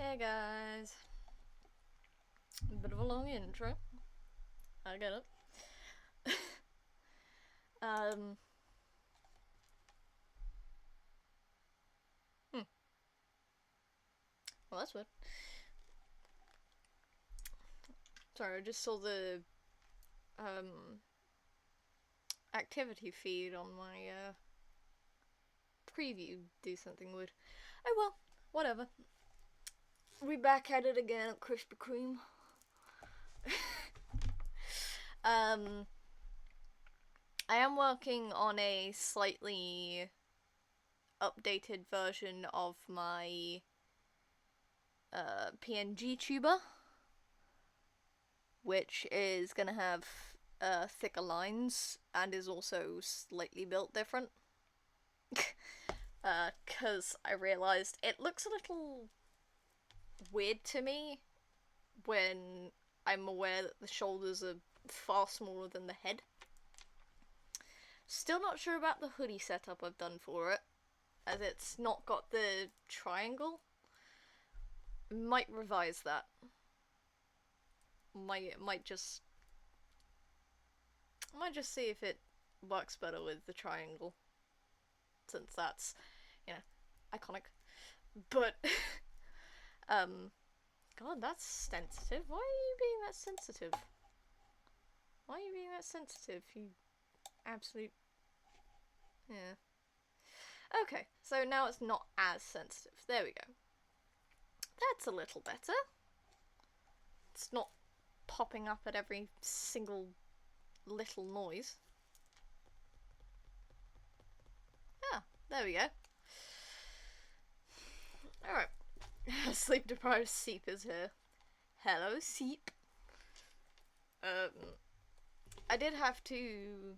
Hey guys. A bit of a long intro. I get it. um. Hmm. Well, that's weird. Sorry, I just saw the activity feed on my preview do something weird. Oh well, whatever. We back at it again at Krispy Kreme. I am working on a slightly updated version of my PNG tuber, which is gonna have thicker lines and is also slightly built different. Because I realised it looks a little weird to me when I'm aware that the shoulders are far smaller than the head. Still not sure about the hoodie setup I've done for it, as it's not got the triangle. Might revise that. Might just see if it works better with the triangle, since that's, iconic. But God, that's sensitive. Why are you being that sensitive? Why are you being that sensitive, you absolute... Yeah. Okay, so now it's not as sensitive. There we go. That's a little better. It's not popping up at every single little noise. Ah, there we go. Alright. Sleep deprived Seep is here. Hello, Seep. I did have to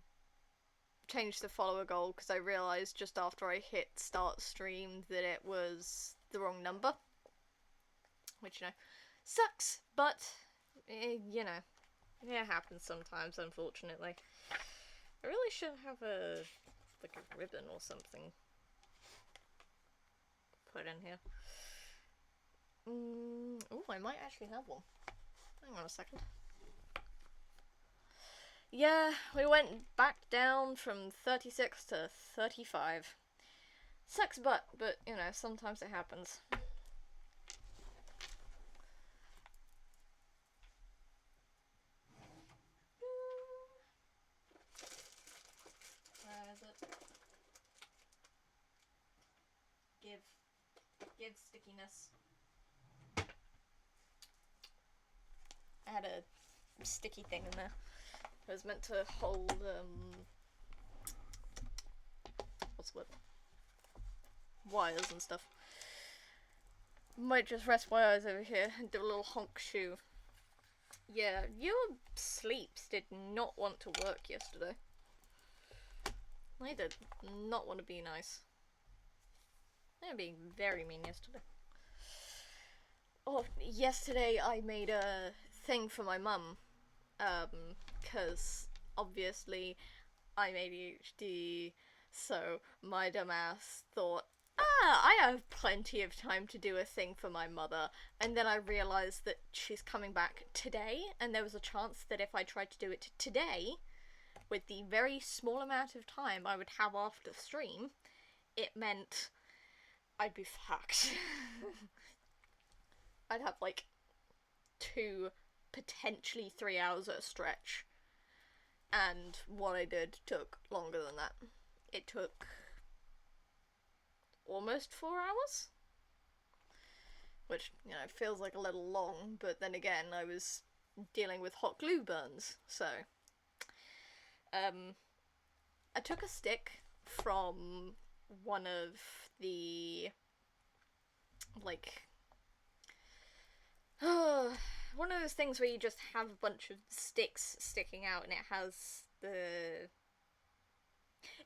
change the follower goal because I realised just after I hit start stream that it was the wrong number. Which, sucks, but, it happens sometimes, unfortunately. I really should have a ribbon or something put in here. Oh, I might actually have one. Hang on a second. Yeah, we went back down from 36 to 35. Sucks but, sometimes it happens. Where is it? Give stickiness. I had a sticky thing in there. It was meant to hold, wires and stuff. Might just rest my eyes over here and do a little honk shoe. Yeah, your sleeps did not want to work yesterday. They did not want to be nice. They were being very mean yesterday. Oh, yesterday I made a thing for my mum. Because obviously I'm ADHD, so my dumbass thought, I have plenty of time to do a thing for my mother. And then I realised that she's coming back today, and there was a chance that if I tried to do it today, with the very small amount of time I would have after stream, it meant I'd be fucked. I'd have 2, potentially 3 hours at a stretch. And what I did took longer than that. It took almost 4 hours? Which, feels like a little long, but then again, I was dealing with hot glue burns, so... I took a stick from one of the... one of those things where you just have a bunch of sticks sticking out and it has the...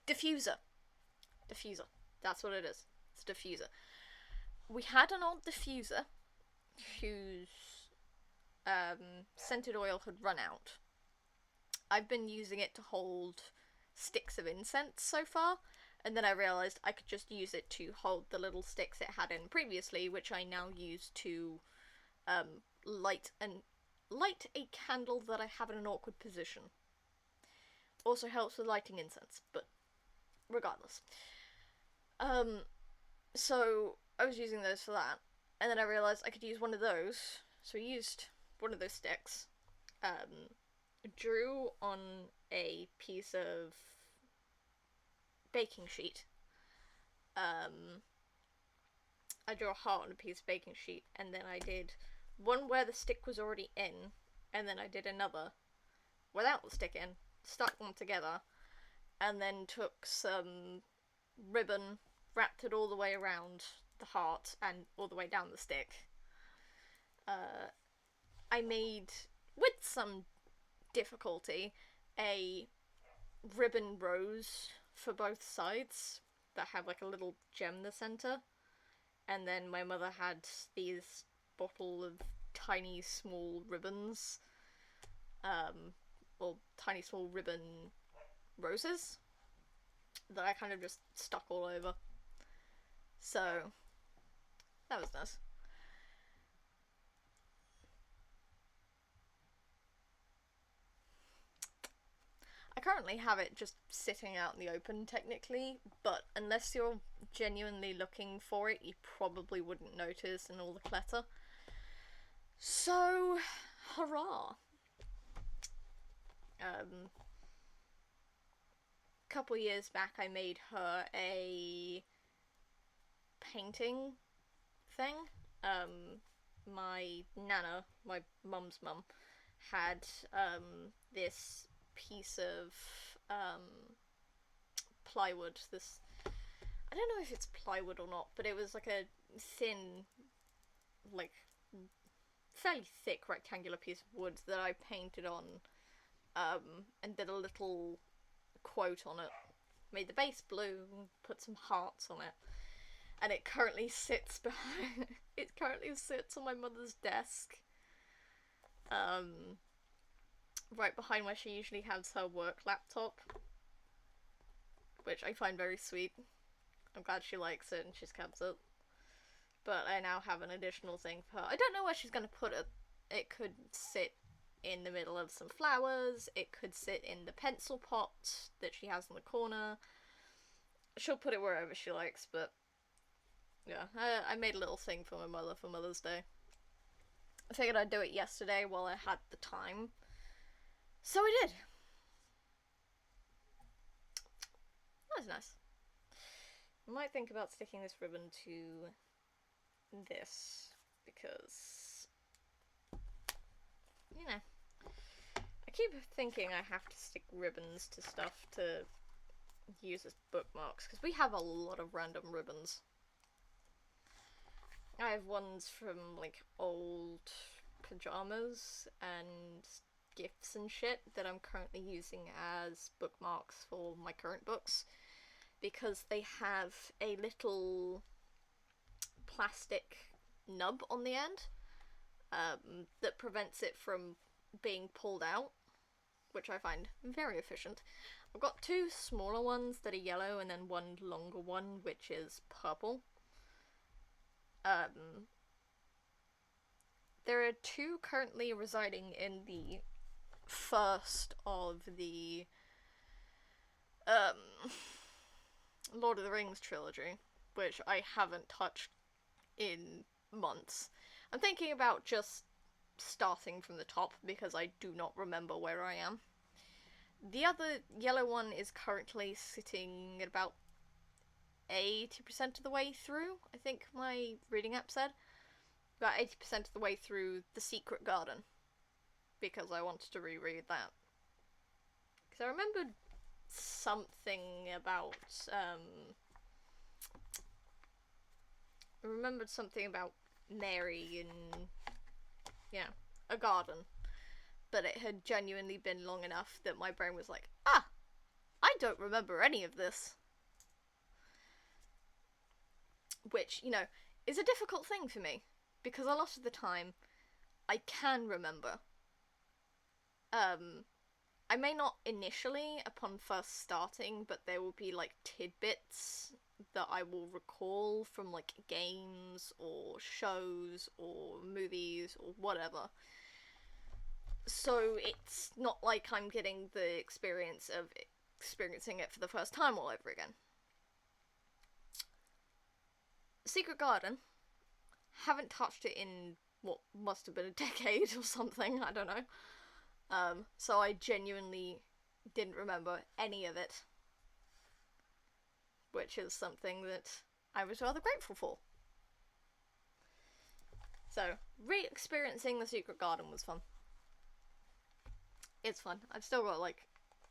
Diffuser. That's what it is. It's a diffuser. We had an old diffuser whose scented oil had run out. I've been using it to hold sticks of incense so far, And then I realised I could just use it to hold the little sticks it had in previously, which I now use to light a candle that I have in an awkward position. Also helps with lighting incense, but regardless. So I was using those for that, and then I realised I could use one of those, so I used one of those sticks, drew on a piece of baking sheet. I drew a heart on a piece of baking sheet, and then I did one where the stick was already in, and then I did another without the stick in, stuck them together, and then took some ribbon, wrapped it all the way around the heart and all the way down the stick. I made, with some difficulty, a ribbon rose for both sides that have like a little gem in the center, and then my mother had these bottle of tiny small ribbons, or tiny small ribbon roses that I kind of just stuck all over. So that was nice. I currently have it just sitting out in the open, technically, but unless you're genuinely looking for it, you probably wouldn't notice in all the clutter. So, hurrah! Couple years back, I made her a painting thing. My nana, my mum's mum, had this piece of plywood. This, I don't know if it's plywood or not, but it was like a thin, like fairly thick rectangular piece of wood that I painted on, and did a little quote on it. Made the base blue, put some hearts on it, and it currently sits behind. It currently sits on my mother's desk, right behind where she usually has her work laptop, which I find very sweet. I'm glad she likes it and she's kept it. But I now have an additional thing for her. I don't know where she's going to put it. It could sit in the middle of some flowers. It could sit in the pencil pot that she has in the corner. She'll put it wherever she likes, but yeah, I made a little thing for my mother for Mother's Day. I figured I'd do it yesterday while I had the time. So I did. That was nice. I might think about sticking this ribbon to this, because, you know, I keep thinking I have to stick ribbons to stuff to use as bookmarks, because we have a lot of random ribbons. I have ones from, like, old pajamas and gifts and shit that I'm currently using as bookmarks for my current books, because they have a little plastic nub on the end that prevents it from being pulled out, which I find very efficient. I've got two smaller ones that are yellow and then one longer one which is purple. There are two currently residing in the first of the Lord of the Rings trilogy, which I haven't touched in months. I'm thinking about just starting from the top because I do not remember where I am. The other yellow one is currently sitting at about 80% of the way through, I think my reading app said. About 80% of the way through The Secret Garden, because I wanted to reread that. Because I remembered something about, Mary and, yeah, a garden. But it had genuinely been long enough that my brain was like, I don't remember any of this. Which, you know, is a difficult thing for me, because a lot of the time, I can remember. I may not initially upon first starting, but there will be like tidbits that I will recall from like games or shows or movies or whatever. So it's not like I'm getting the experience of experiencing it for the first time all over again. Secret Garden, haven't touched it in what must have been a decade or something, I don't know. So I genuinely didn't remember any of it, which is something that I was rather grateful for. So, re-experiencing the Secret Garden was fun. It's fun. I've still got like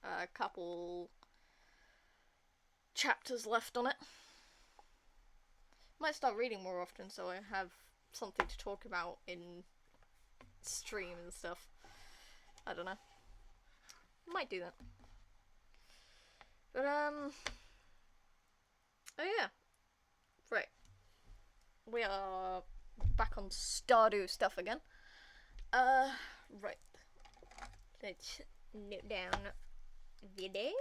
a couple chapters left on it. Might start reading more often so I have something to talk about in stream and stuff. I don't know. Might do that. But oh yeah. Right. We are back on Stardew stuff again. Right. Let's note down the day.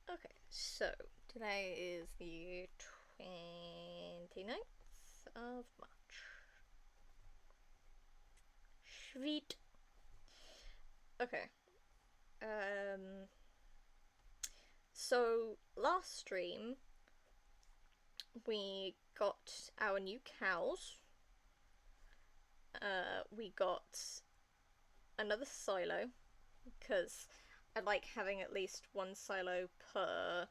Okay, so today is the 29th of March. Sweet. Okay. So last stream we got our new cows. We got another silo because I like having at least one silo per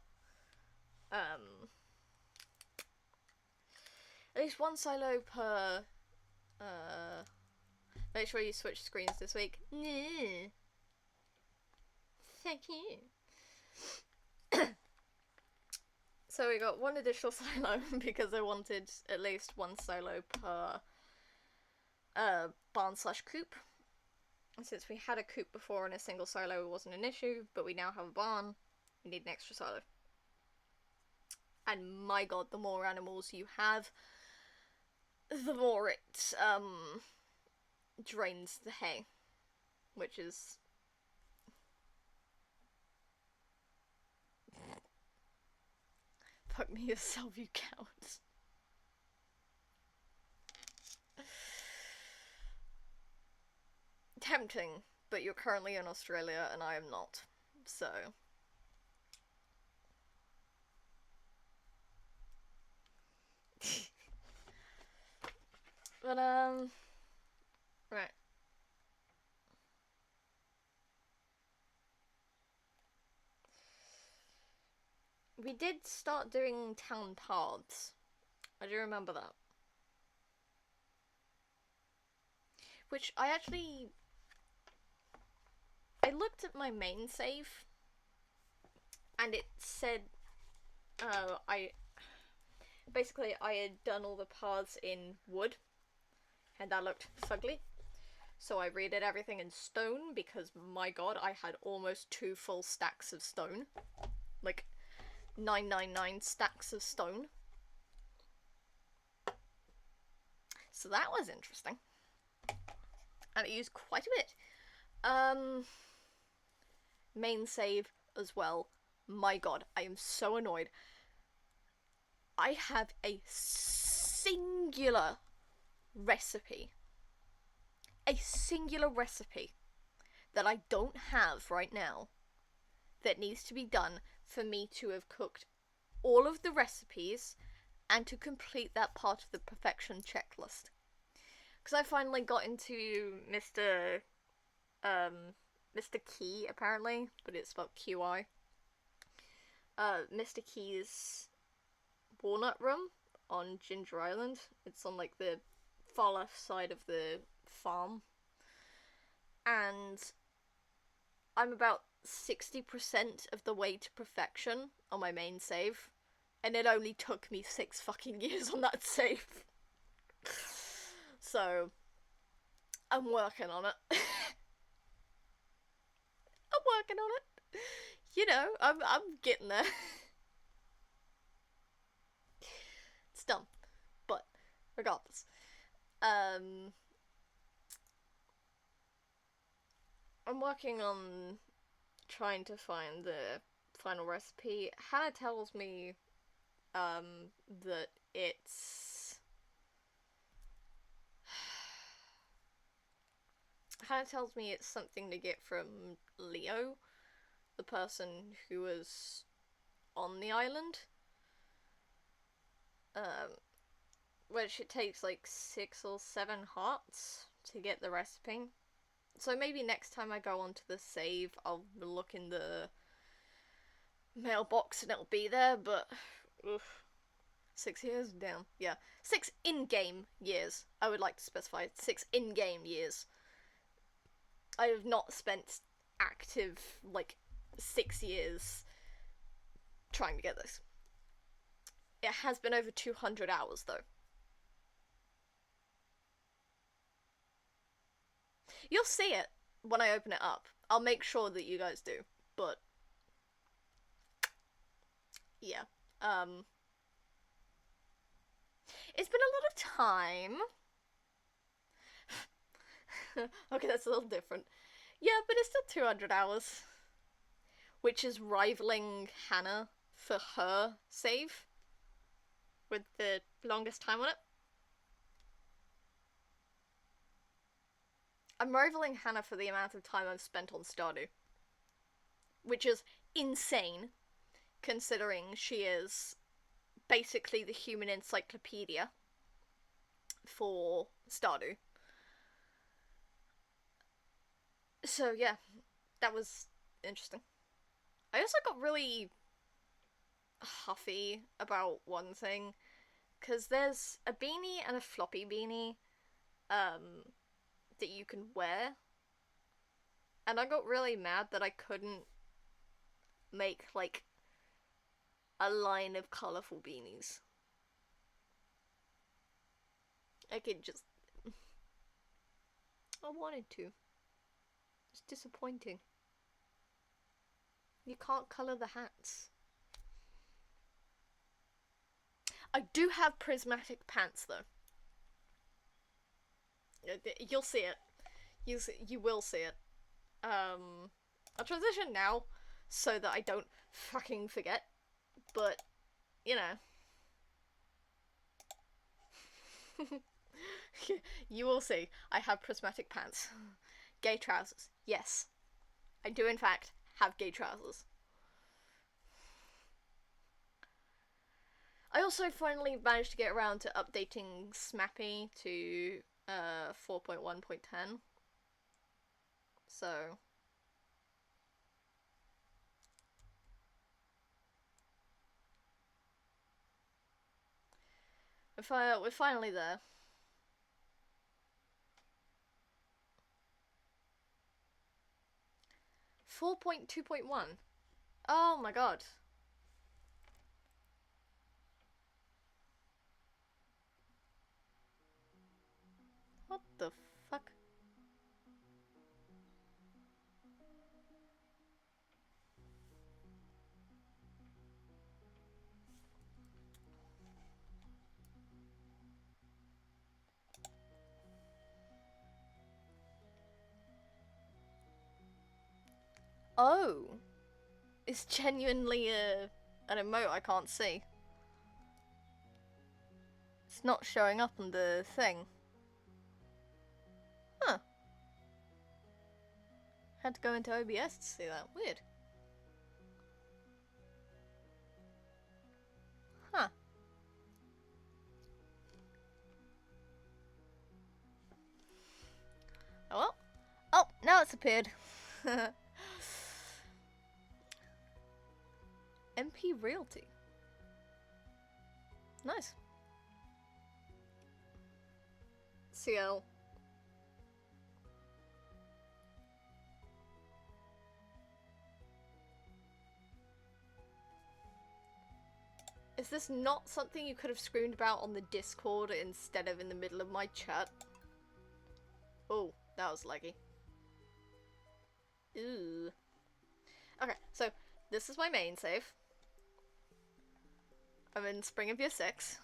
make sure you switch screens this week. Thank you. So we got one additional silo because I wanted at least one silo per barn/coop. And since we had a coop before and a single silo, it wasn't an issue, but we now have a barn, we need an extra silo. And my god, the more animals you have, the more it drains the hay, which is fuck me yourself, you cowards. Tempting, but you're currently in Australia and I am not, so but right. We did start doing town paths. I do remember that. Which I looked at my main save and it said I had done all the paths in wood and that looked fugly. So I redid everything in stone because my god, I had almost 2 full stacks of stone. Like 999 stacks of stone. So that was interesting. And it used quite a bit. Main save as well. My god, I am so annoyed. I have a singular recipe. A singular recipe that I don't have right now that needs to be done for me to have cooked all of the recipes and to complete that part of the perfection checklist. Because I finally got into Mr. Key, apparently, but it's spelled QI. Mr. Key's walnut room on Ginger Island. It's on, like, the far left side of the farm. And I'm about 60% of the way to perfection on my main save. And it only took me 6 fucking years on that save. So, I'm working on it. I'm working on it. You know, I'm getting there. It's dumb, but regardless, um, I'm working on trying to find the final recipe. Hannah tells me that it's Hannah tells me it's something to get from Leo, the person who was on the island. Which it takes like 6 or 7 hearts to get the recipe. So maybe next time I go onto the save, I'll look in the mailbox and it'll be there, but oof. 6 years? Damn. Yeah. 6 in-game years. I would like to specify 6 in-game years. I have not spent active, like, 6 years trying to get this. It has been over 200 hours, though. You'll see it when I open it up. I'll make sure that you guys do, but yeah. It's been a lot of time. Okay, that's a little different. Yeah, but it's still 200 hours. Which is rivaling Hannah for her save. With the longest time on it. I'm rivaling Hannah for the amount of time I've spent on Stardew. Which is insane, considering she is basically the human encyclopedia for Stardew. So yeah, that was interesting. I also got really huffy about one thing, because there's a beanie and a floppy beanie that you can wear, and I got really mad that I couldn't make, like, a line of colourful beanies. I could just... I wanted to. It's disappointing. You can't colour the hats. I do have prismatic pants, though. You'll see it. You will see it. I'll transition now, so that I don't fucking forget. But, you know. You will see. I have prismatic pants. Gay trousers. Yes. I do, in fact, have gay trousers. I also finally managed to get around to updating Smappy to 4.1.10. So we're finally there. .2.1. Oh my god. What the fuck? Oh. It's genuinely an emote I can't see. It's not showing up on the thing. Huh. Had to go into OBS to see that. Weird. Huh. Oh well. Oh, now it's appeared. MP Realty. Nice. CL. Is this not something you could have screamed about on the Discord instead of in the middle of my chat? Oh, that was laggy. Ooh. Okay, so this is my main save. I'm in spring of year 6.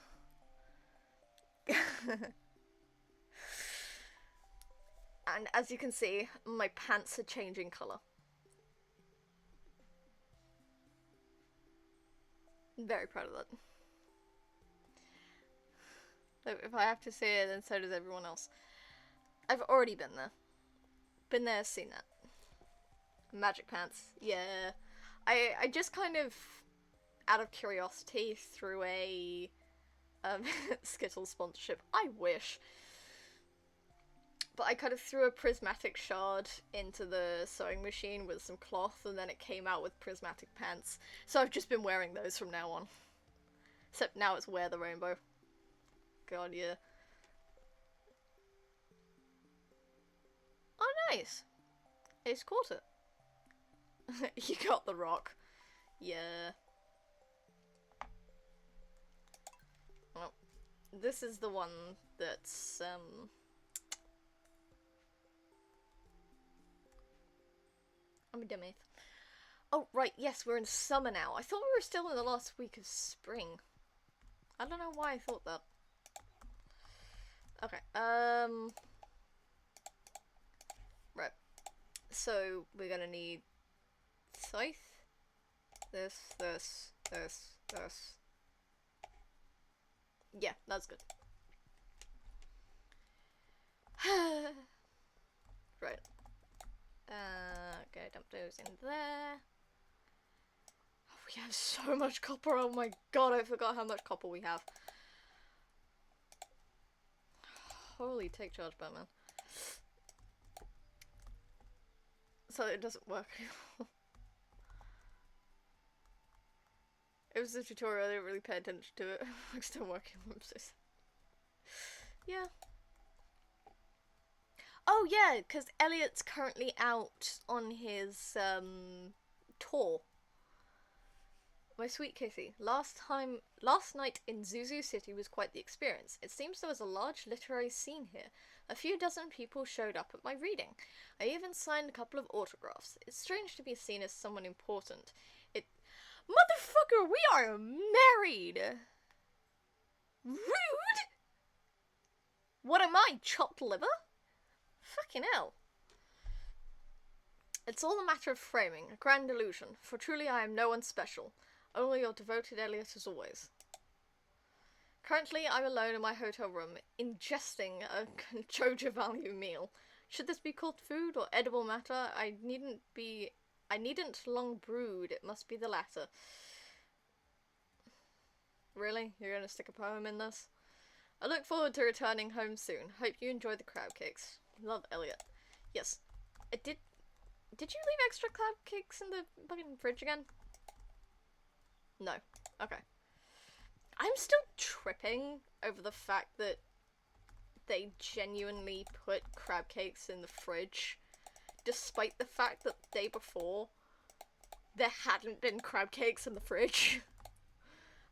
And as you can see, my pants are changing colour. I'm very proud of that. So if I have to see it, then so does everyone else. I've already been there. Been there, seen that. Magic pants. Yeah. I just kind of, out of curiosity, threw a Skittles sponsorship. I wish. But I kind of threw a prismatic shard into the sewing machine with some cloth, and then it came out with prismatic pants. So I've just been wearing those from now on. Except now it's Wear the Rainbow. God, yeah. Oh, nice. Ace caught it. You got the rock. Yeah. Well, this is the one that's, I'm a dummy. Oh, right, yes, we're in summer now. I thought we were still in the last week of spring. I don't know why I thought that. Okay, right. So, we're gonna need scythe. This. Yeah, that's good. Right. Okay, dump those in there. Oh, we have so much copper, oh my god, I forgot how much copper we have. Holy, take charge, Batman. So it doesn't work anymore. It was a tutorial, I didn't really pay attention to it. I'm still working on this. Yeah. Oh yeah, because Elliot's currently out on his tour. My sweet kitty, last night in Zuzu City was quite the experience. It seems there was a large literary scene here. A few dozen people showed up at my reading. I even signed a couple of autographs. It's strange to be seen as someone important. Motherfucker, we are married! Rude! What am I, chopped liver? Fucking hell. It's all a matter of framing, a grand illusion, for truly I am no one special. Only your devoted Elliot as always. Currently, I'm alone in my hotel room, ingesting a Joja value meal. Should this be called food or edible matter? I needn't long brood, it must be the latter. Really? You're gonna stick a poem in this? I look forward to returning home soon. Hope you enjoy the crab cakes. Love, Elliot. Yes. Did you leave extra crab cakes in the fucking fridge again? No. Okay. I'm still tripping over the fact that they genuinely put crab cakes in the fridge, despite the fact that the day before there hadn't been crab cakes in the fridge.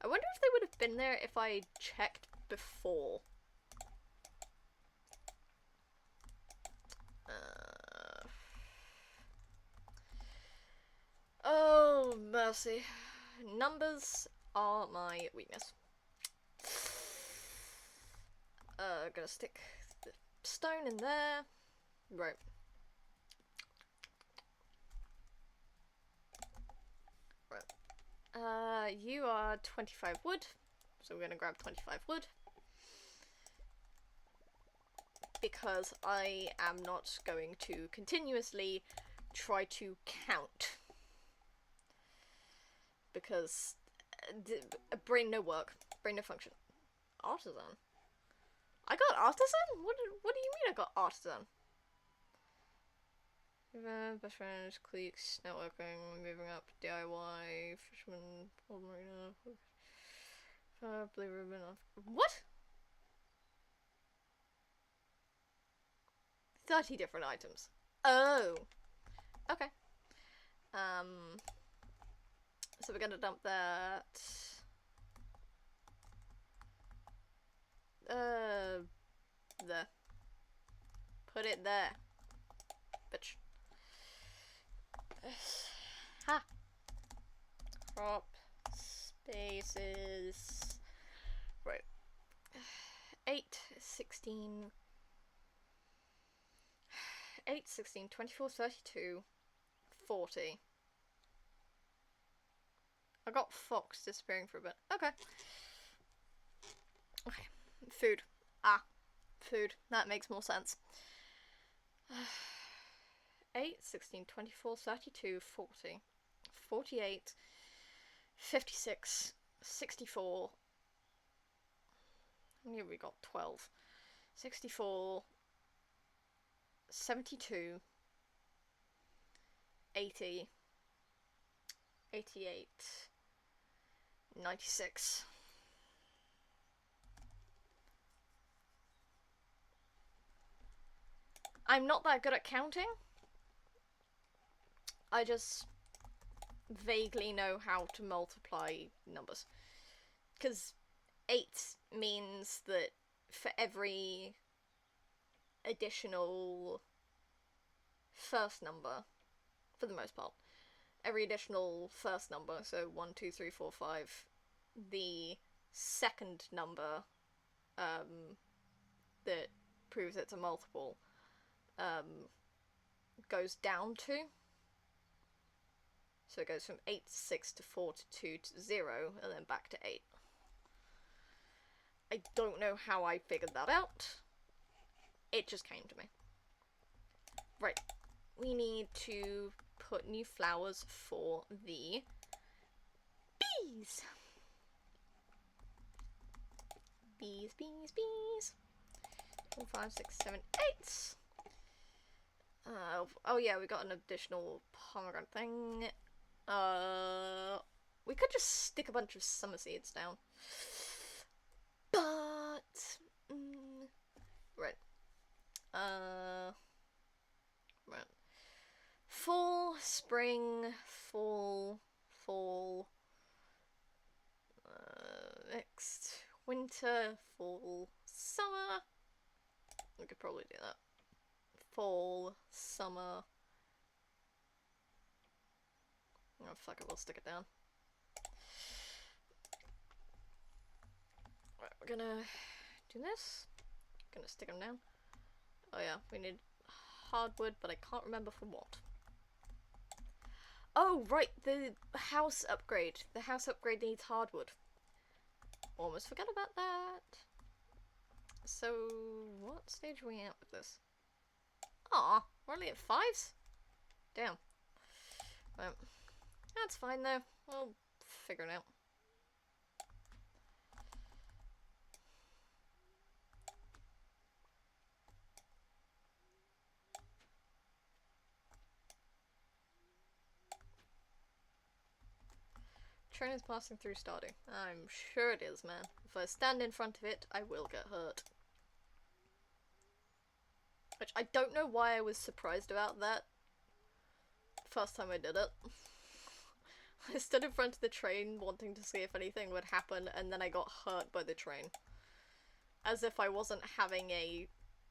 I wonder if they would have been there if I checked before. Oh, mercy. Numbers are my weakness. Gonna stick the stone in there. Right. Right. You are 25 wood, so we're gonna grab 25 wood. Because I am not going to continuously try to count. Because brain no work, brain no function. Artisan. I got artisan? What do you mean I got artisan? Best friends, cliques, networking, moving up, DIY, fisherman, old marina, blue ribbon off. What? 30 different items. Oh. Okay. So we're gonna dump that. There. Put it there. Bitch. Ha! Crop spaces. Right. 8, 16, 8, 16, 24, 32, 40. I got Fox disappearing for a bit. Okay. Okay. Food. Ah. Food. That makes more sense. 8, 16, 24, 32, 40, 48, 56, 64. Here we got 12. 64, 72, 80, 88, 96. I'm not that good at counting. I just vaguely know how to multiply numbers. Because 8 means that for every additional first number, for the most part, every additional first number, so 1, 2, 3, 4, 5, the second number that proves it's a multiple goes down 2. So it goes from 8 to 6 to 4 to 2 to 0, and then back to 8. I don't know how I figured that out. It just came to me. Right. We need to put new flowers for the bees. Bees, bees, bees. 4, 5, 6, 7, 8. Oh yeah, we got an additional pomegranate thing. We could just stick a bunch of summer seeds down. But right. Right. Fall, spring, fall, next winter, fall, summer. We could probably do that. Fall, summer. Oh fuck it, we'll stick it down. Right, we're gonna do this. Gonna stick them down. Oh yeah, we need hardwood, but I can't remember for what. Oh right, the house upgrade. The house upgrade needs hardwood. Almost forgot about that. So, what stage are we at with this? Aw, we're only at 5s? Damn. Well, that's fine though. We'll figure it out. Train is passing through Stardew. I'm sure it is, man. If I stand in front of it, I will get hurt. Which I don't know why I was surprised about that first time I did it. I stood in front of the train wanting to see if anything would happen, and then I got hurt by the train. As if I wasn't having a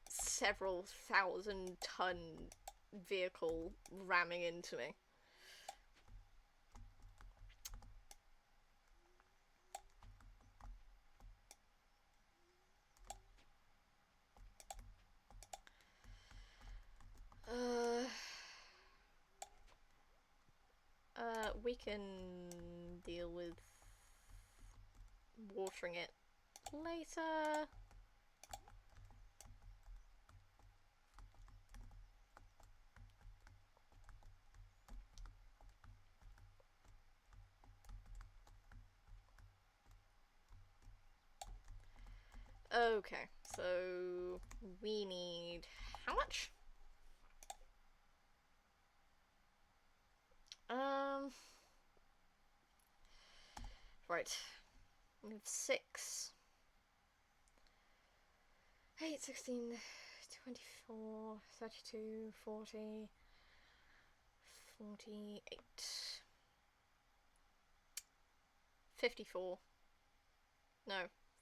several thousand-ton vehicle ramming into me. We can deal with watering it later. Okay, so we need how much? Right. We have 6. 8, 16, 24, 32, 40, 48. 54. No,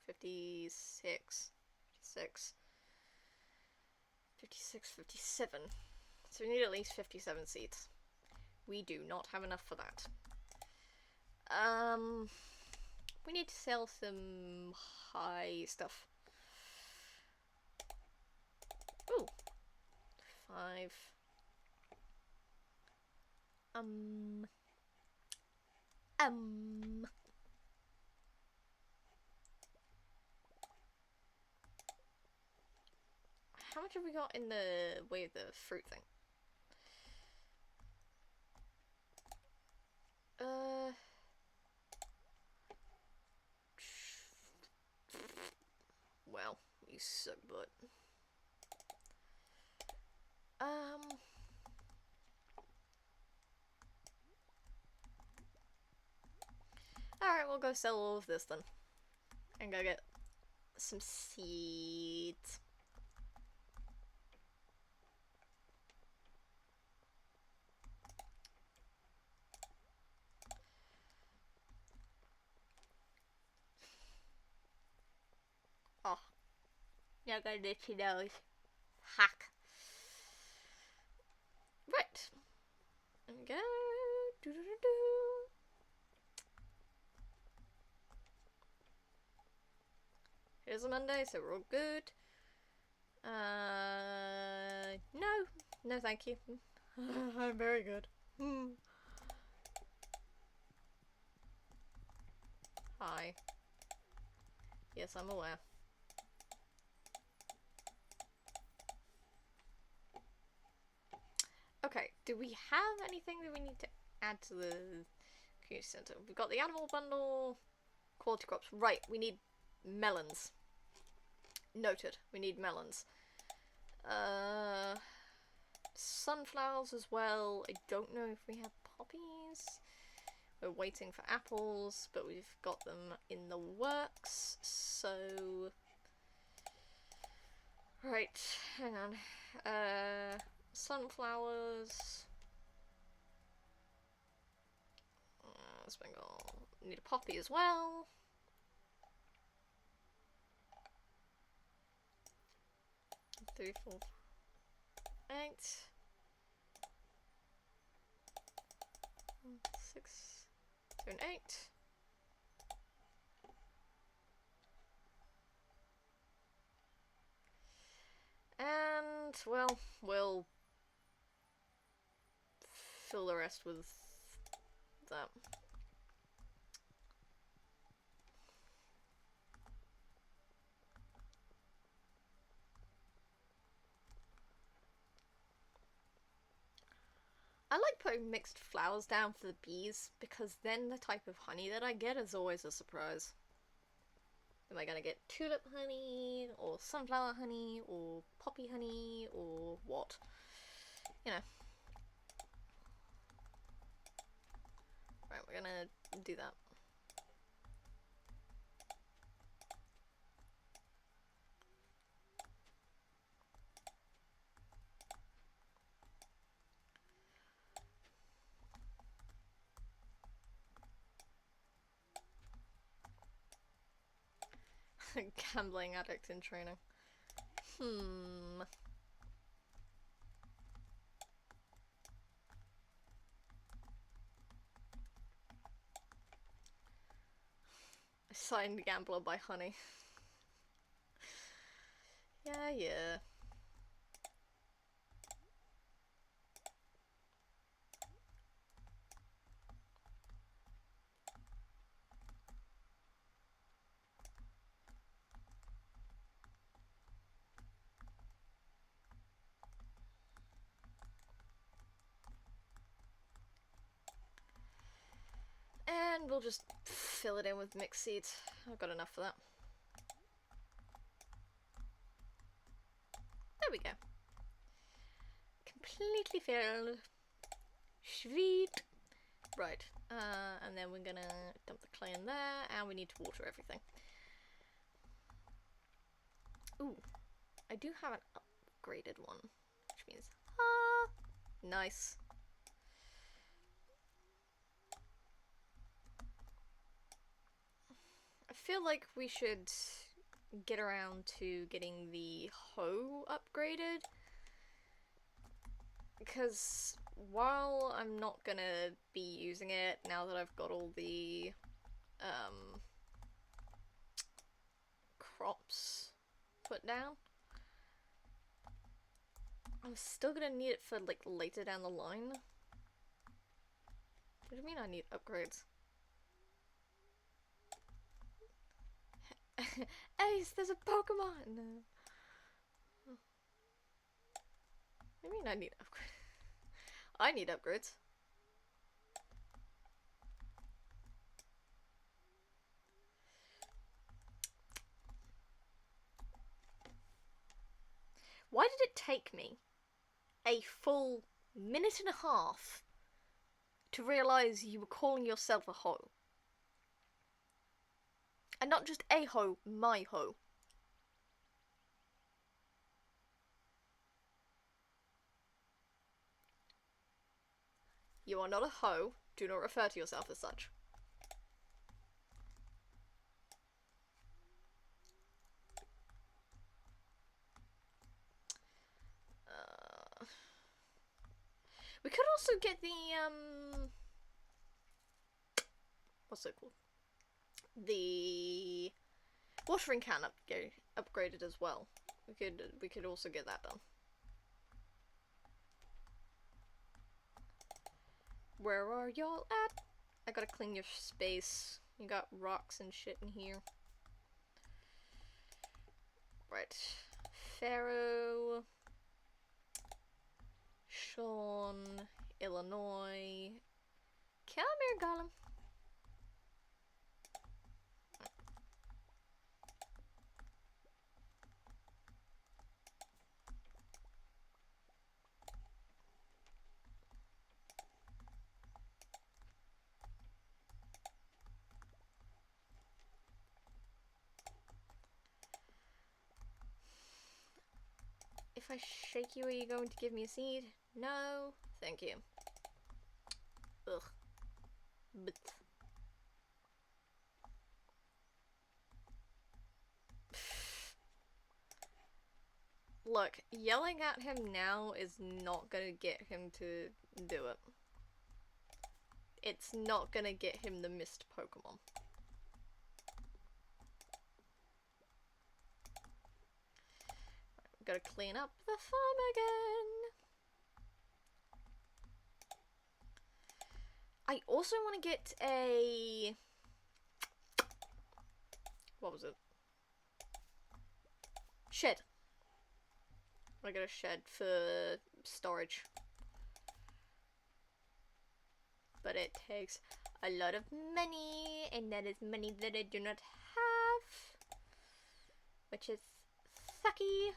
56. 56. 56, 57. So we need at least 57 seeds. We do not have enough for that. We need to sell some high stuff. Ooh. 5. How much have we got in the way of the fruit thing? Well, you suck butt. Alright, we'll go sell all of this then. And go get some seeds. Oh. Now got an itchy nose. Hack. Right. There we go. Here's a Monday, so we're all good. No. No, thank you. I'm very good. Hi. Yes, I'm aware. Okay, do we have anything that we need to add to the community center? We've got the animal bundle, quality crops. Right, we need melons. Noted, we need melons. Sunflowers as well. I don't know if we have poppies. We're waiting for apples, but we've got them in the works, so... Right, hang on. Sunflowers. Bengal. Need a poppy as well. Three, 4, 8. 6, 7, 8. And, well, we'll fill the rest with that. I like putting mixed flowers down for the bees, because then the type of honey that I get is always a surprise. Am I gonna get tulip honey, or sunflower honey, or poppy honey, or what? You know. Right, we're gonna do that. Gambling addict in training. Signed gambler by honey. Yeah. And we'll just fill it in with mixed seeds. I've got enough for that. There we go. Completely filled. Sweet. Right, and then we're gonna dump the clay in there, and we need to water everything. Ooh, I do have an upgraded one, which means, nice. I feel like we should get around to getting the hoe upgraded. because while I'm not gonna be using it now that I've got all the crops put down, I'm still gonna need it for like later down the line. What do you mean I need upgrades? Ace, there's a Pokemon! What do you mean I need upgrades? I need upgrades. Why did it take me a full minute and a half to realise you were calling yourself a hoe? And not just a hoe, my hoe. You are not a hoe. Do not refer to yourself as such. We could also get the, what's it called? The watering can upgraded as well. We could also get that done. Where are y'all at? I gotta clean your space. You got rocks and shit in here. Right. Pharaoh. Sean. Illinois. Come here, Gollum. If I shake you, are you going to give me a seed? No, thank you. Ugh. But. Look, yelling at him now is not gonna get him to do it. It's not gonna get him the missed Pokemon. Gotta clean up the farm again. I also want to get a... What was it? Shed. I got a shed for storage. But it takes a lot of money, and that is money that I do not have. Which is sucky.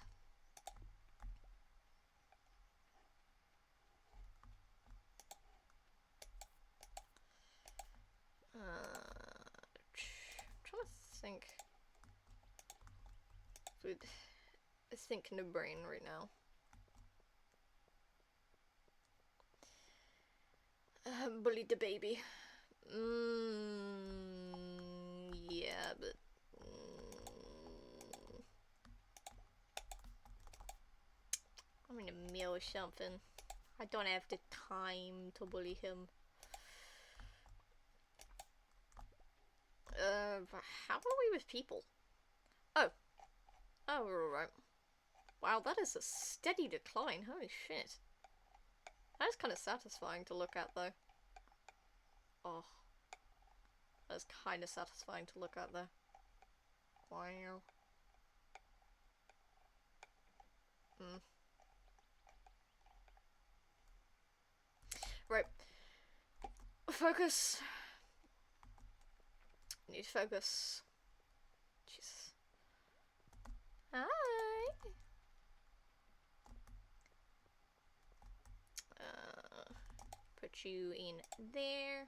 Trying to think. Would think in the brain right now. Bully the baby. Yeah, but I'm in a meal or something. I don't have the time to bully him. How are we with people? Oh, we're alright. Wow, that is a steady decline. Holy shit. That is kind of satisfying to look at, though. Oh. That is kind of satisfying to look at, though. Wow. Right. Focus. Need to focus. Jesus. Hi. Put you in there.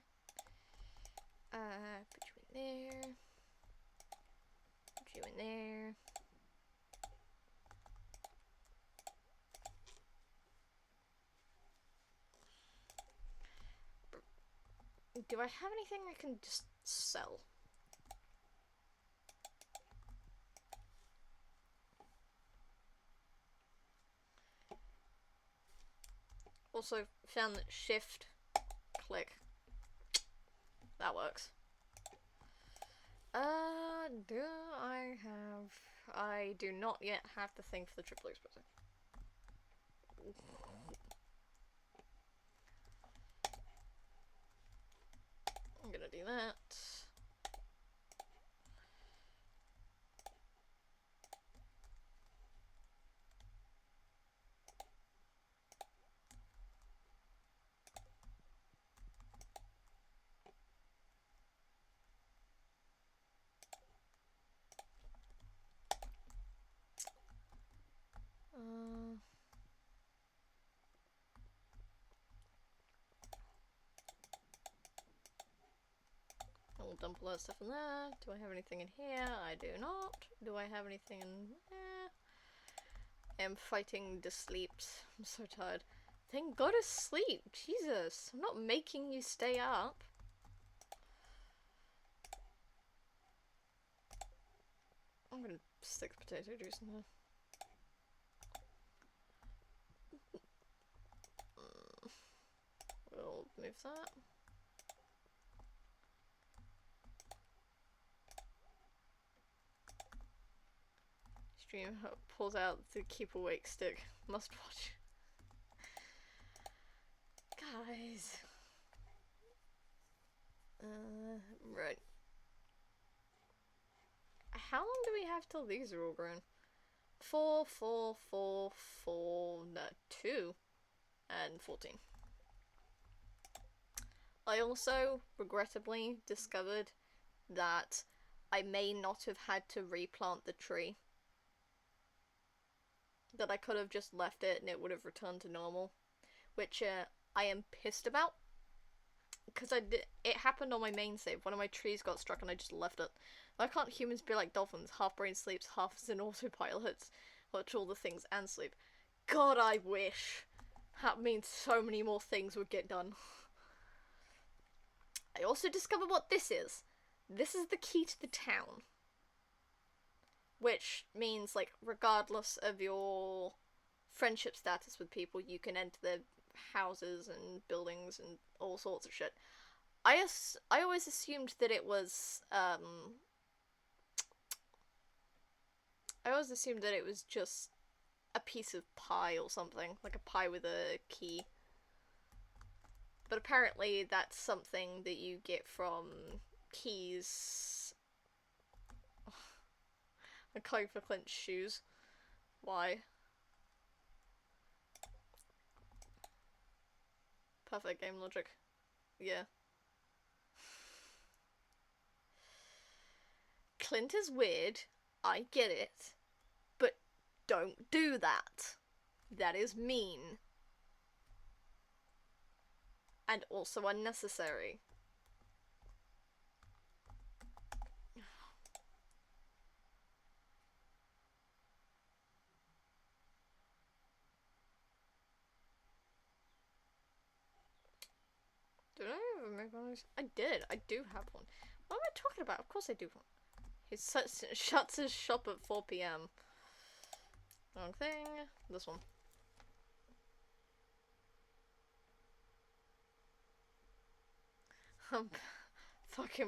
Put you in there. Put you in there. Do I have anything I can just sell? Also found that shift, click, that works. Do I have... I do not yet have the thing for the triple exposure. I'm gonna do that. I'll dump all that stuff in there. Do I have anything in here? I do not. Do I have anything in there? I am fighting to sleep. I'm so tired. Then go to sleep. Jesus. I'm not making you stay up. I'm gonna stick the potato juice in there. We'll move that. Stream pulls out the keep awake stick. Must watch. Guys. Right. How long do we have till these are all grown? 4, 4, 4, 4, no, 2, and 14. I also, regrettably, discovered that I may not have had to replant the tree. That I could have just left it and it would have returned to normal. Which, I am pissed about. Because it happened on my main save. One of my trees got struck and I just left it. Why can't humans be like dolphins? Half brain sleeps, half is in autopilot. Watch all the things and sleep. God, I wish. That means so many more things would get done. I also discovered what this is. This is the key to the town. Which means, like, regardless of your friendship status with people, you can enter their houses and buildings and all sorts of shit. I always assumed that it was, I always assumed that it was just a piece of pie or something, like a pie with a key. But apparently that's something that you get from keys. I'm calling for Clint's shoes. Why? Perfect game logic. Yeah. Clint is weird. I get it. But don't do that. That is mean. And also unnecessary. Did I ever make one of these? I did. I do have one. What am I talking about? Of course I do one. He shuts his shop at 4 PM. Wrong thing. This one.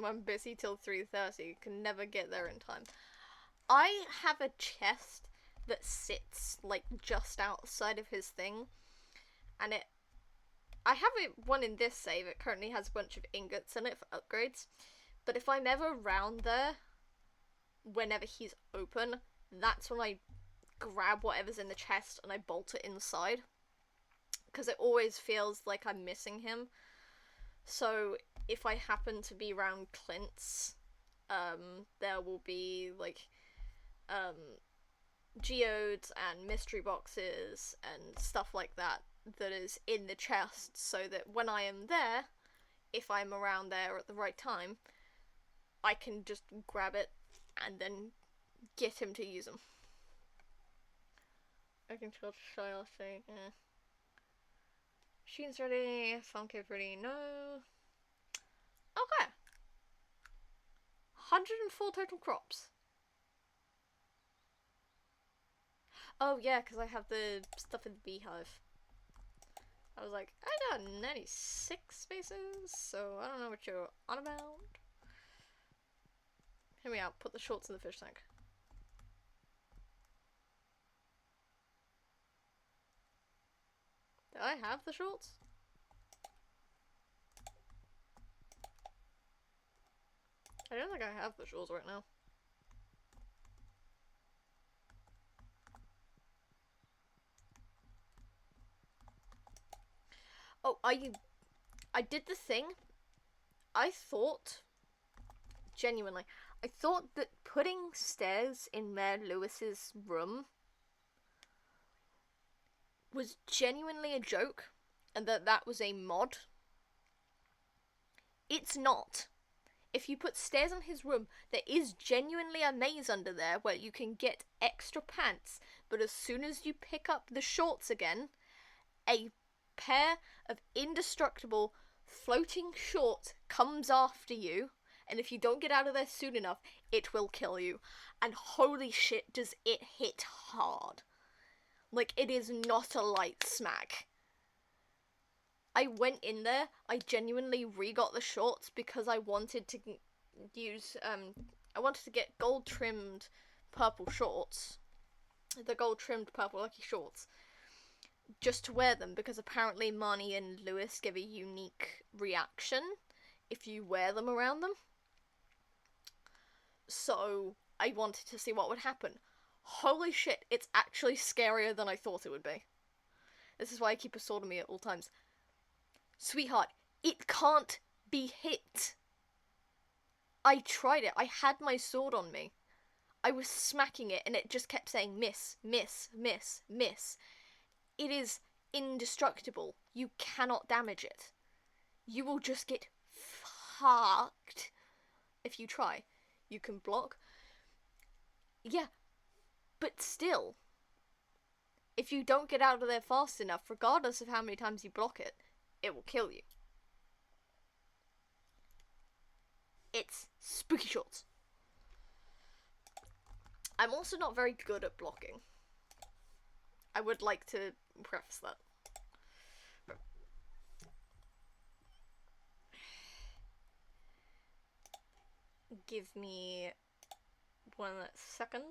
I'm busy till 3:30. Can never get there in time. I have a chest that sits, like, just outside of his thing. And I have one in this save. It currently has a bunch of ingots in it for upgrades. But if I'm ever around there, whenever he's open, that's when I grab whatever's in the chest and I bolt it inside. Because it always feels like I'm missing him. So if I happen to be around Clint's, there will be, like, geodes and mystery boxes and stuff like that that is in the chest, so that when I am there, if I'm around there at the right time, I can just grab it and then get him to use them. I can tell Shyle saying, Machine's ready, farm cave ready, no. Okay. 104 total crops. Oh yeah, because I have the stuff in the beehive. I was like, I got 96 spaces, so I don't know what you're on about. Hear me out, put the shorts in the fish tank. Do I have the shorts? I don't think I have the shorts right now. Oh, I did the thing. I thought, genuinely, I thought that putting stairs in Mayor Lewis's room was genuinely a joke, and that was a mod. It's not. If you put stairs in his room, there is genuinely a maze under there where you can get extra pants, but as soon as you pick up the shorts again, a pair of indestructible floating shorts comes after you, and if you don't get out of there soon enough, it will kill you. And holy shit, does it hit hard. Like, it is not a light smack. I went in there, I genuinely re-got the shorts because I wanted to use, I wanted to get gold trimmed purple shorts. The gold trimmed purple lucky shorts. Just to wear them, because apparently Marnie and Lewis give a unique reaction if you wear them around them. So I wanted to see what would happen. Holy shit, it's actually scarier than I thought it would be. This is why I keep a sword on me at all times. Sweetheart, it can't be hit. I tried it. I had my sword on me. I was smacking it and it just kept saying miss, miss, miss, miss. It is indestructible. You cannot damage it. You will just get fucked if you try. You can block. Yeah, but still, if you don't get out of there fast enough, regardless of how many times you block it, it will kill you. It's spooky shorts. I'm also not very good at blocking. I would like to preface that. Give me 1 second.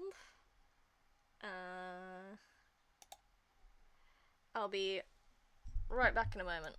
I'll be right back in a moment.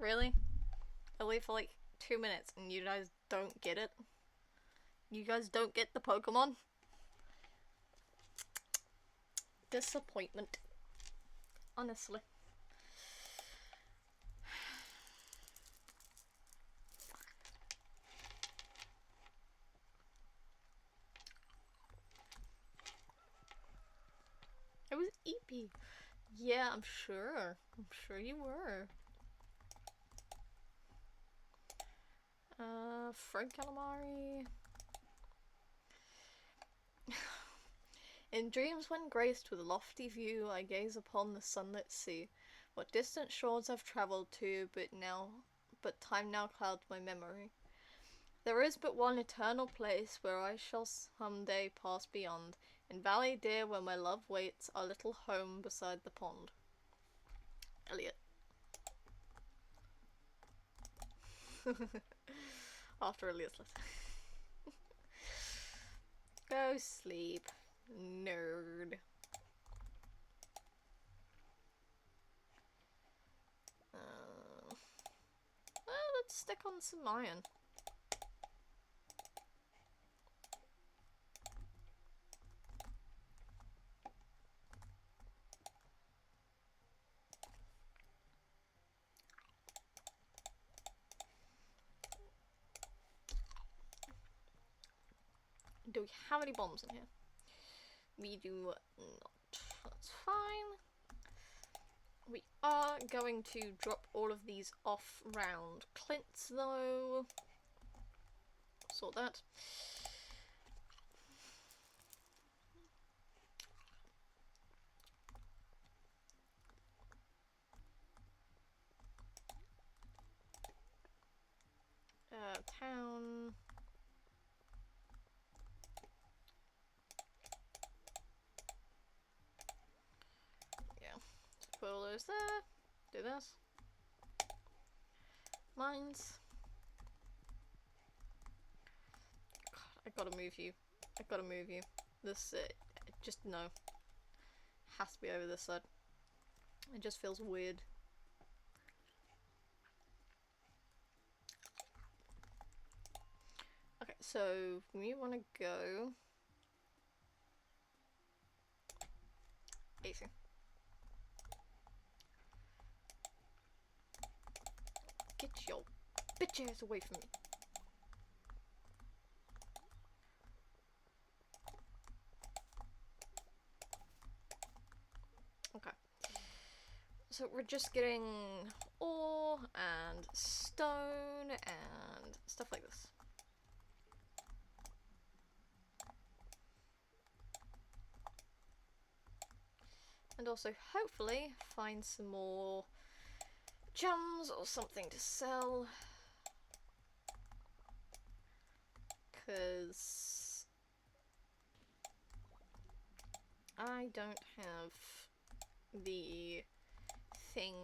Really? I leave for like 2 minutes and you guys don't get it? You guys don't get the Pokemon? Disappointment. Honestly. It was Eepy. Yeah, I'm sure. I'm sure you were. Frank Calamari. In dreams when graced with lofty view, I gaze upon the sunlit sea. What distant shores I've travelled to, but time now clouds my memory. There is but one eternal place where I shall someday pass beyond. In Valley Dear, where my love waits, our little home beside the pond. Elliot. After Elliot's letter. Go sleep, nerd. Well, let's stick on some iron. Do we have any bombs in here? We do not. That's fine. We are going to drop all of these off round Clint's though. Sort that. Town. Yeah. Put all those there. Do this. Mines. God, I gotta move you. I gotta move you. This, just no. Has to be over this side. It just feels weird. Okay, so we want to go easy. Get your bitch ass away from me. Okay. So we're just getting ore and stone and stuff like this. And also hopefully find some more gems or something to sell. Because I don't have the thing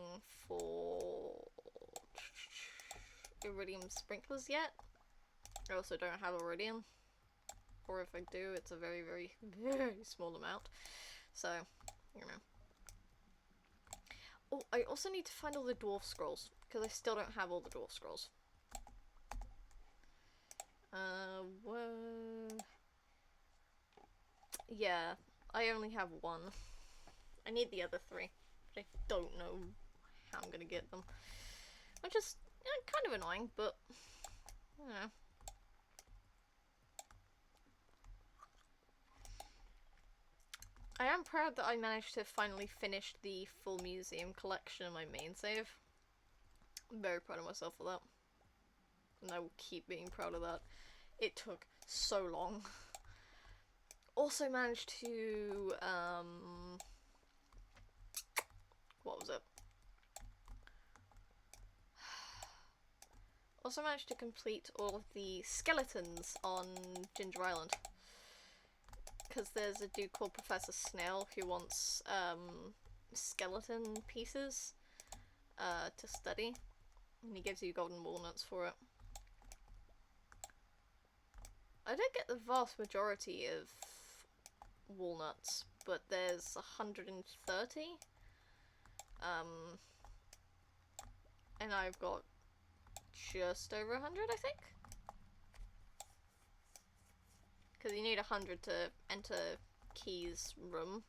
for iridium sprinklers yet. I also don't have iridium, or if I do, it's a very, very, very small amount. So, you know. Oh, I also need to find all the dwarf scrolls, because I still don't have all the dwarf scrolls. Yeah, I only have one. I need the other 3, but I don't know how I'm gonna get them. Which is kind of annoying, but, you know. I am proud that I managed to finally finish the full museum collection in my main save. I'm very proud of myself for that. And I will keep being proud of that. It took so long. Also managed to, what was it? Also managed to complete all of the skeletons on Ginger Island. Because there's a dude called Professor Snail who wants skeleton pieces to study, and he gives you golden walnuts for it. I don't get the vast majority of walnuts, but there's 130. And I've got just over 100, I think. Because you need 100 to enter Key's room.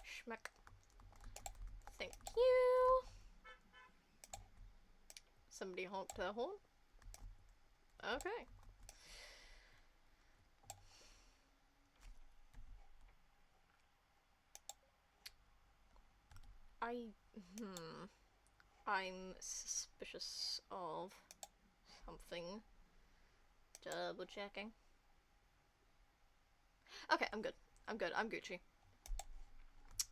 Schmeck. Thank you. Somebody honked their horn. Okay. I'm suspicious of something. Double checking. Okay, I'm good. I'm good. I'm Gucci.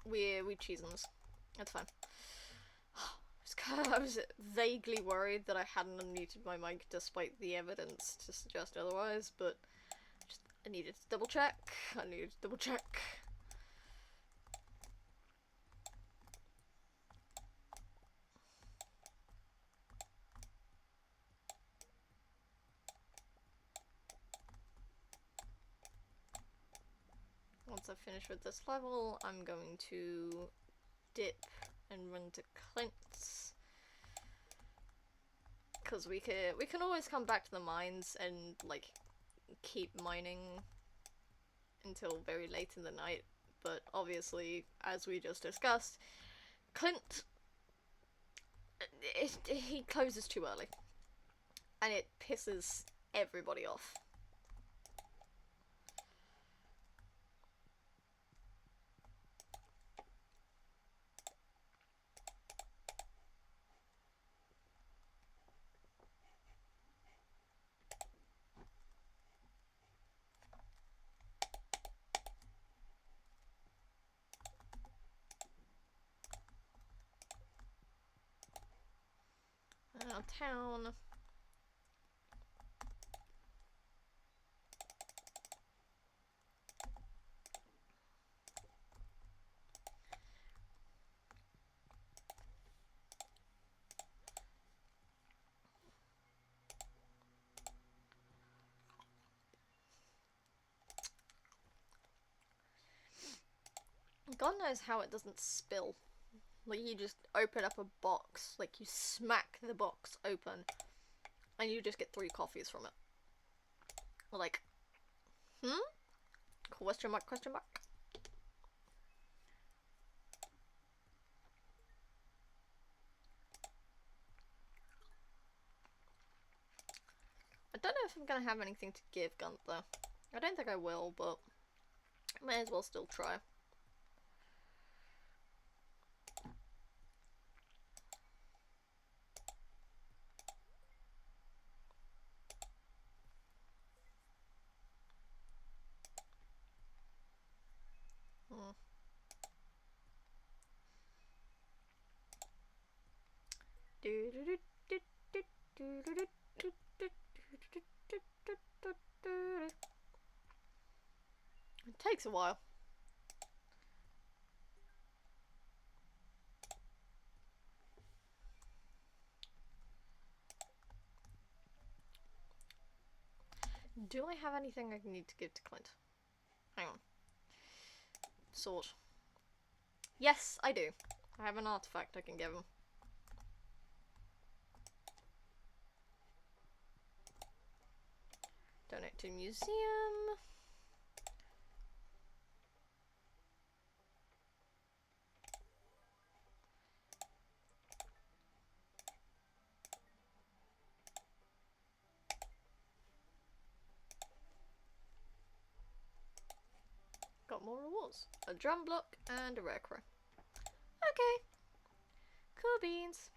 We cheesing this. That's fine. I was vaguely worried that I hadn't unmuted my mic despite the evidence to suggest otherwise, but I needed to double check. I needed to double check. Once I finish with this level, I'm going to dip and run to Clint's. Because we can always come back to the mines and, like, keep mining until very late in the night. But obviously, as we just discussed, Clint, he closes too early. And it pisses everybody off. Town. God knows how it doesn't spill. Like, you just open up a box, like, you smack the box open, and you just get 3 coffees from it. Like, Question mark, question mark. I don't know if I'm gonna have anything to give Gunther. I don't think I will, but may as well still try. It takes a while. Do I have anything I need to give to Clint? Hang on. Sword. Yes, I do. I have an artifact I can give him. Donate to museum. Got more rewards. A drum block and a rare crow. Okay. Cool beans.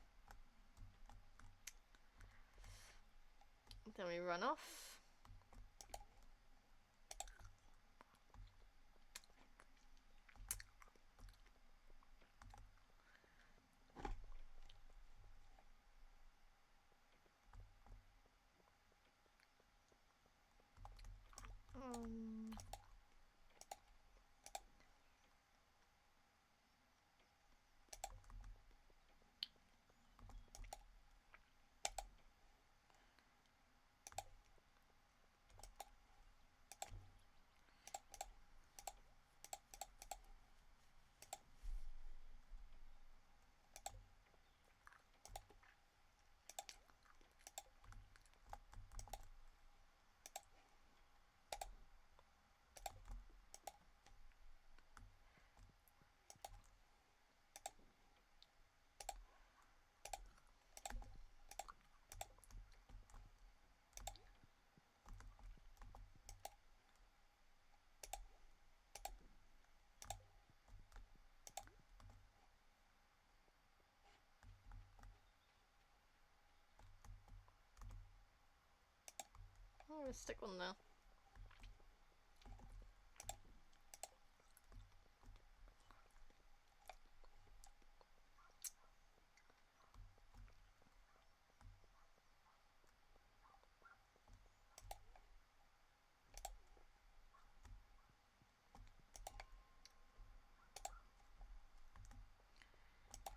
Then we run off. I'm gonna stick one there.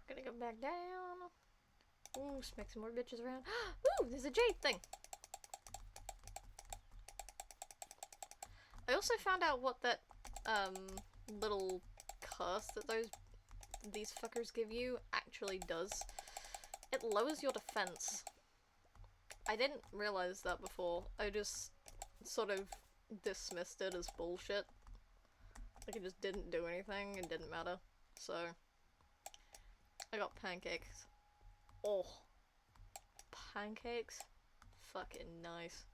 Gonna go back down. Ooh, smack some more bitches around. Ooh, there's a jade thing. I also found out what that little curse that these fuckers give you actually does. It lowers your defense. I didn't realize that before. I just sort of dismissed it as bullshit. Like it just didn't do anything, it didn't matter. So I got pancakes. Oh, pancakes? Fucking nice.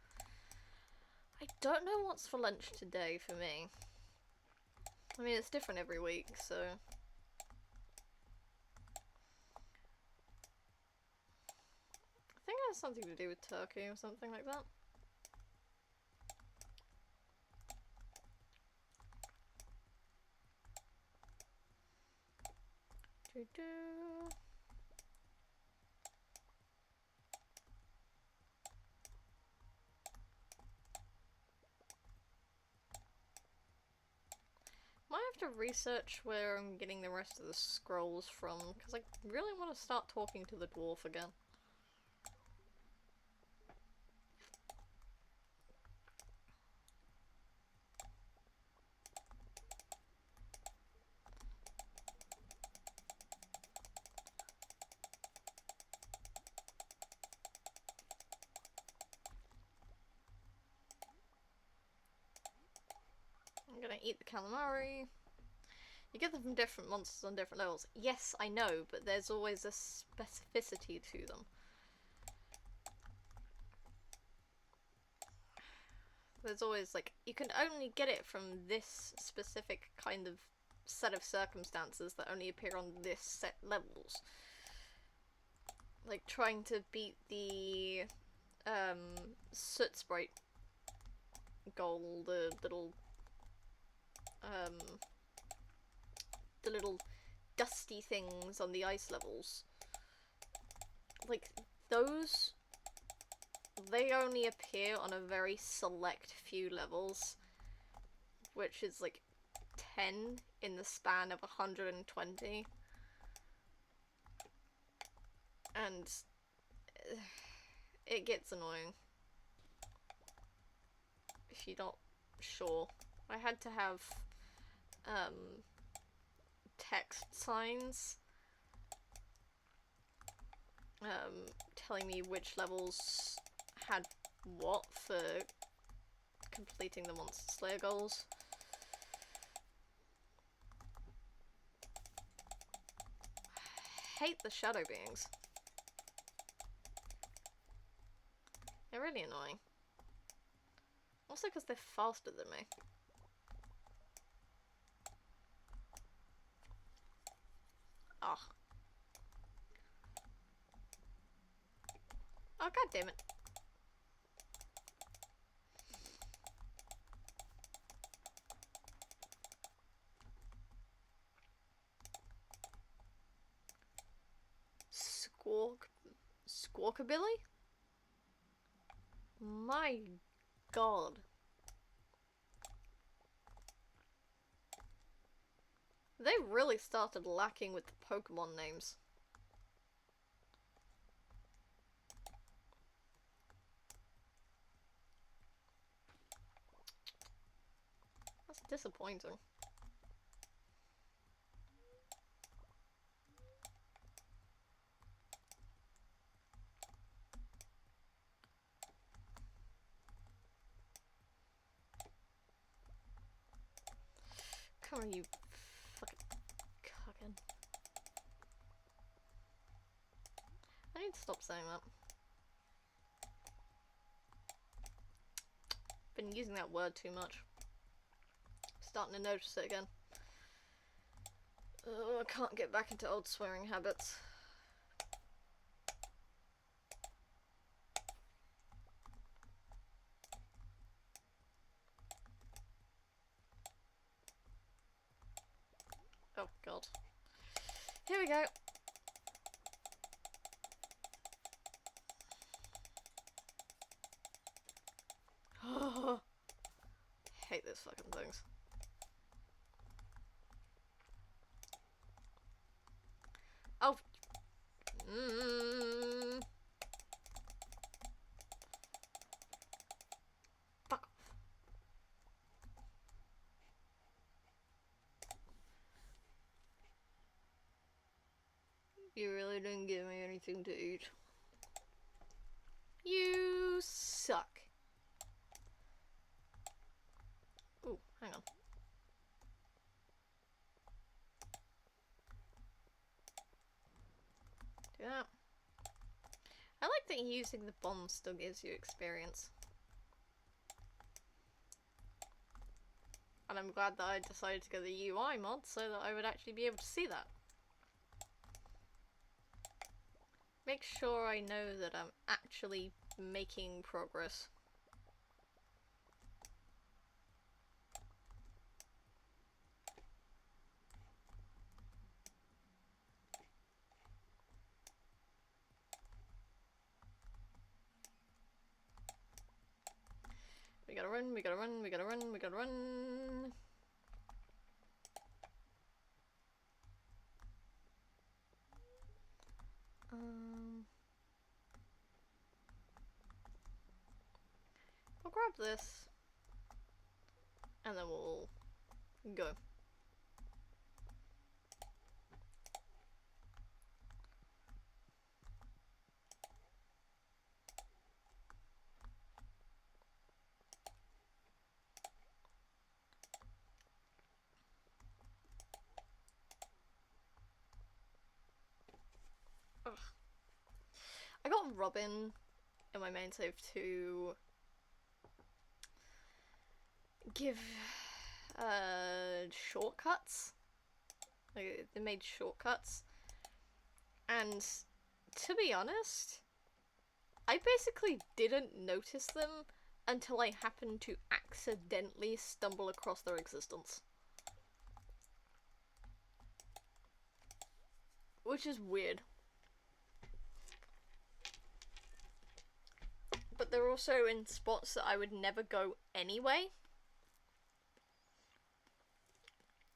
I don't know what's for lunch today for me. I mean, it's different every week, so... I think it has something to do with turkey or something like that. Doo-doo. Might have to research where I'm getting the rest of the scrolls from, because I really want to start talking to the dwarf again. I'm gonna eat the calamari. You get them from different monsters on different levels. Yes, I know, but there's always a specificity to them. There's always, like, you can only get it from this specific kind of set of circumstances that only appear on this set levels. Like, trying to beat the, soot sprite goal, the little dusty things on the ice levels. Like, those, they only appear on a very select few levels, which is like 10 in the span of 120. And it gets annoying if you're not sure. I had to have text signs telling me which levels had what for completing the Monster Slayer goals. I hate the shadow beings. They're really annoying. Also because they're faster than me. Ah. Oh, god damn it. Squawkabilly? My god. They really started lacking with the Pokemon names. That's disappointing. Come on, you fucking cuckin. I need to stop saying that. Been using that word too much. Starting to notice it again. I can't get back into old swearing habits. Here we go. Hate those fucking things. Oh. Fuck off. You really didn't give me anything to eat. You suck. Ooh, hang on. Do that. I like that using the bomb still gives you experience. And I'm glad that I decided to go the UI mod so that I would actually be able to see that. Make sure I know that I'm actually making progress. We gotta run, we gotta run, we gotta run, we gotta run. We'll grab this. And then we'll go. Ugh. I got Robin in my main save to give shortcuts. Like, they made shortcuts. And to be honest, I basically didn't notice them until I happened to accidentally stumble across their existence. Which is weird. But they're also in spots that I would never go anyway.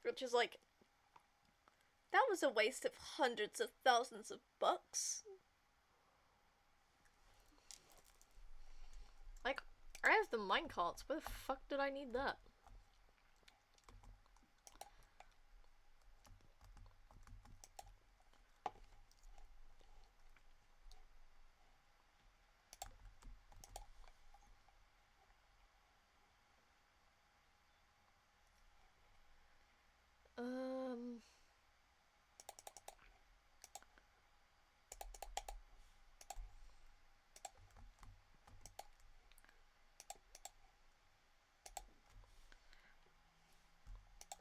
Which is like, that was a waste of hundreds of thousands of bucks. Like, I have the minecarts. Where the fuck did I need that?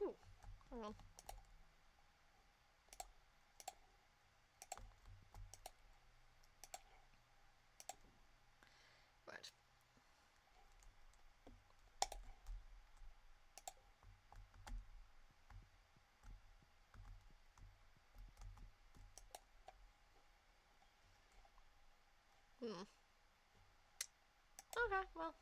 Ooh, hang on. Right. Okay, well.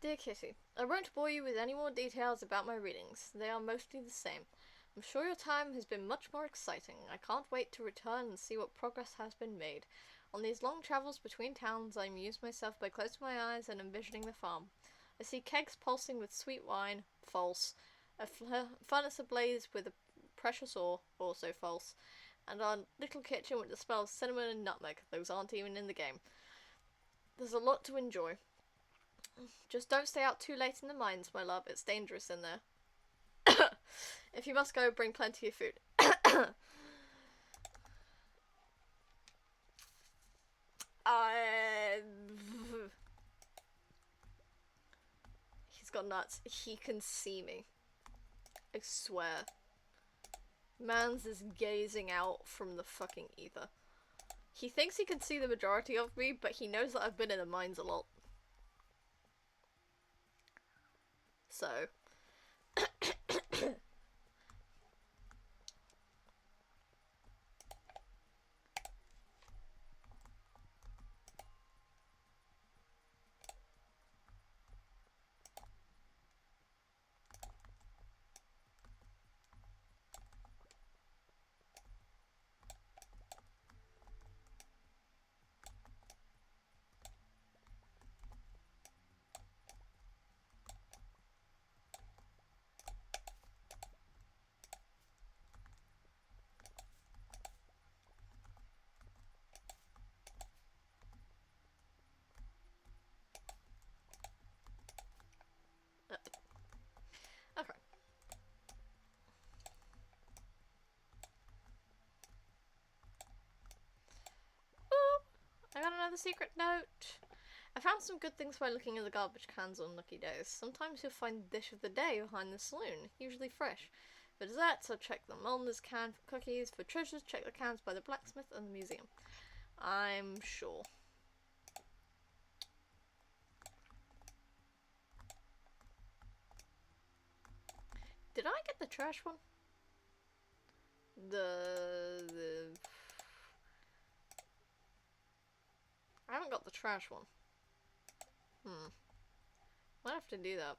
Dear Kitty, I won't bore you with any more details about my readings. They are mostly the same. I'm sure your time has been much more exciting. I can't wait to return and see what progress has been made. On these long travels between towns, I amuse myself by closing my eyes and envisioning the farm. I see kegs pulsing with sweet wine, false, a furnace ablaze with a precious ore, also false, and our little kitchen with the smell of cinnamon and nutmeg. Those aren't even in the game. There's a lot to enjoy. Just don't stay out too late in the mines, my love. It's dangerous in there. If you must go, bring plenty of food. He's It's gone nuts. He can see me. I swear. Mans is gazing out from the fucking ether. He thinks he can see the majority of me, but he knows that I've been in the mines a lot. So. Okay. Ooh, I got another secret note. I found some good things by looking in the garbage cans on lucky days. Sometimes you'll find the dish of the day behind the saloon, usually fresh. For desserts, I'll check the Molnar's can for cookies. For treasures, check the cans by the blacksmith and the museum. I'm sure. Did I get the trash one? I haven't got the trash one. Might have to do that.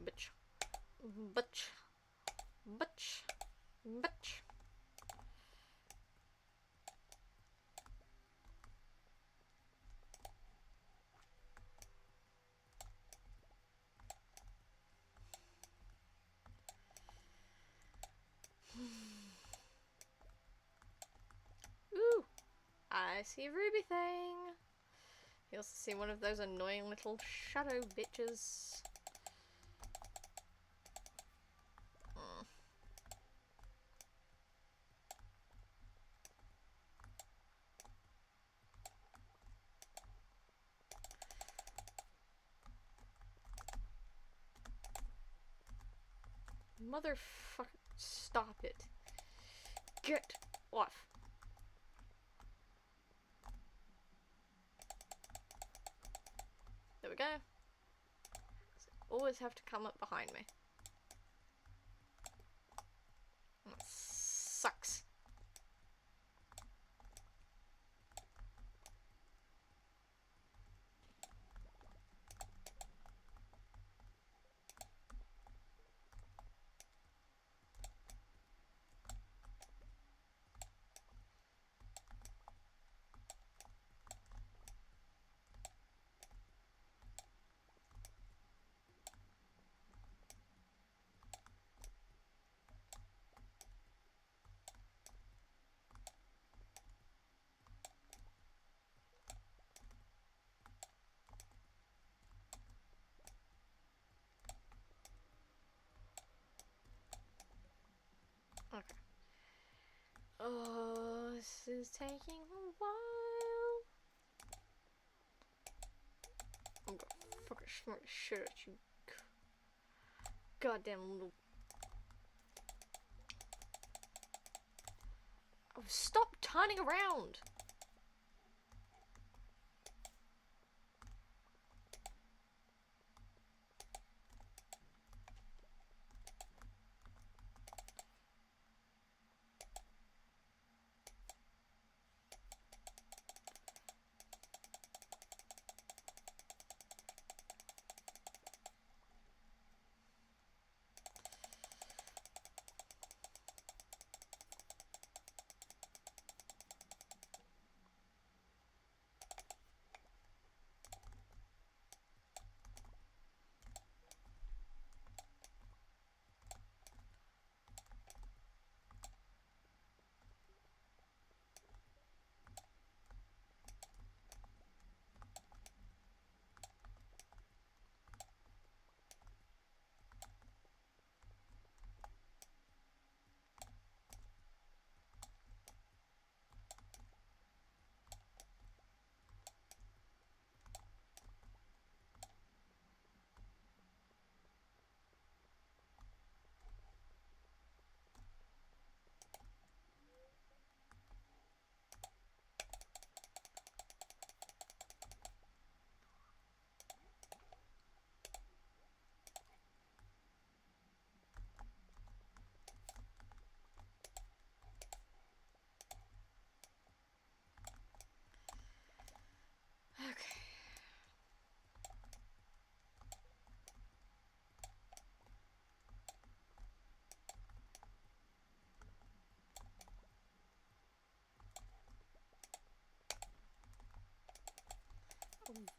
Bitch. Bitch. Bitch. Bitch. Ooh, I see a ruby thing. You also see one of those annoying little shadow bitches. Motherfucker, stop it. Get off. There we go. So always have to come up behind me. That sucks. Okay. Oh, this is taking a while. I'm gonna fucking smack the shit at you. Goddamn little. Oh, stop turning around!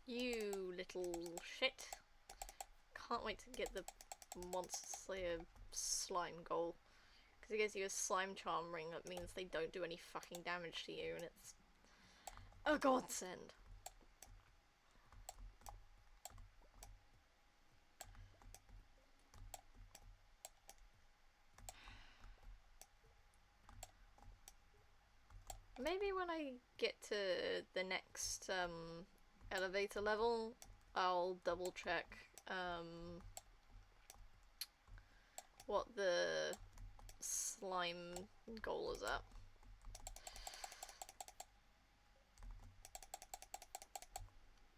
You little shit. Can't wait to get the Monster Slayer slime goal. Because it gives you a slime charm ring that means they don't do any fucking damage to you, and it's a godsend. Maybe when I get to the next elevator level, I'll double check what the slime goal is at.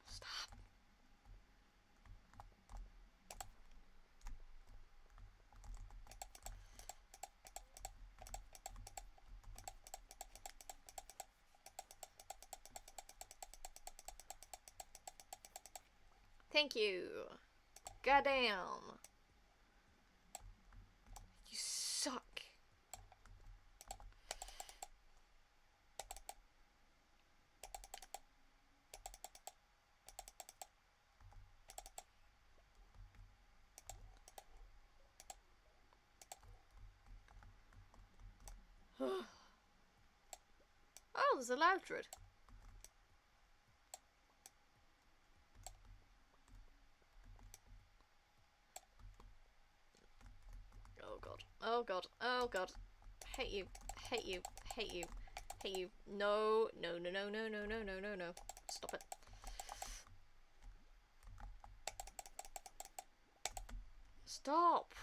Stop. Thank you. Goddamn. You suck. Oh, there's a Loudred. Oh god. Oh god. Oh god. Hate you. Hate you. Hate you. Hate you. No. No, no, no, no, no, no, no, no, no. Stop it. Stop.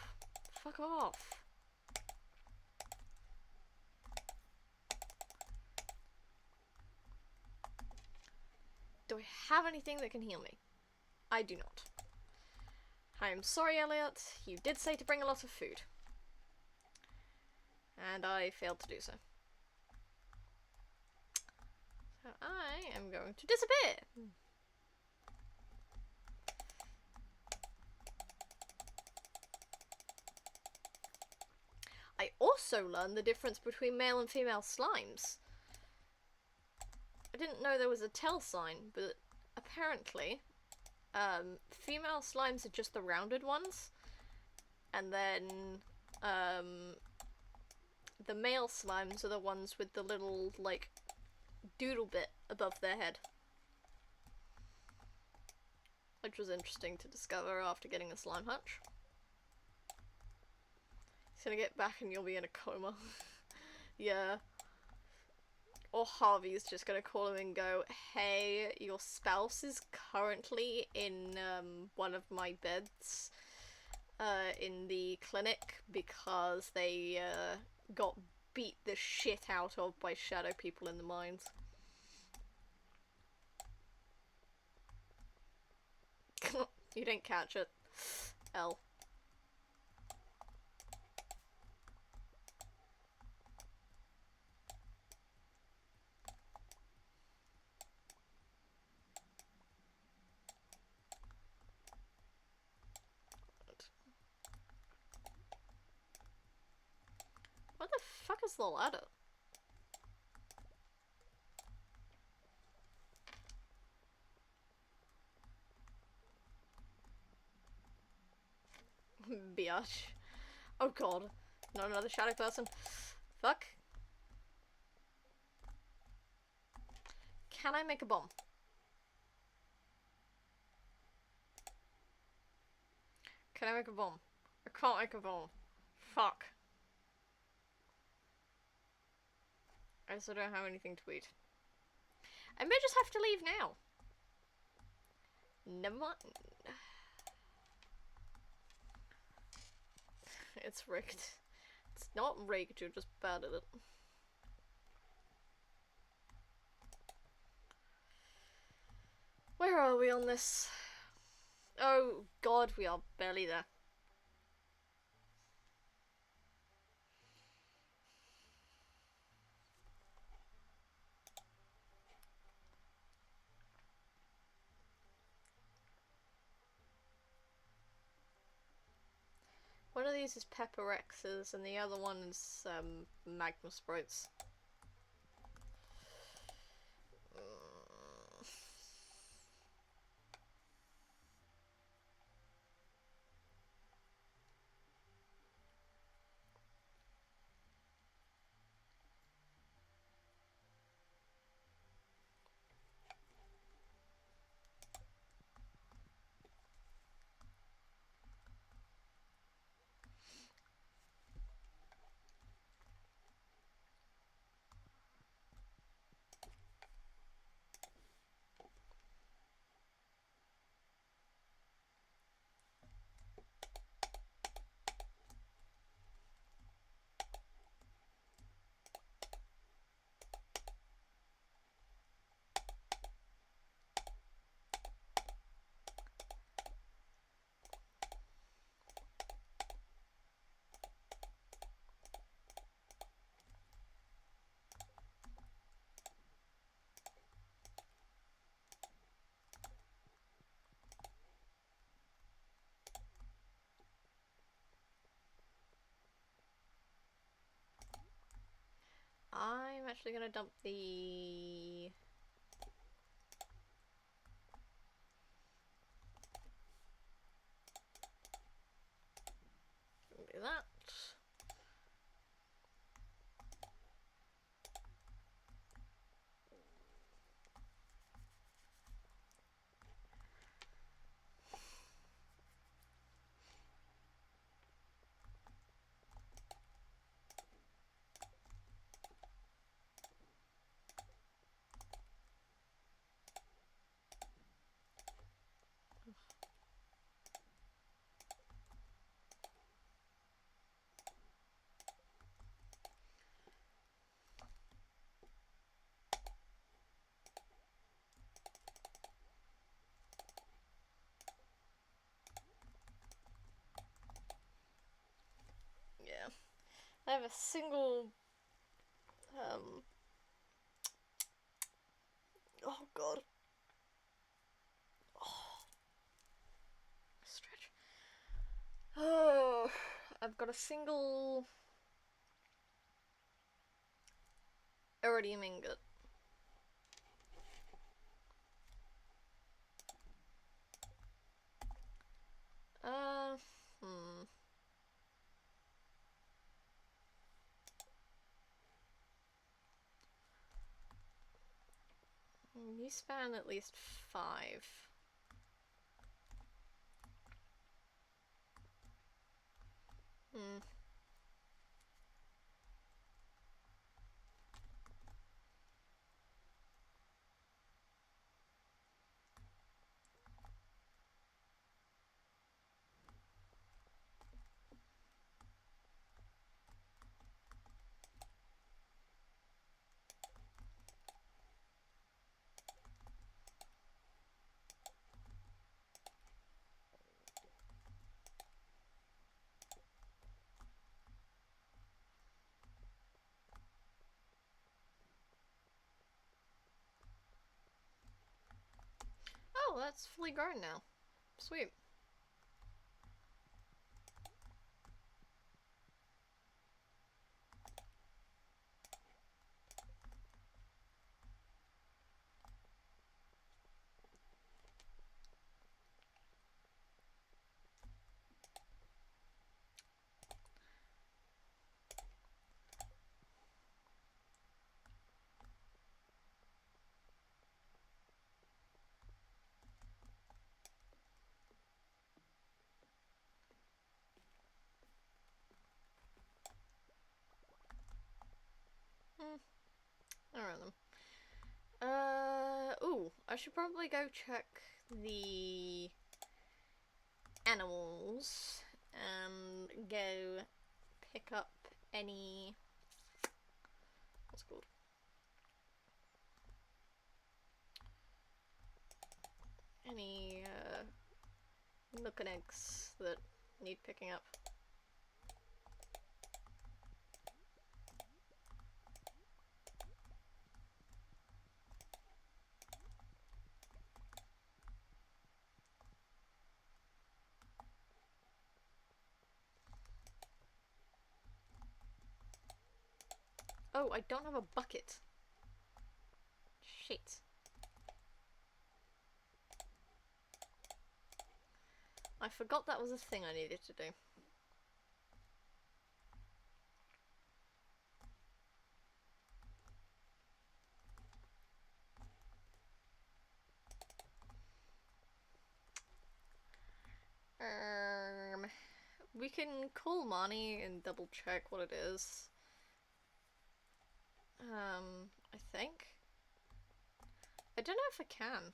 Fuck off. Do I have anything that can heal me? I do not. I am sorry, Elliot. You did say to bring a lot of food. And I failed to do so. So I am going to disappear. I also learned the difference between male and female slimes. I didn't know there was a tell sign, but apparently female slimes are just the rounded ones, and then the male slimes are the ones with the little, like, doodle bit above their head. Which was interesting to discover after getting a slime hutch. He's gonna get back and you'll be in a coma. Yeah. Or Harvey's just gonna call him and go, hey, your spouse is currently in one of my beds in the clinic because they got beat the shit out of by shadow people in the mines. You didn't catch it. L. What the fuck is the ladder? Biatch. Oh god. Not another shadow person. Fuck. Can I make a bomb? Can I make a bomb? I can't make a bomb. Fuck. I also don't have anything to eat. I may just have to leave now. Never mind. It's rigged. It's not rigged, you're just bad at it. Where are we on this? Oh god, we are barely there. One of these is Pepper Rexes and the other one is Magma Sprites. I'm actually gonna dump the... do that. Yeah. I have a single... oh god. Oh. Stretch. Oh, I've got a single iridium ingot. Hmm. You span at least 5. Hmm. Oh, that's fully grown now. Sweet. Alright then. Ooh, I should probably go check the animals and go pick up any... what's it called? Any, nook and eggs that need picking up. Oh, I don't have a bucket. Shit. I forgot that was a thing I needed to do. We can call Marnie and double check what it is. I think. I don't know if I can.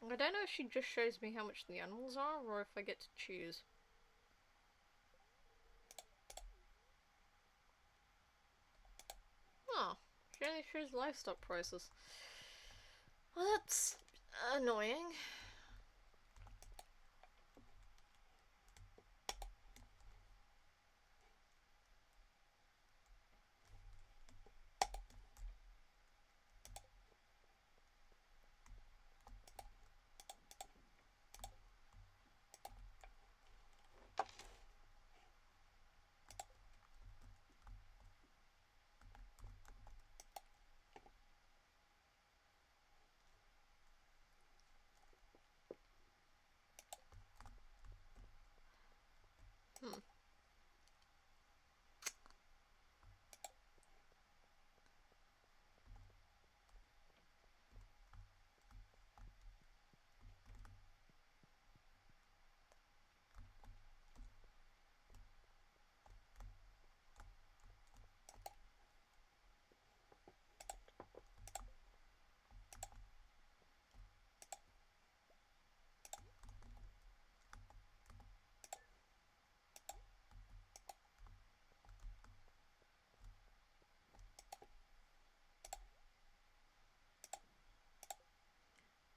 I don't know if she just shows me how much the animals are, or if I get to choose. Oh, she only shows livestock prices. Well, that's annoying.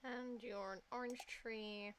And you're an orange tree.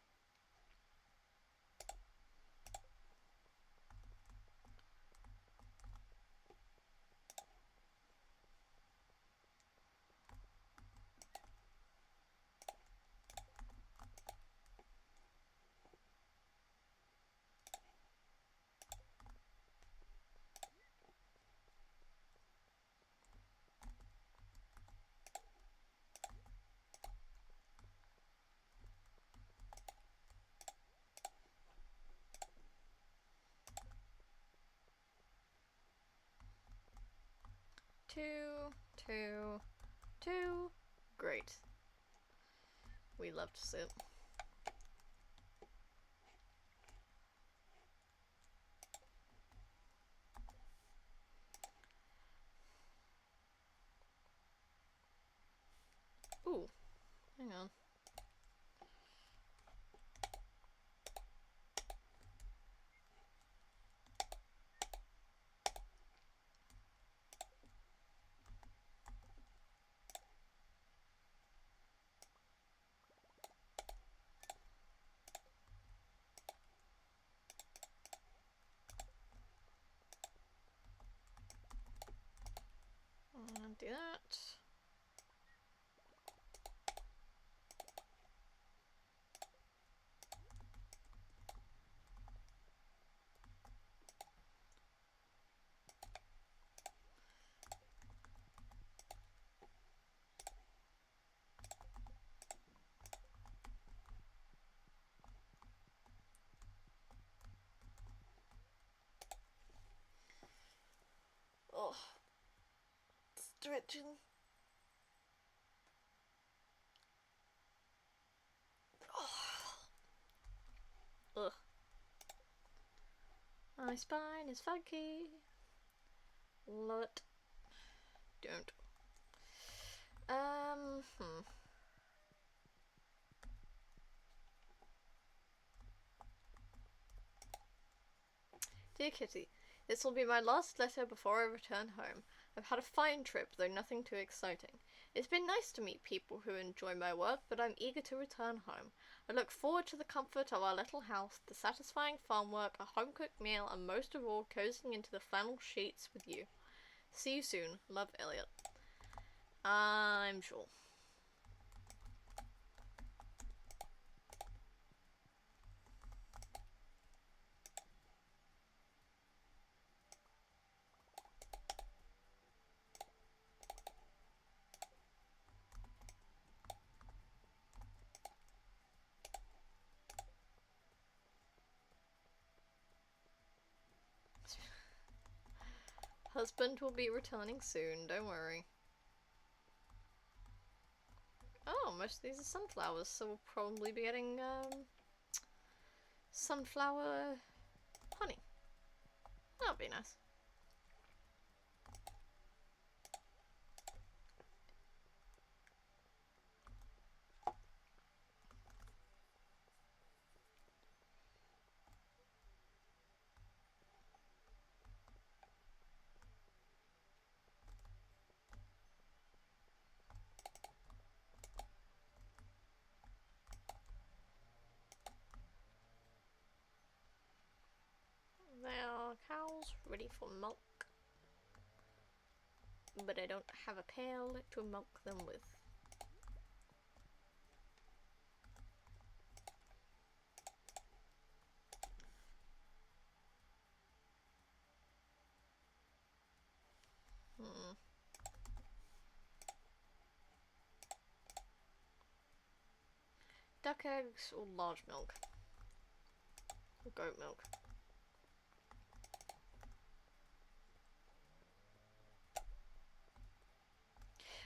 Two. Great. We love to sit. Ooh, hang on. Do that. Oh, stretching. Oh. Ugh. My spine is funky. Love it. Don't. Dear Kitty, this will be my last letter before I return home. I've had a fine trip, though nothing too exciting. It's been nice to meet people who enjoy my work, but I'm eager to return home. I look forward to the comfort of our little house, the satisfying farm work, a home-cooked meal, and most of all, cozying into the flannel sheets with you. See you soon. Love, Elliot. I'm sure. Husband will be returning soon, don't worry. Oh, most of these are sunflowers, so we'll probably be getting, sunflower honey. That'll be nice. There are cows ready for milk, but I don't have a pail to milk them with. Duck eggs or large milk? Or goat milk?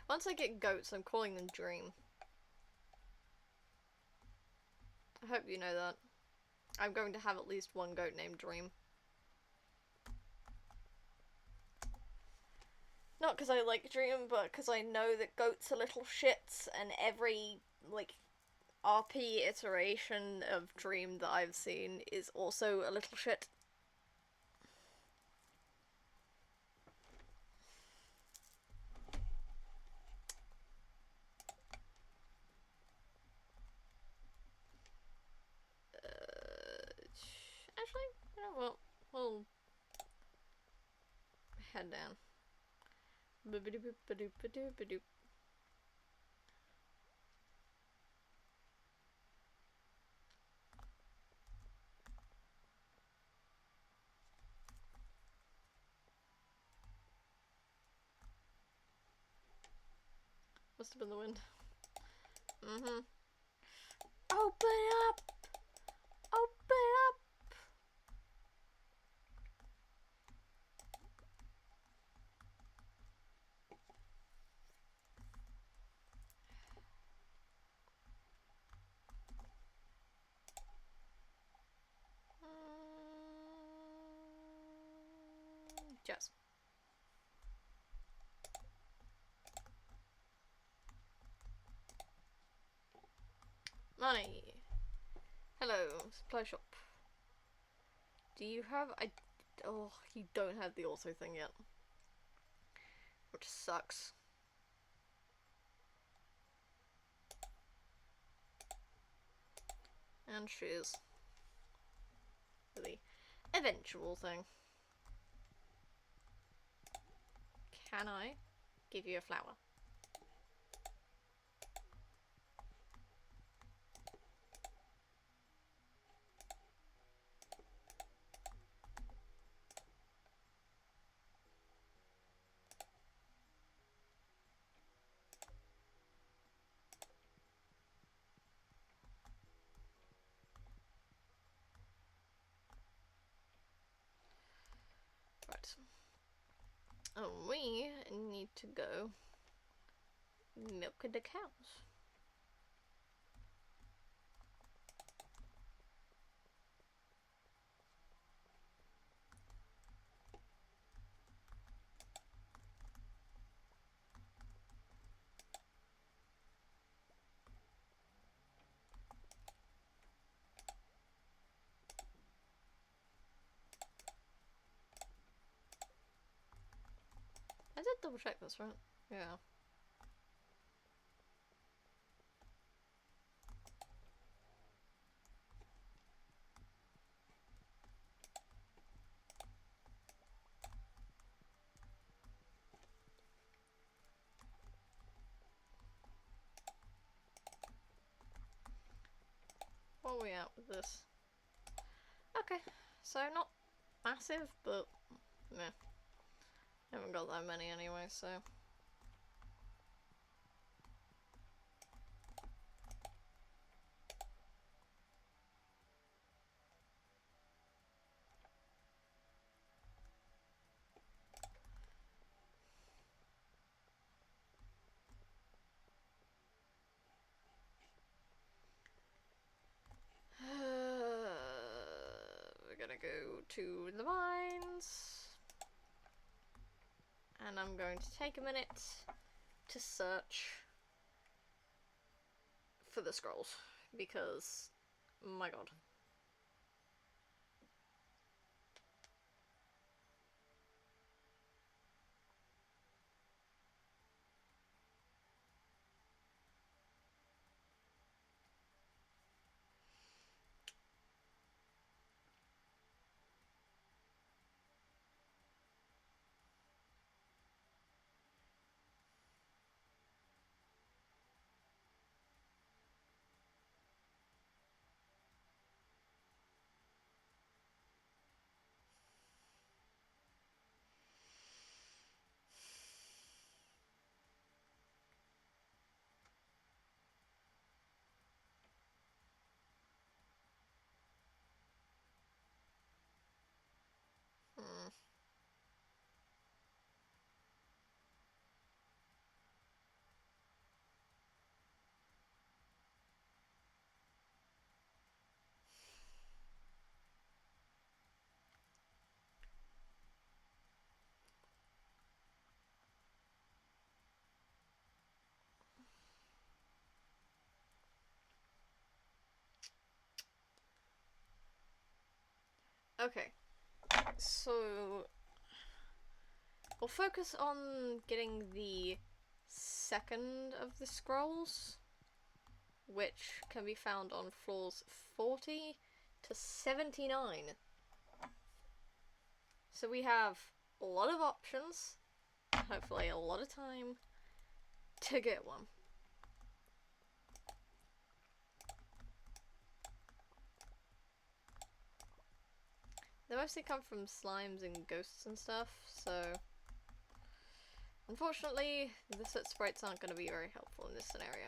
Once I get goats, I'm calling them Dream. I hope you know that. I'm going to have at least one goat named Dream. Not because I like Dream, but because I know that goats are little shits, and every, like, RP iteration of Dream that I've seen is also a little shit. head down. Boop-a-doop-a-doop-a-doop-a-doop. Must have been the wind. Mm-hmm. Open up! Open up! Jazz. Money. Hello, supply shop. Do you have... Oh, you don't have the auto thing yet. Which sucks. And shoes. For the eventual thing. Can I give you a flower? Right. Oh, we need to go milk the cows. I did double check this, right? Yeah. What are we at with this? Okay, so not massive, but meh. Haven't got that many anyway, so. We're gonna go to the mines. And I'm going to take a minute to search for the scrolls. Because, my god. Hmm. Okay, so we'll focus on getting the second of the scrolls, which can be found on floors 40 to 79. So we have a lot of options, hopefully a lot of time to get one. They mostly come from slimes and ghosts and stuff, so unfortunately the soot sprites aren't going to be very helpful in this scenario.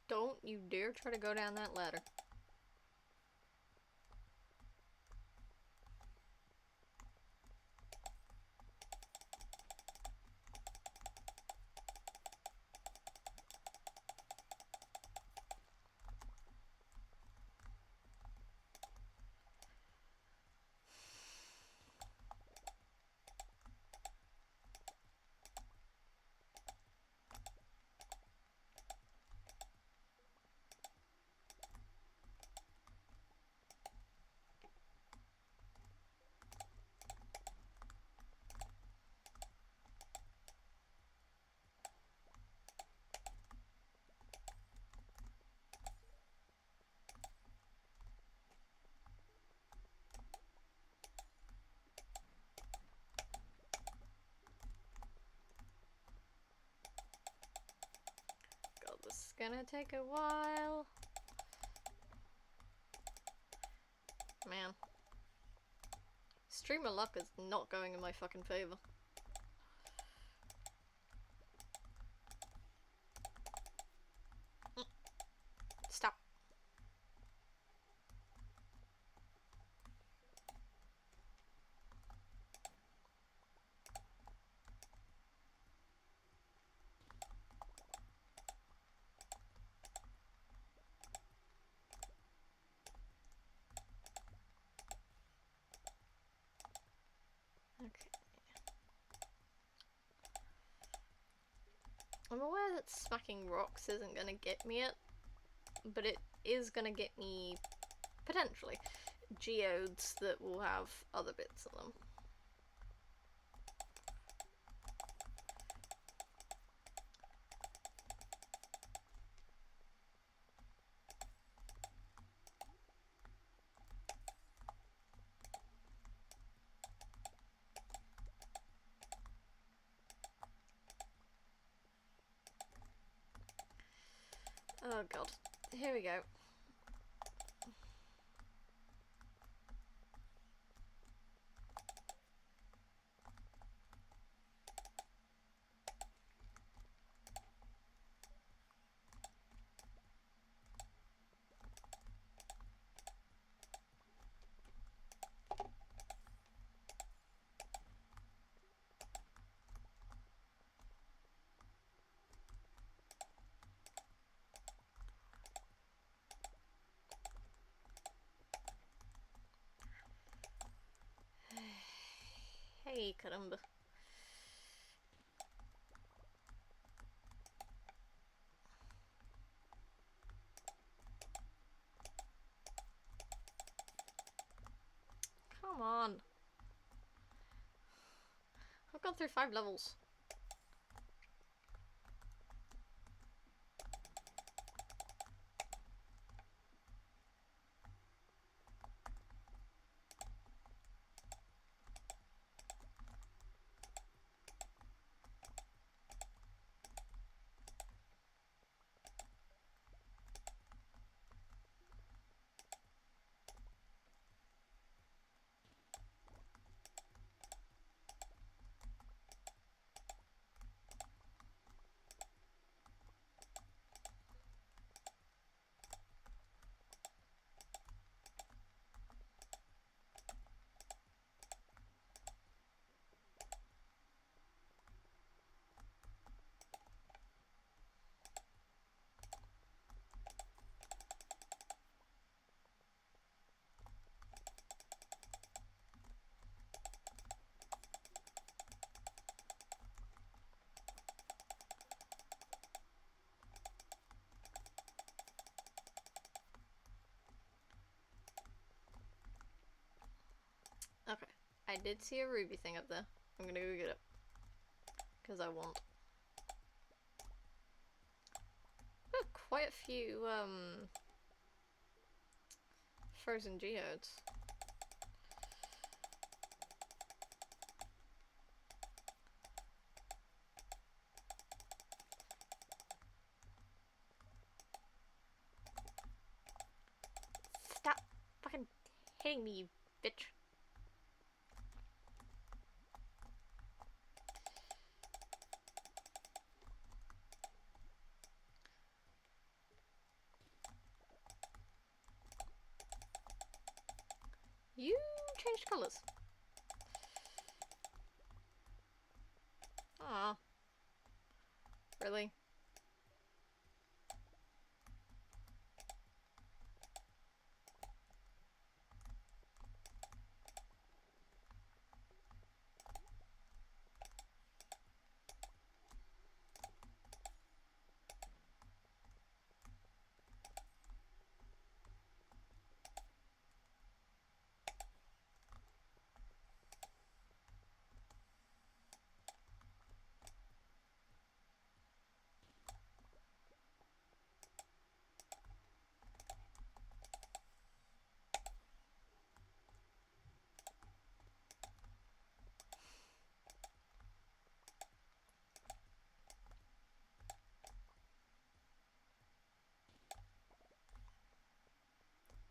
Don't you dare try to go down that ladder. God, this is gonna take a while. Man. Stream of luck is not going in my fucking favor. Stop. Okay. I'm aware that smacking rocks isn't gonna get me it, but it is gonna get me, potentially, geodes that will have other bits in them. Oh god. Here we go. Hey, caramba. Come on. I've gone through 5 levels. I did see a ruby thing up there. I'm gonna go get it. Because I want. Got quite a few, frozen geodes. Stop fucking hitting me, you bitch. You changed colours. Ah, really?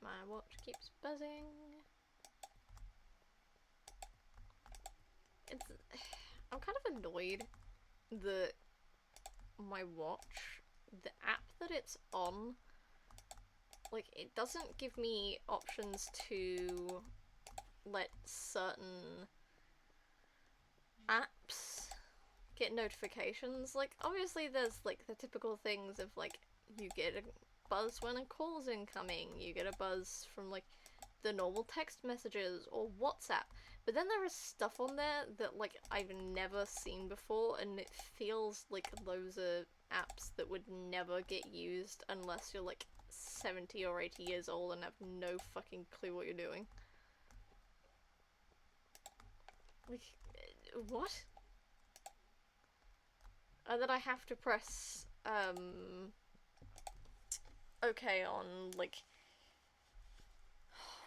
My watch keeps buzzing. It's... I'm kind of annoyed that my watch, the app that it's on, like, it doesn't give me options to let certain apps get notifications. Like, obviously there's, like, the typical things of, like, you get a buzz when a call's incoming, you get a buzz from, like, the normal text messages or WhatsApp, but then there is stuff on there that, like, I've never seen before, and it feels like those are apps that would never get used unless you're, like, 70 or 80 years old and have no fucking clue what you're doing. Like, what? And then I have to press, okay on, like,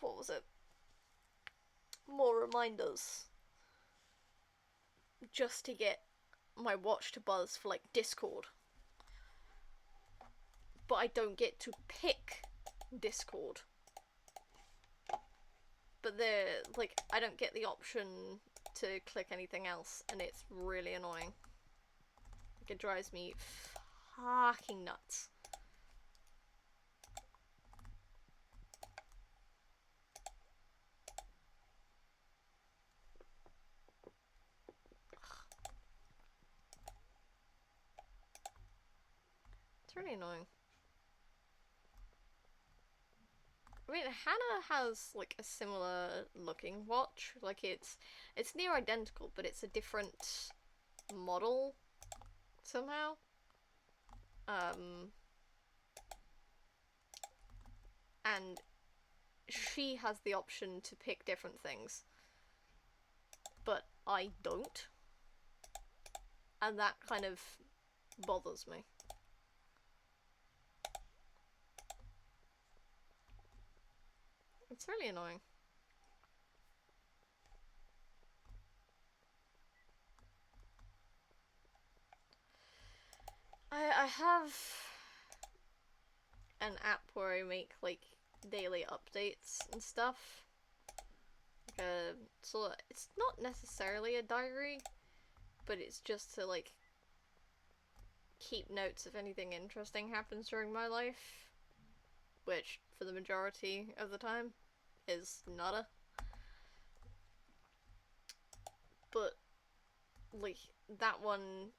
what was it? More reminders. Just to get my watch to buzz for, like, Discord. But I don't get to pick Discord. But they're, like, I don't get the option to click anything else, and it's really annoying. Like, it drives me fucking nuts. It's really annoying. I mean, Hannah has, like, a similar looking watch. Like, it's near identical, but it's a different model somehow. And she has the option to pick different things, but I don't. And that kind of bothers me. It's really annoying. I have an app where I make, like, daily updates and stuff. So it's not necessarily a diary, but it's just to, like, keep notes if anything interesting happens during my life, which, for the majority of the time, is nada. But, like, that one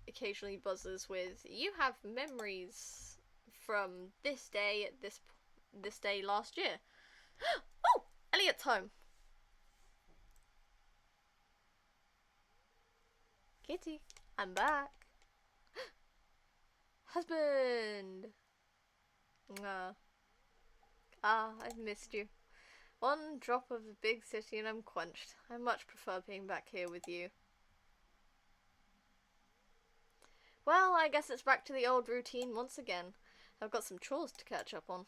occasionally buzzes with, you have memories from this day at this day last year. Oh! Elliot's home! Kitty, I'm back. Husband! I've missed you. One drop of a big city and I'm quenched. I much prefer being back here with you. Well, I guess it's back to the old routine once again. I've got some chores to catch up on.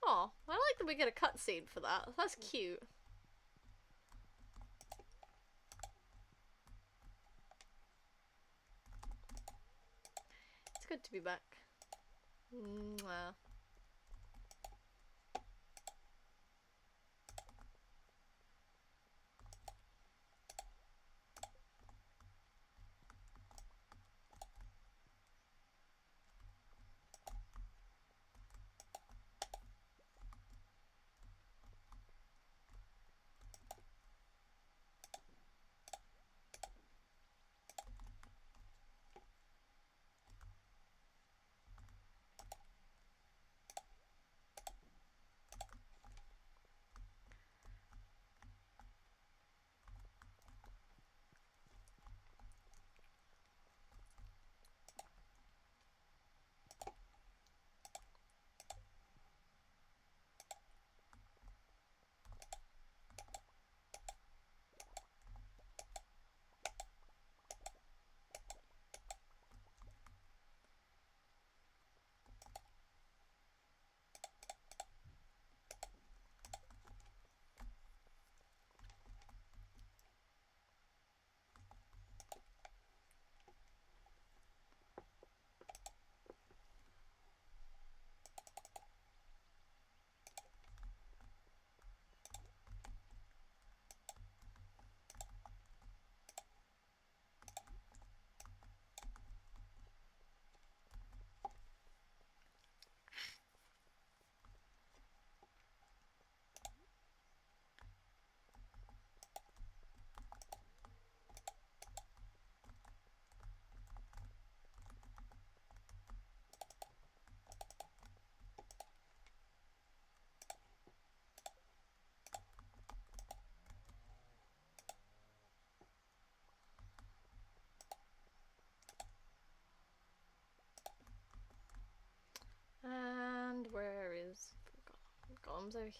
Oh, I like that we get a cutscene for that. That's cute. It's good to be back. Mwah. And where is Golem's over here?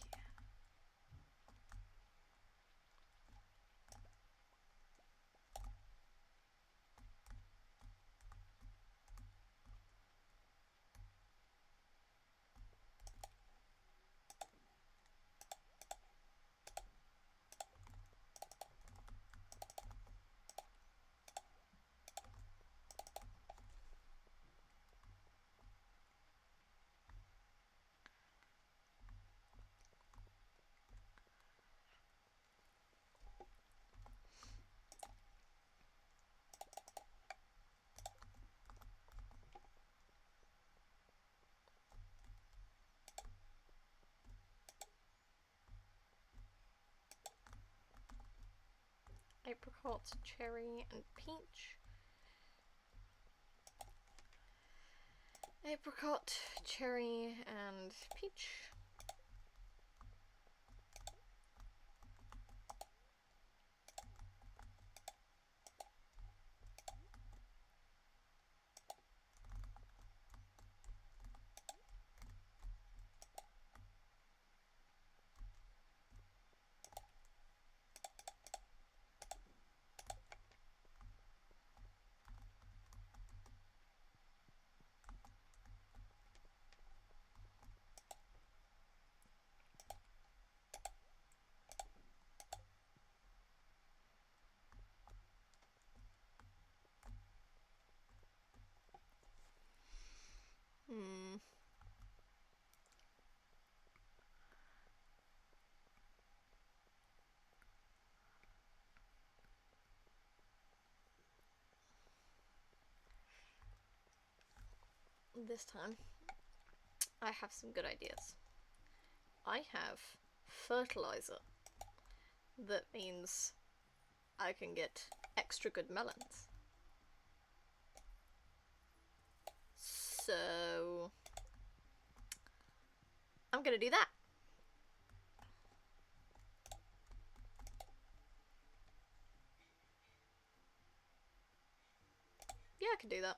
Apricot, cherry, and peach. Apricot, cherry, and peach. This time, I have some good ideas. I have fertilizer. That means I can get extra good melons. So I'm gonna do that. Yeah, I can do that.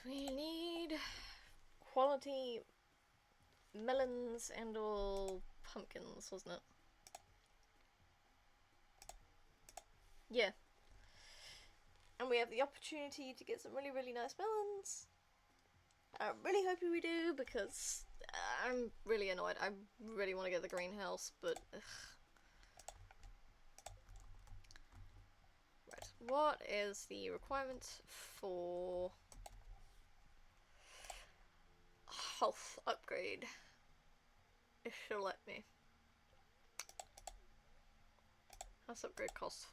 We need quality melons and all pumpkins, wasn't it? Yeah. And we have the opportunity to get some really, really nice melons. I'm really hoping we do, because I'm really annoyed. I really want to get the greenhouse, but ugh. Right, what is the requirement for health upgrade? If she'll let me. House upgrade cost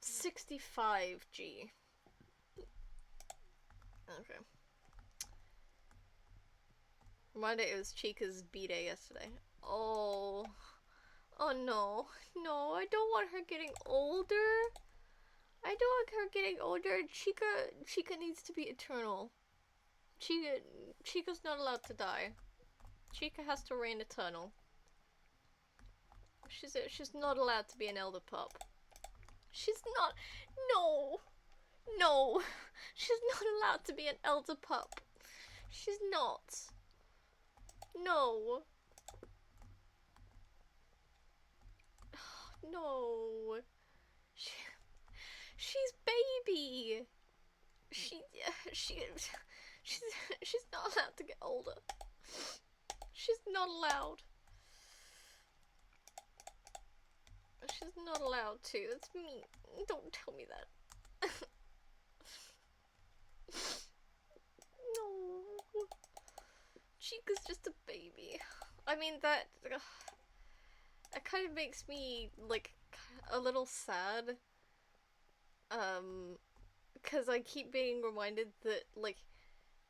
65G. Okay. Reminder, it was Chica's B-day yesterday. Oh. Oh no. No, I don't want her getting older. I don't want her getting older. Chica needs to be eternal. Chica's not allowed to die. Chica has to reign eternal. She's not allowed to be an elder pup. She's not. No. No. She's not allowed to be an elder pup. She's not. No. No. She's baby. She's not allowed to get older. She's not allowed. She's not allowed to. That's mean. Don't tell me that. No. Chica's just a baby. I mean, that kind of makes me, like, a little sad. Because I keep being reminded that, like,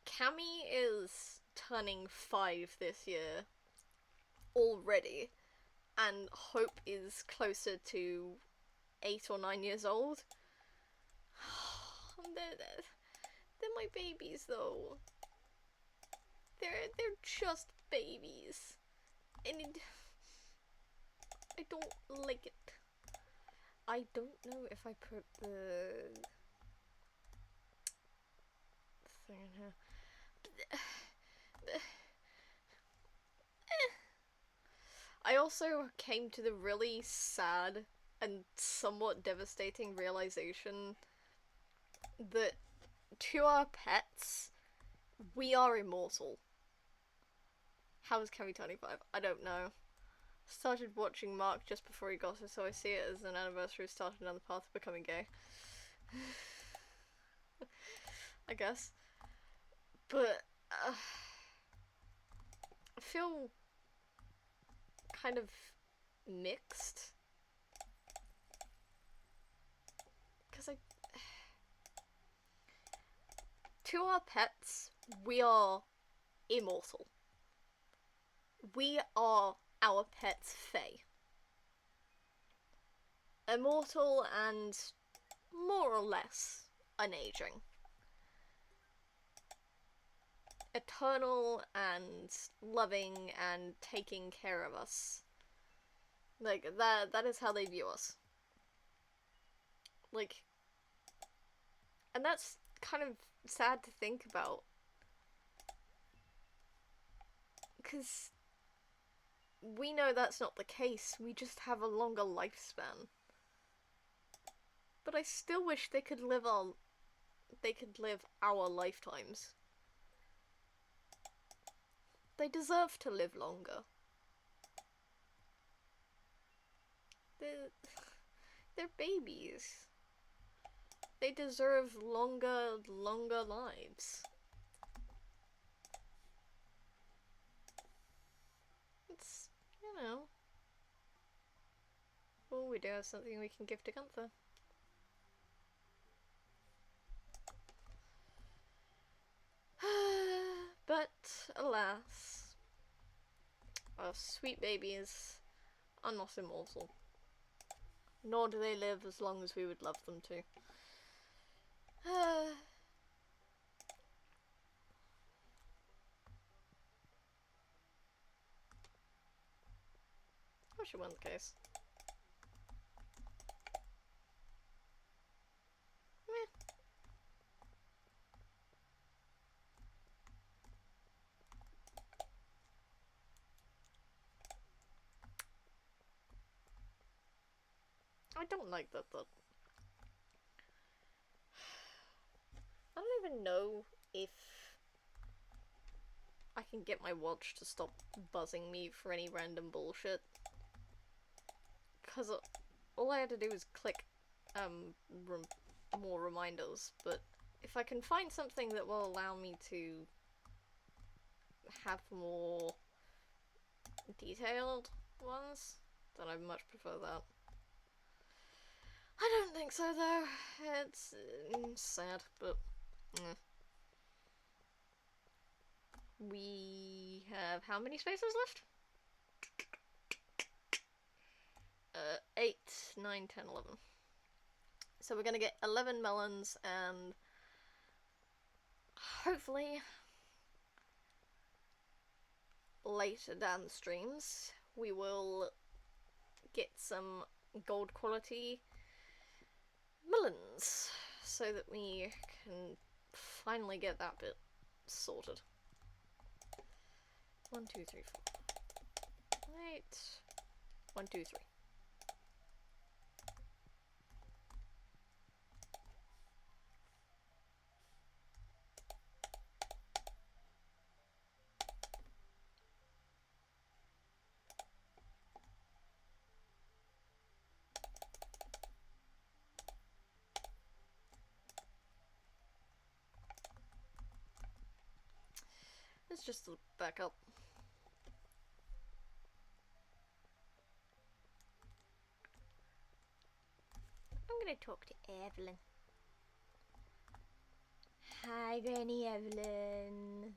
Cammy is turning 5 this year already, and Hope is closer to 8 or 9 years old. They're my babies, though. They're just babies, and I don't like it. I don't know if I put the thing in here. I also came to the really sad and somewhat devastating realization that to our pets, we are immortal. How is Cammy turning 5? I don't know. Started watching Mark just before he got her, so I see it as an anniversary started on the path of becoming gay. I guess. But, I feel kind of mixed. Because to our pets, we are immortal. We are our pet's fae. Immortal and more or less unaging. Eternal and loving and taking care of us. Like, that is how they view us. Like, and that's kind of sad to think about. Because we know that's not the case, we just have a longer lifespan. But I still wish they could live our lifetimes. They deserve to live longer. They're babies. They deserve longer lives. It's, you know. Oh, we do have something we can give to Gunther. But, alas, our sweet babies are not immortal. Nor do they live as long as we would love them to. I should win the case. Meh. I don't like that, but I don't even know if I can get my watch to stop buzzing me for any random bullshit. Because all I had to do was click more reminders, but if I can find something that will allow me to have more detailed ones, then I much prefer that. I don't think so, though. It's sad, but we have how many spaces left? 8, 9, 10, 11. So we're gonna get 11 melons, and hopefully later down the streams we will get some gold quality melons so that we can finally get that bit sorted. 1, 2, 3, 4. Wait. 1, 2, 3. Let's just back up. I'm gonna talk to Evelyn. Hi, Granny Evelyn.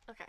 Okay.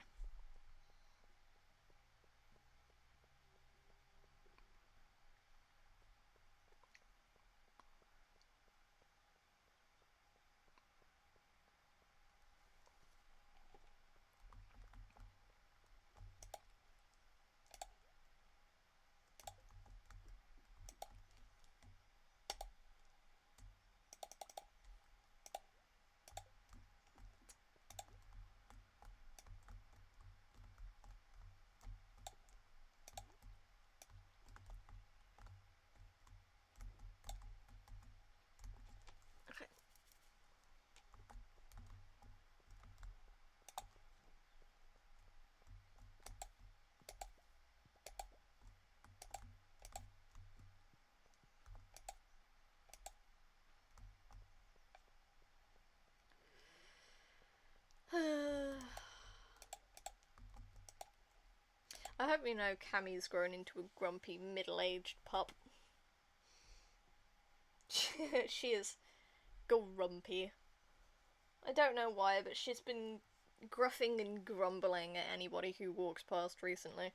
I hope you know Cammie's grown into a grumpy, middle-aged pup. She is grumpy. I don't know why, but she's been gruffing and grumbling at anybody who walks past recently.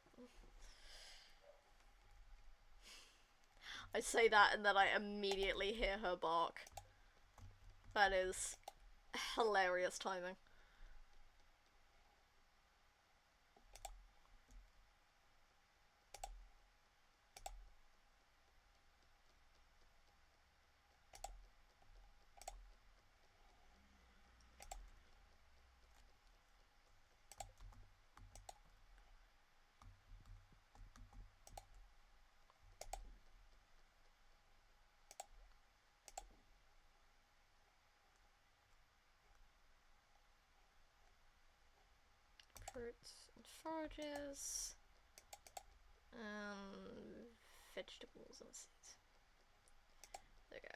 I say that and then I immediately hear her bark. That is hilarious timing. Fruits and forages, vegetables and seeds. There we go.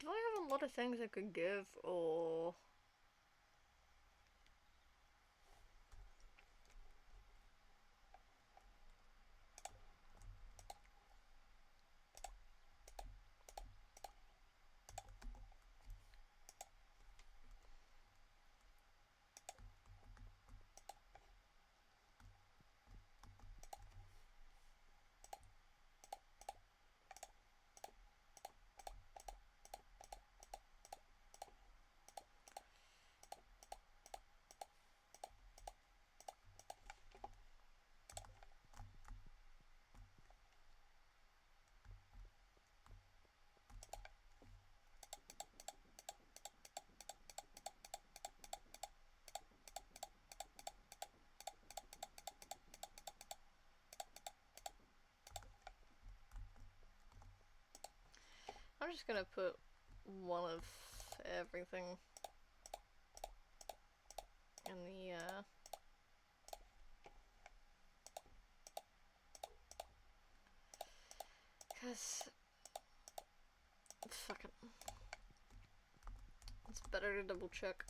Do I have a lot of things I could give, or... I'm just gonna put one of everything in the, cause, fuck it. It's better to double check.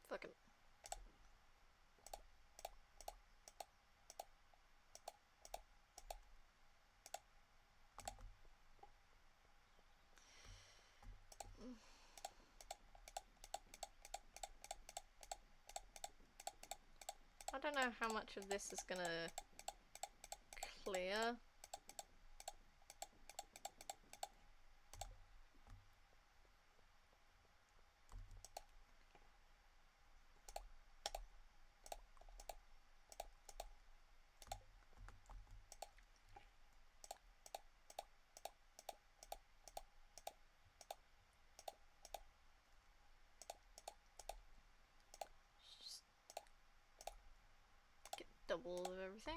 Fucking. I don't know how much of this is gonna clear. Just get double of everything.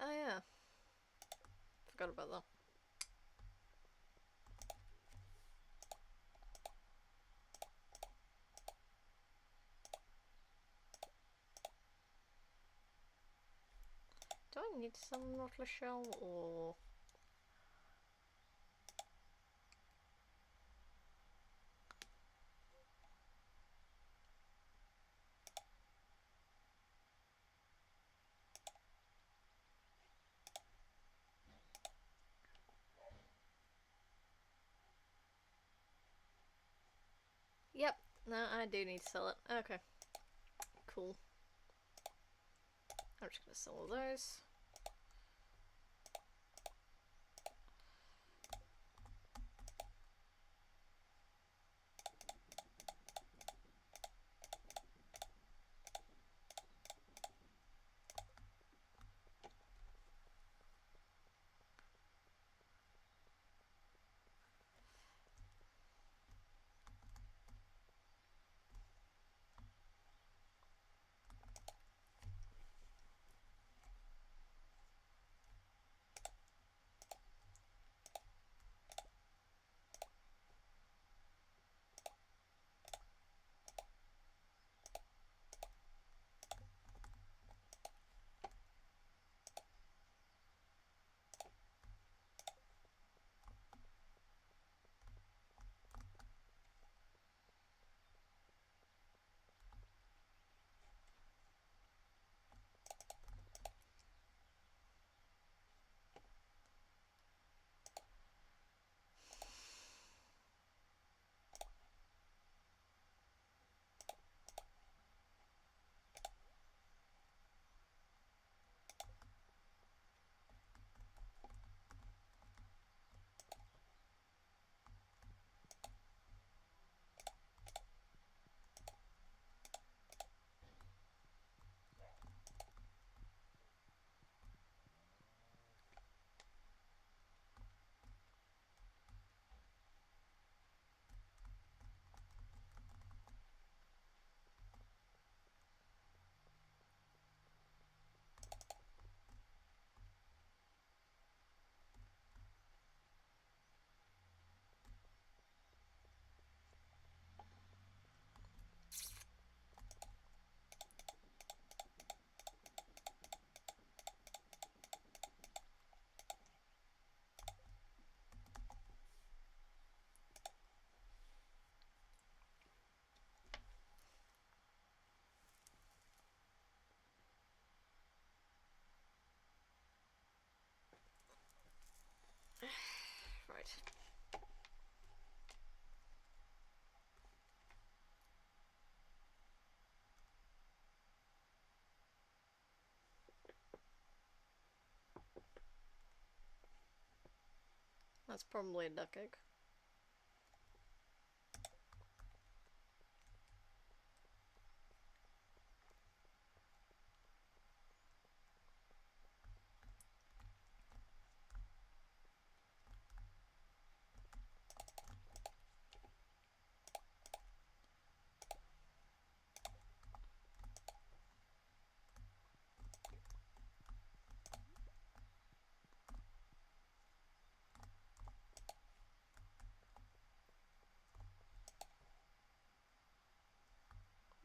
Oh yeah, forgot about that. Do I need some Nautilus shell or? Yep, no, I do need to sell it. Okay, cool. I'm just gonna sell all those. Right. That's probably a duck egg.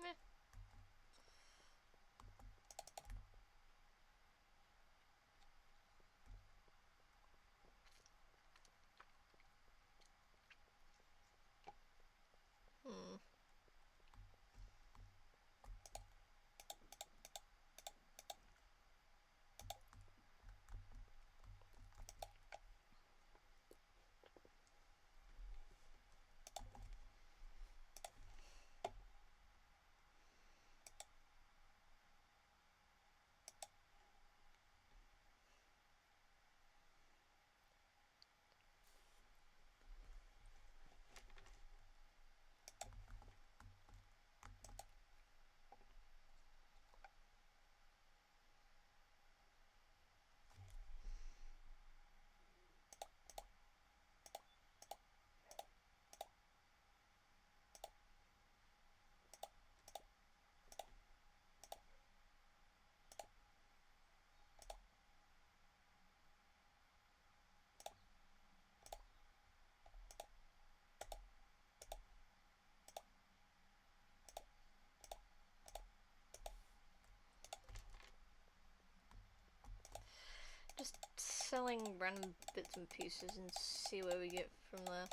Meh. Hmm. Just selling random bits and pieces and see where we get from there.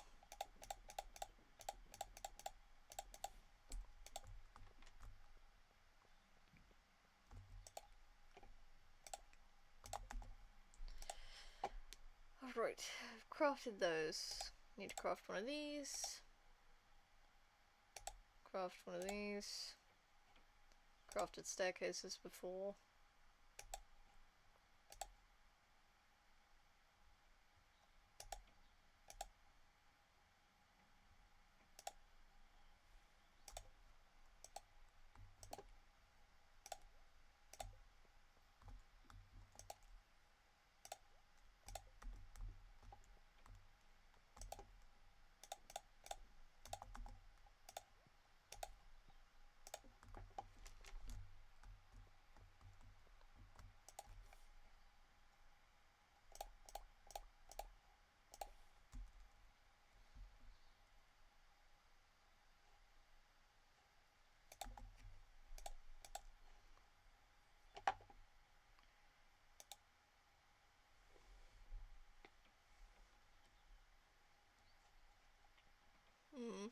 Alright, I've crafted those. Need to craft one of these. Craft one of these. Crafted staircases before. Hmm.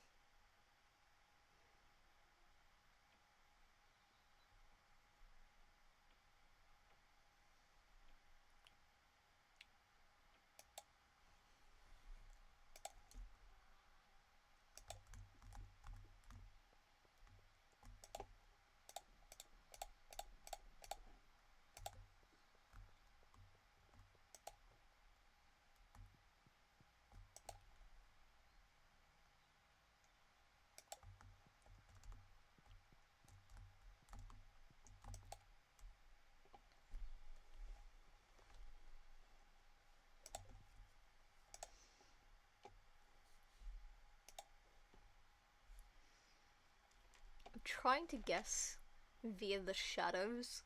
I'm trying to guess via the shadows.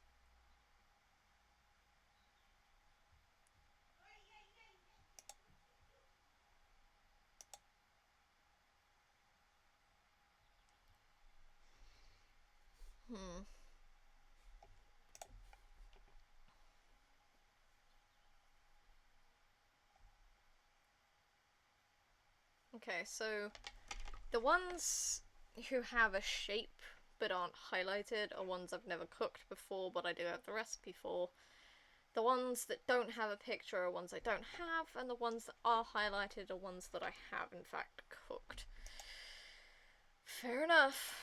Hmm. Okay, so the ones who have a shape but aren't highlighted are ones I've never cooked before, but I do have the recipe for. The ones that don't have a picture are ones I don't have, and the ones that are highlighted are ones that I have in fact cooked. Fair enough.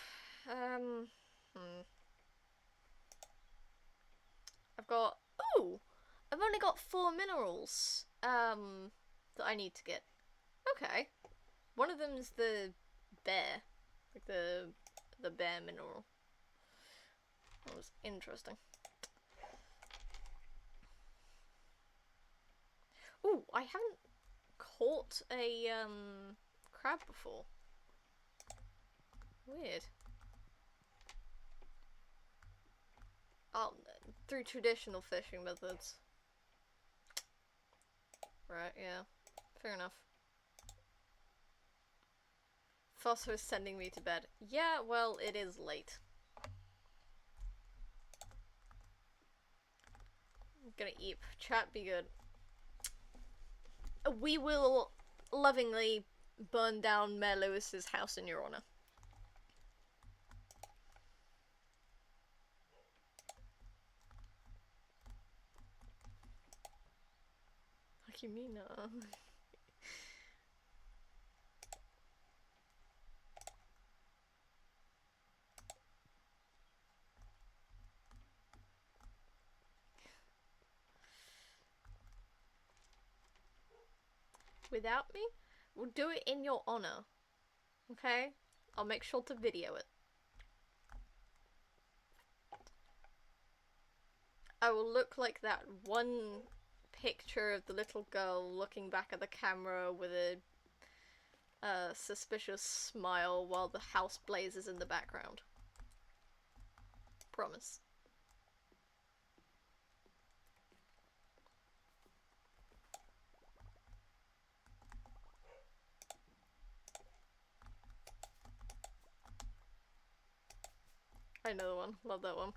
I've got. Ooh! I've only got 4 minerals. That I need to get. Okay. One of them is the bear. Like the bear mineral. That was interesting. Ooh, I haven't caught a crab before. Weird. Oh, through traditional fishing methods. Right, yeah. Fair enough. Fosso is sending me to bed. Yeah, well, it is late. I'm gonna eat. Chat, be good. We will lovingly burn down Mayor Lewis's house in your honor. What do you mean, Without me? We'll do it in your honor. Okay? I'll make sure to video it. I will look like that one picture of the little girl looking back at the camera with a suspicious smile while the house blazes in the background. Promise. I know the one. Love that one.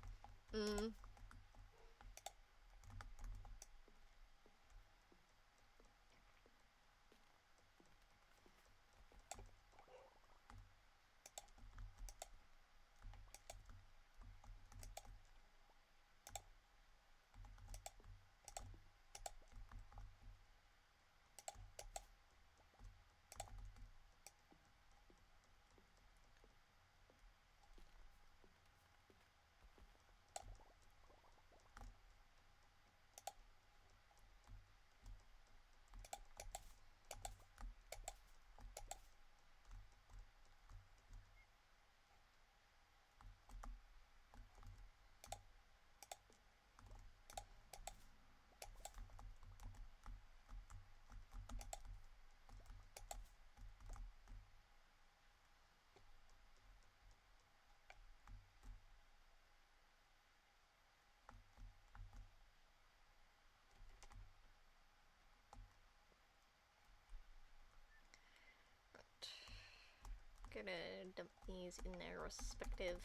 Gonna dump these in their respective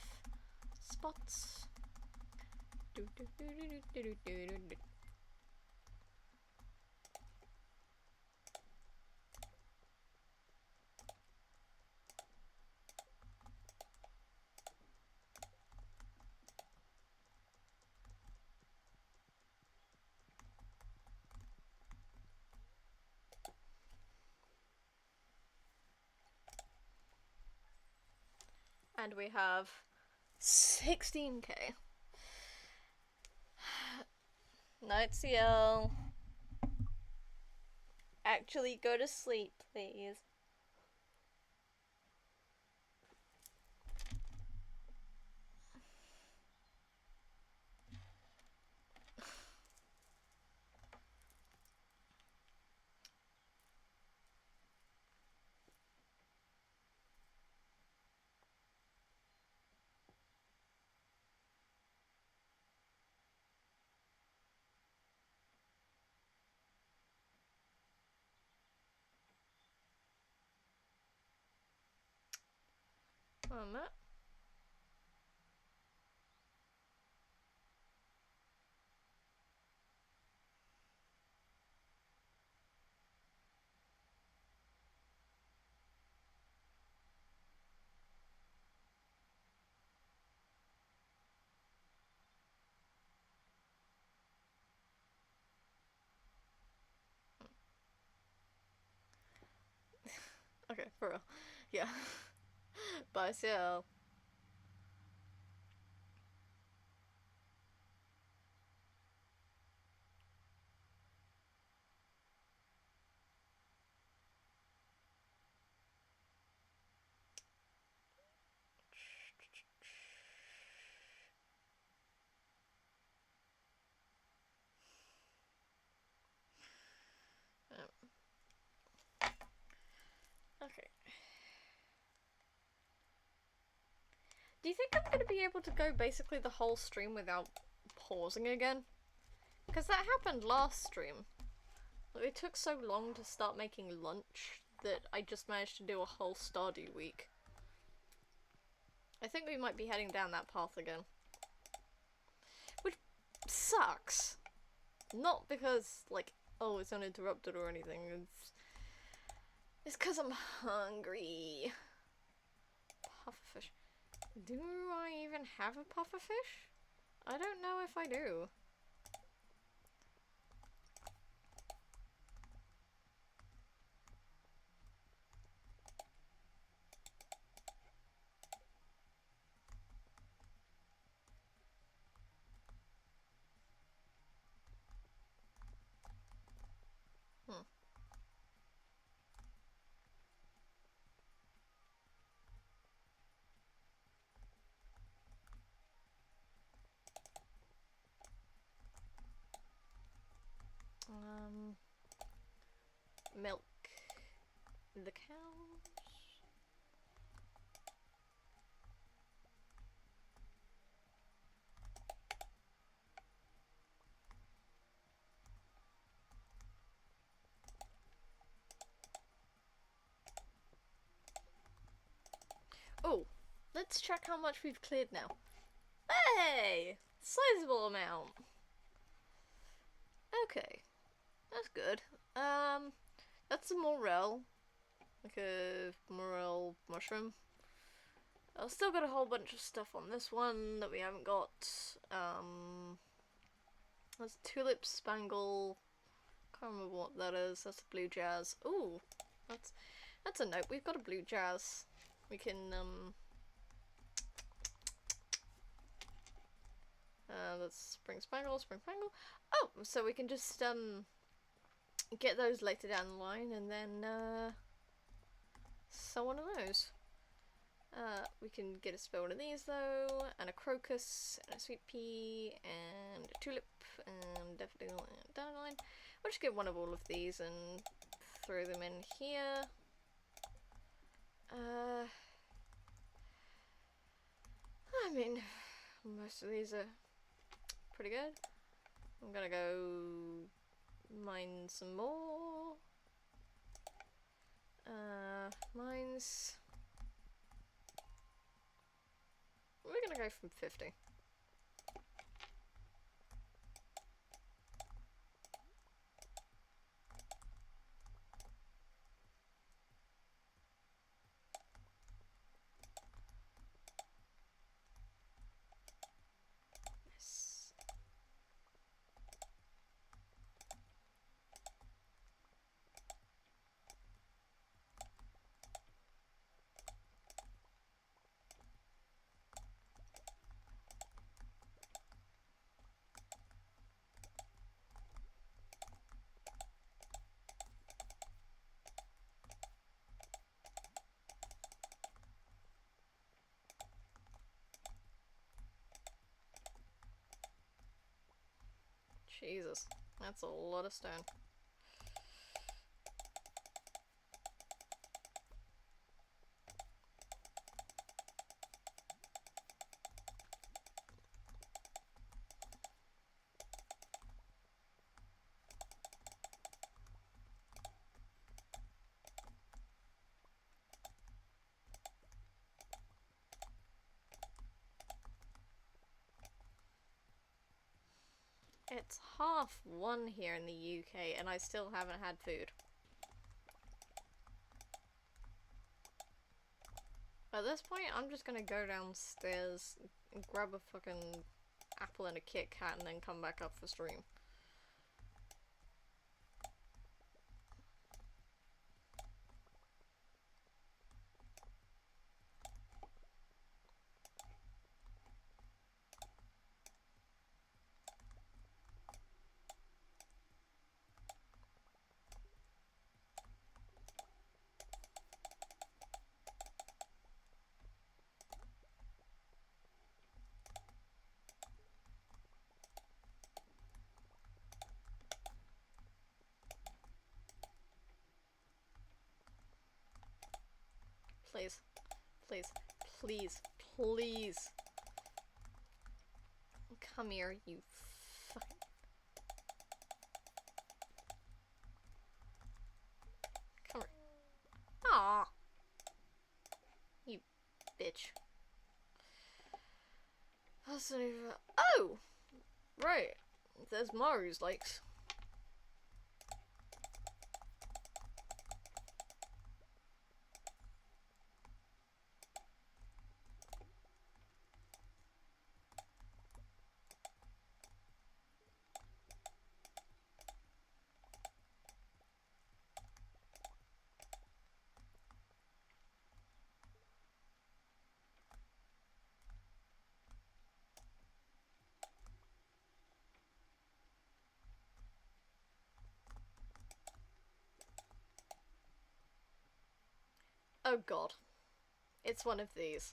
spots. And we have 16k. Night, CL. Actually, go to sleep, please. On that. Okay, for real. Yeah. Bye, Ciel. Okay. Do you think I'm gonna be able to go basically the whole stream without pausing again? Because that happened last stream. It took so long to start making lunch that I just managed to do a whole Stardew week. I think we might be heading down that path again. Which sucks. Not because, like, oh, it's uninterrupted or anything. It's because I'm hungry. Pufferfish. Do I even have a pufferfish? I don't know if I do. Milk the cows. Oh, let's check how much we've cleared now. Hey! Sizable amount. Okay. That's good. That's a morel. Like a morel mushroom. I've still got a whole bunch of stuff on this one that we haven't got. There's tulip spangle. Can't remember what that is. That's a blue jazz. Ooh, that's a note. We've got a blue jazz. We can that's spring spangle, spring spangle. Oh, so we can just get those later down the line, and then sell one of those. We can get a spell one of these though, and a crocus, and a sweet pea, and a tulip, and daffodil, and dandelion. We'll just get one of all of these and throw them in here. I mean, most of these are pretty good. I'm gonna go mine some more. Mines. We're gonna go from 50. Yes. Jesus, that's a lot of stone. It's 1:30 here in the UK and I still haven't had food. At this point, I'm just gonna go downstairs and grab a fucking apple and a Kit Kat and then come back up for stream. Please. Please. Please. Please. Come here, you fucking... Come here. Aww. You bitch. That's not even... Oh! Right. There's Maru's lakes. Oh god. It's one of these.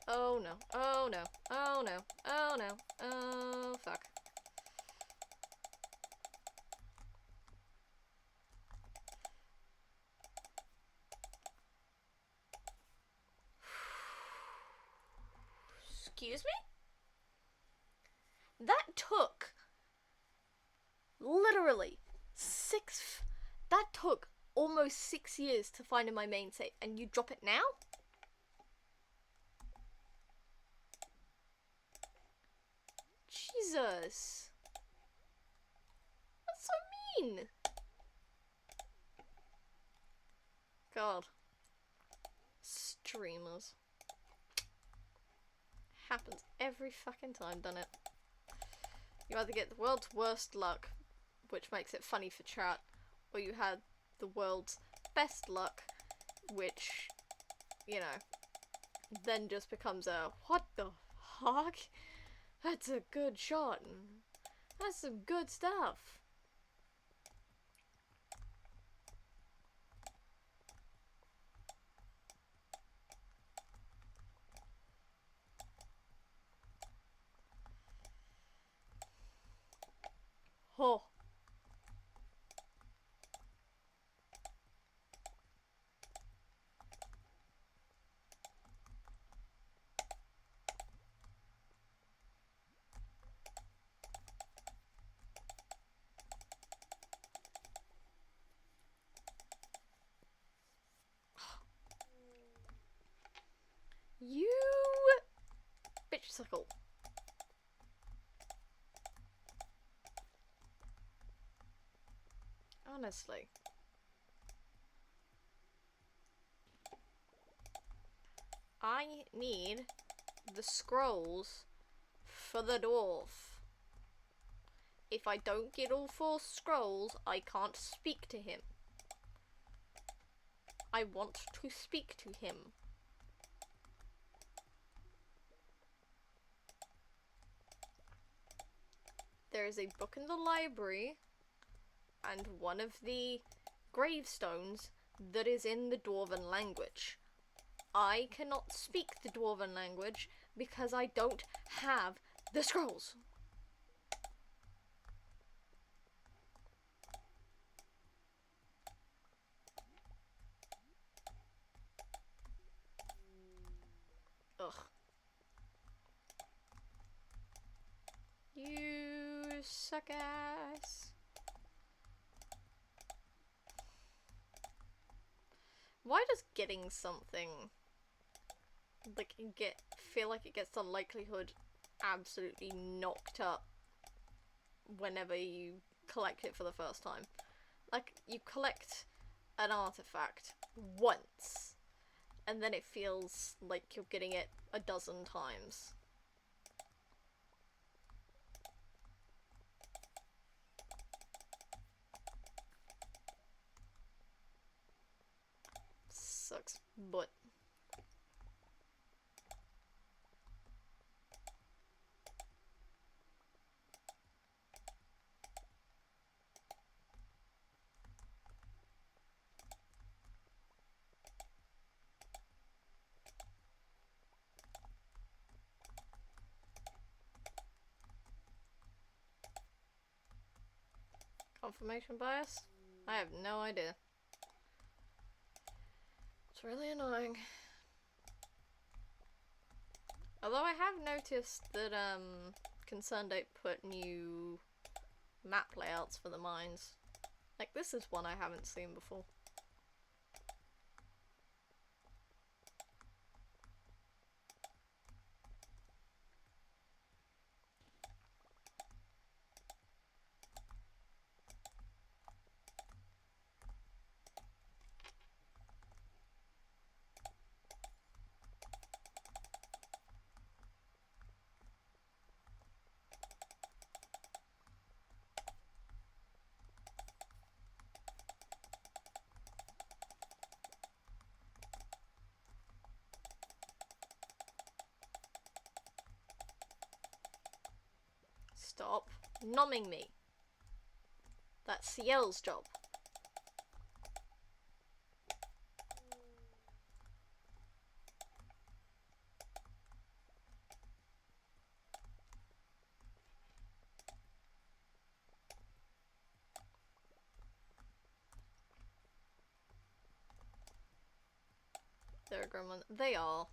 Oh no. Oh no. Oh no. Oh no. Oh fuck. Excuse me? That took literally that took almost 6 years to find in my main save, and you drop it now? Jesus. That's so mean. God. Streamers. Happens every fucking time, doesn't it? You either get the world's worst luck, which makes it funny for chat, or you had the world's best luck, which, you know, then just becomes a, what the fuck? That's a good shot. That's some good stuff. Oh. You bitch suckle. Honestly. I need the scrolls for the dwarf. If I don't get all 4 scrolls, I can't speak to him. I want to speak to him. There is a book in the library and one of the gravestones that is in the Dwarven language. I cannot speak the Dwarven language because I don't have the scrolls. Ugh. You suck ass. Why does getting something like feel like it gets the likelihood absolutely knocked up whenever you collect it for the first time? Like, you collect an artifact once and then it feels like you're getting it a dozen times. Sucks, but confirmation bias? I have no idea. It's really annoying. Although I have noticed that, Concerned put new map layouts for the mines. Like, this is one I haven't seen before. Stop nomming me. That's Ciel's job. They're a gremlin. They are.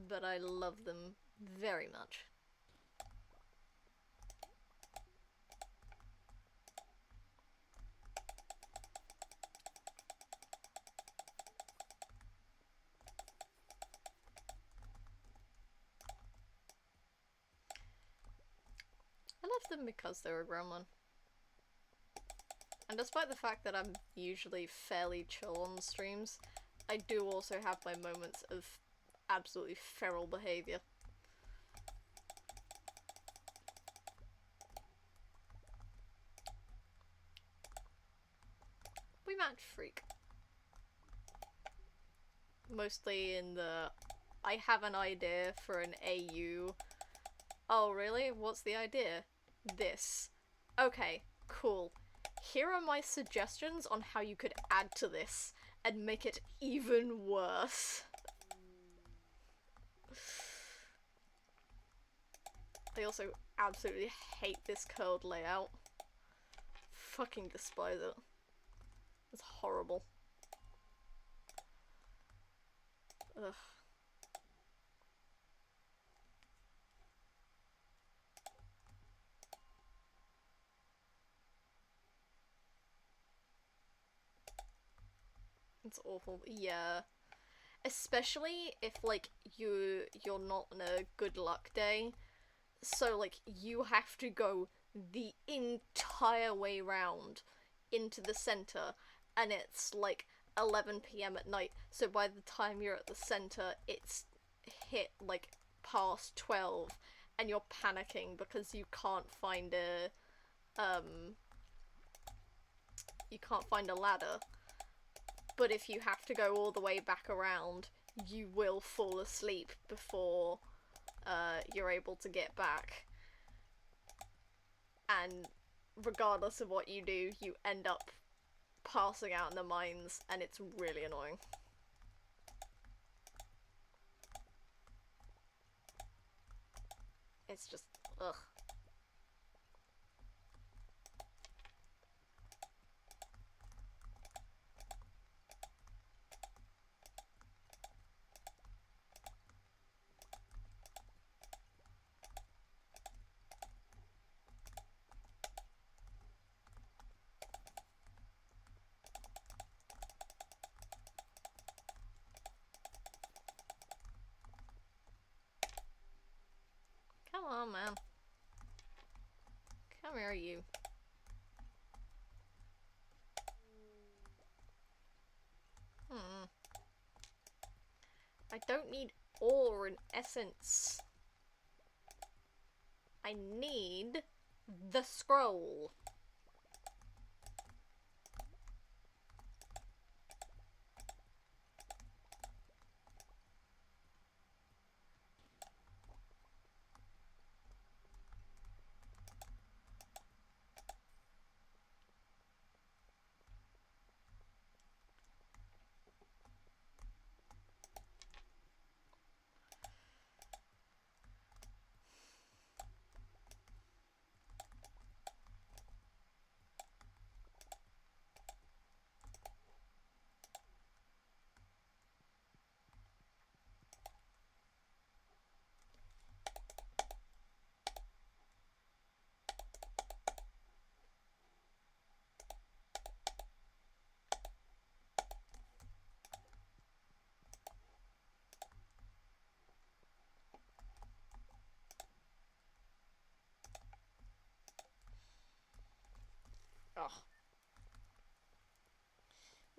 But I love them very much. I love them because they're a gremlin. And despite the fact that I'm usually fairly chill on streams, I do also have my moments of absolutely feral behaviour. We match freak. Mostly in the, I have an idea for an AU. Oh really? What's the idea? This. Okay, cool. Here are my suggestions on how you could add to this and make it even worse. I also absolutely hate this curled layout. Fucking despise it. It's horrible. Ugh. It's awful. Yeah. Especially if, like, you're not on a good luck day. So, like, you have to go the entire way round into the center, and it's, like, 11 PM at night. So by the time you're at the center, it's hit, like, past 12, and you're panicking because you can't find a, you can't find a ladder. But if you have to go all the way back around, you will fall asleep before you're able to get back. And regardless of what you do, you end up passing out in the mines, and it's really annoying. It's just, ugh. Come on, man. Come here, you. I don't need ore in essence. I need the scroll.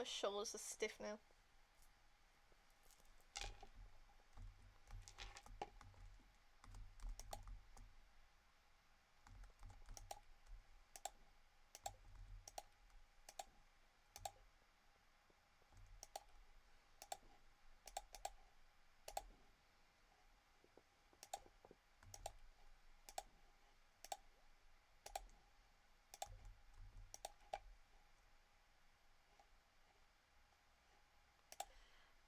My shoulders are stiff now.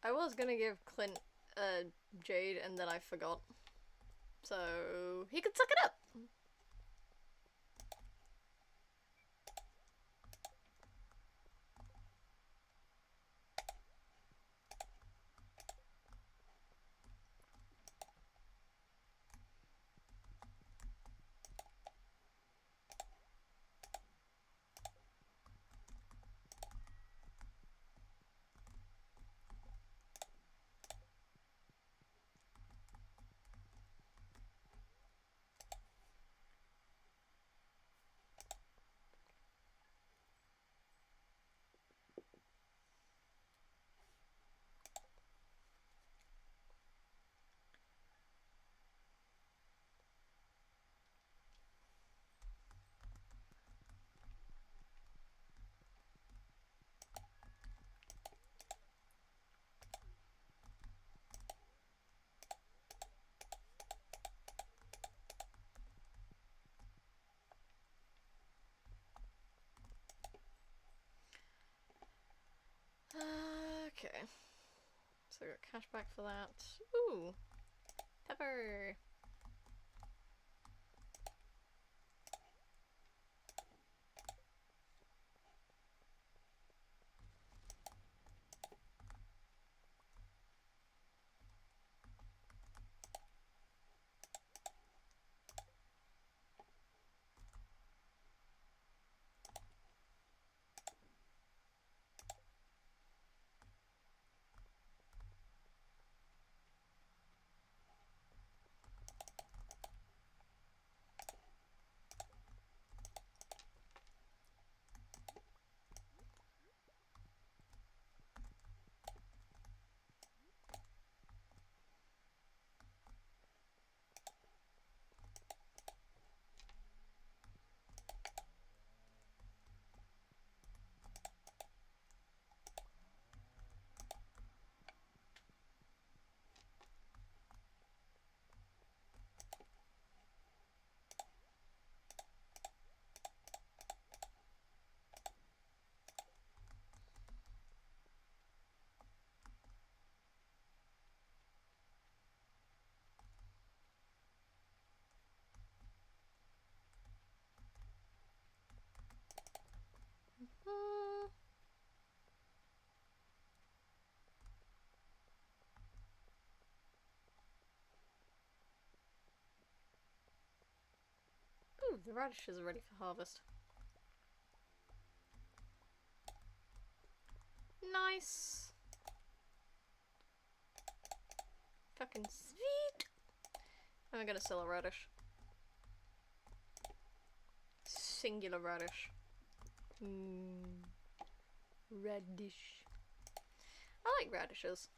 I was gonna give Clint Jade and then I forgot. So he could suck it up. Okay. So I got cash back for that. Ooh. Pepper. Ooh, the radishes are ready for harvest. Nice. Fucking sweet. I'm gonna sell a radish. Singular radish. Radish. I like radishes.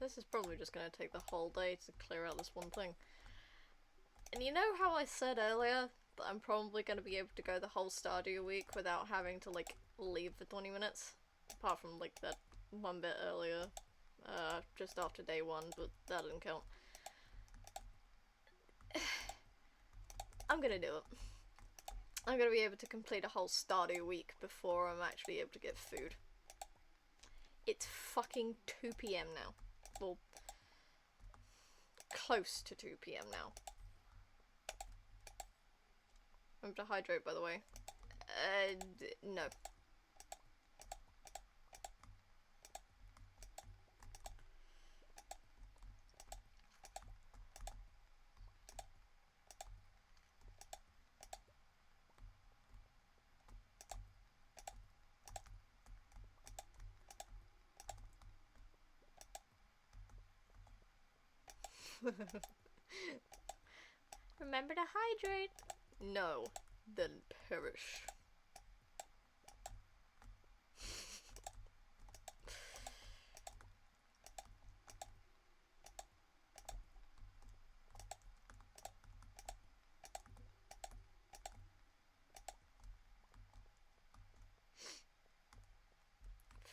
this is probably just gonna take the whole day to clear out this one thing. And you know how I said earlier that I'm probably gonna be able to go the whole Stardew week without having to, like, leave for 20 minutes? Apart from, like, that one bit earlier, just after day 1, but that didn't count. I'm gonna do it. I'm gonna be able to complete a whole Stardew week before I'm actually able to get food. It's fucking 2 PM now. Well, close to 2 PM now. Remember to hydrate, by the way. No. Remember to hydrate. No, then perish.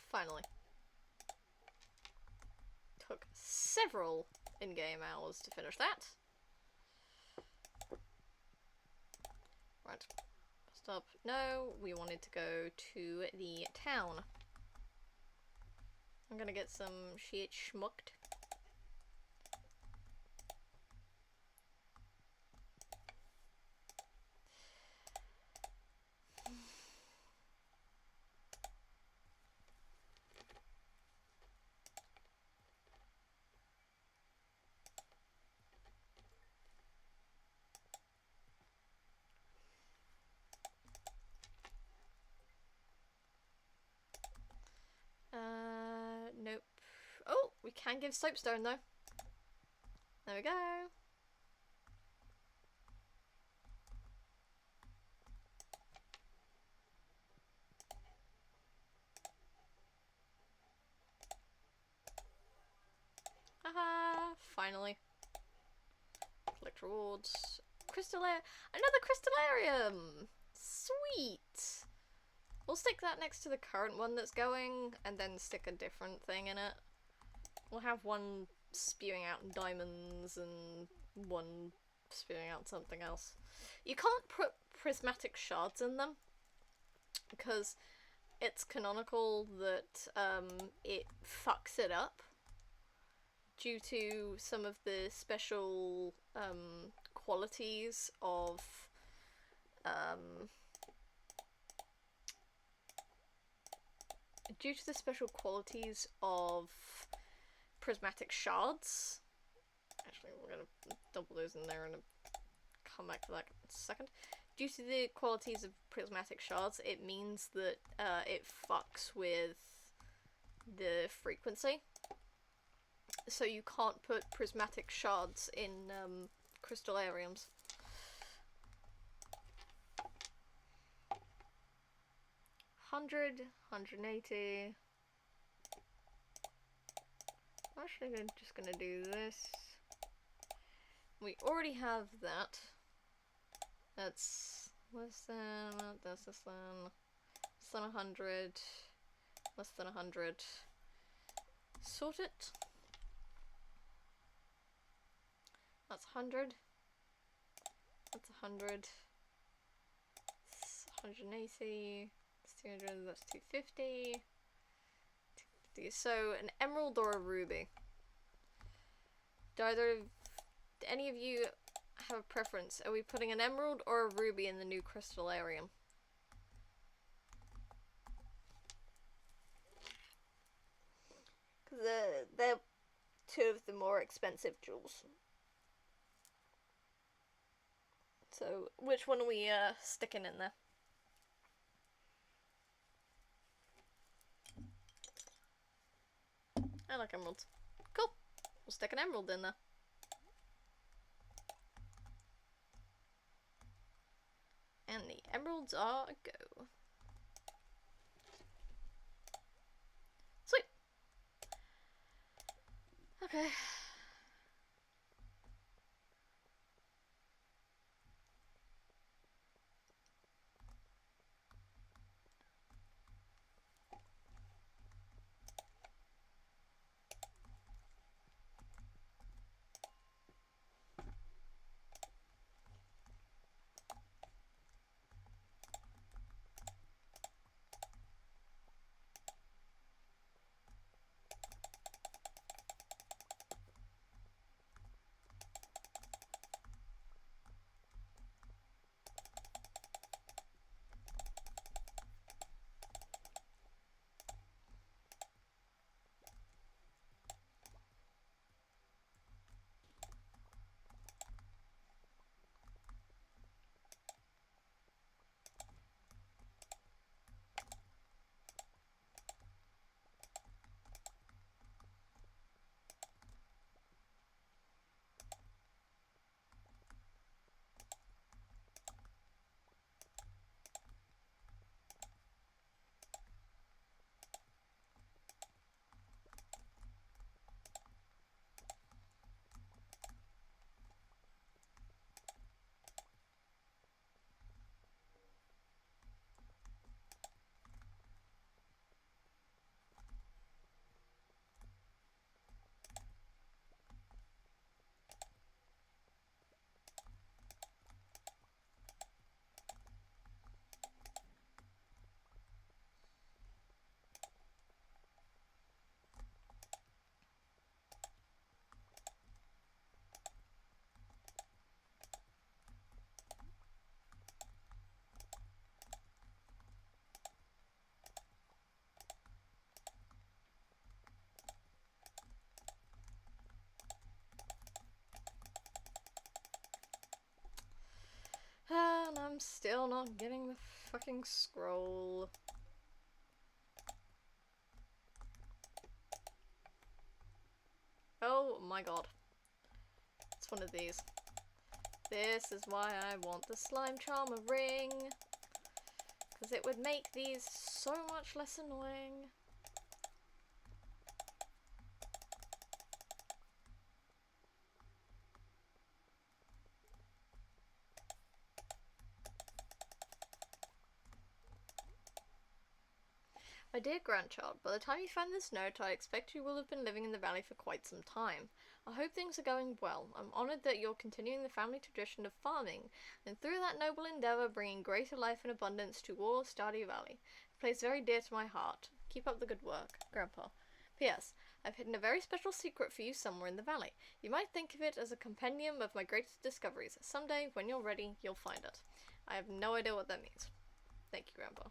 Finally. Took several in-game hours to finish that. Right. Stop. No, we wanted to go to the town. I'm gonna get some shit schmucked. Nope. Oh, we can give soapstone though. There we go. Haha, finally. Collect rewards. Another crystallarium! Sweet! We'll stick that next to the current one that's going, and then stick a different thing in it. We'll have one spewing out diamonds and one spewing out something else. You can't put prismatic shards in them, because it's canonical that it fucks it up due to some of the special qualities of prismatic shards. Actually, we're gonna double those in there and come back to that in a second. Due to the qualities of prismatic shards, it means that it fucks with the frequency. So you can't put prismatic shards in crystallariums. $100, $180. I'm actually just gonna do this. We already have that. That's less than, that's less than 100, less than 100. Sort it. That's 100. That's 100. That's 180. That's 200. That's 250. 250. So an emerald or a ruby. Do any of you have a preference? Are we putting an emerald or a ruby in the new crystallarium? Because they're two of the more expensive jewels. So, which one are we sticking in there? I like emeralds. Cool. We'll stick an emerald in there. And the emeralds are a go. Sweet. Okay. And I'm still not getting the fucking scroll. Oh my god. It's one of these. This is why I want the slime charmer ring. Because it would make these so much less annoying. My dear grandchild, by the time you find this note, I expect you will have been living in the valley for quite some time. I hope things are going well. I'm honoured that you're continuing the family tradition of farming, and through that noble endeavour bringing greater life and abundance to all of Stardew Valley. A place very dear to my heart. Keep up the good work, Grandpa. P.S. I've hidden a very special secret for you somewhere in the valley. You might think of it as a compendium of my greatest discoveries. Someday, when you're ready, you'll find it. I have no idea what that means. Thank you, Grandpa.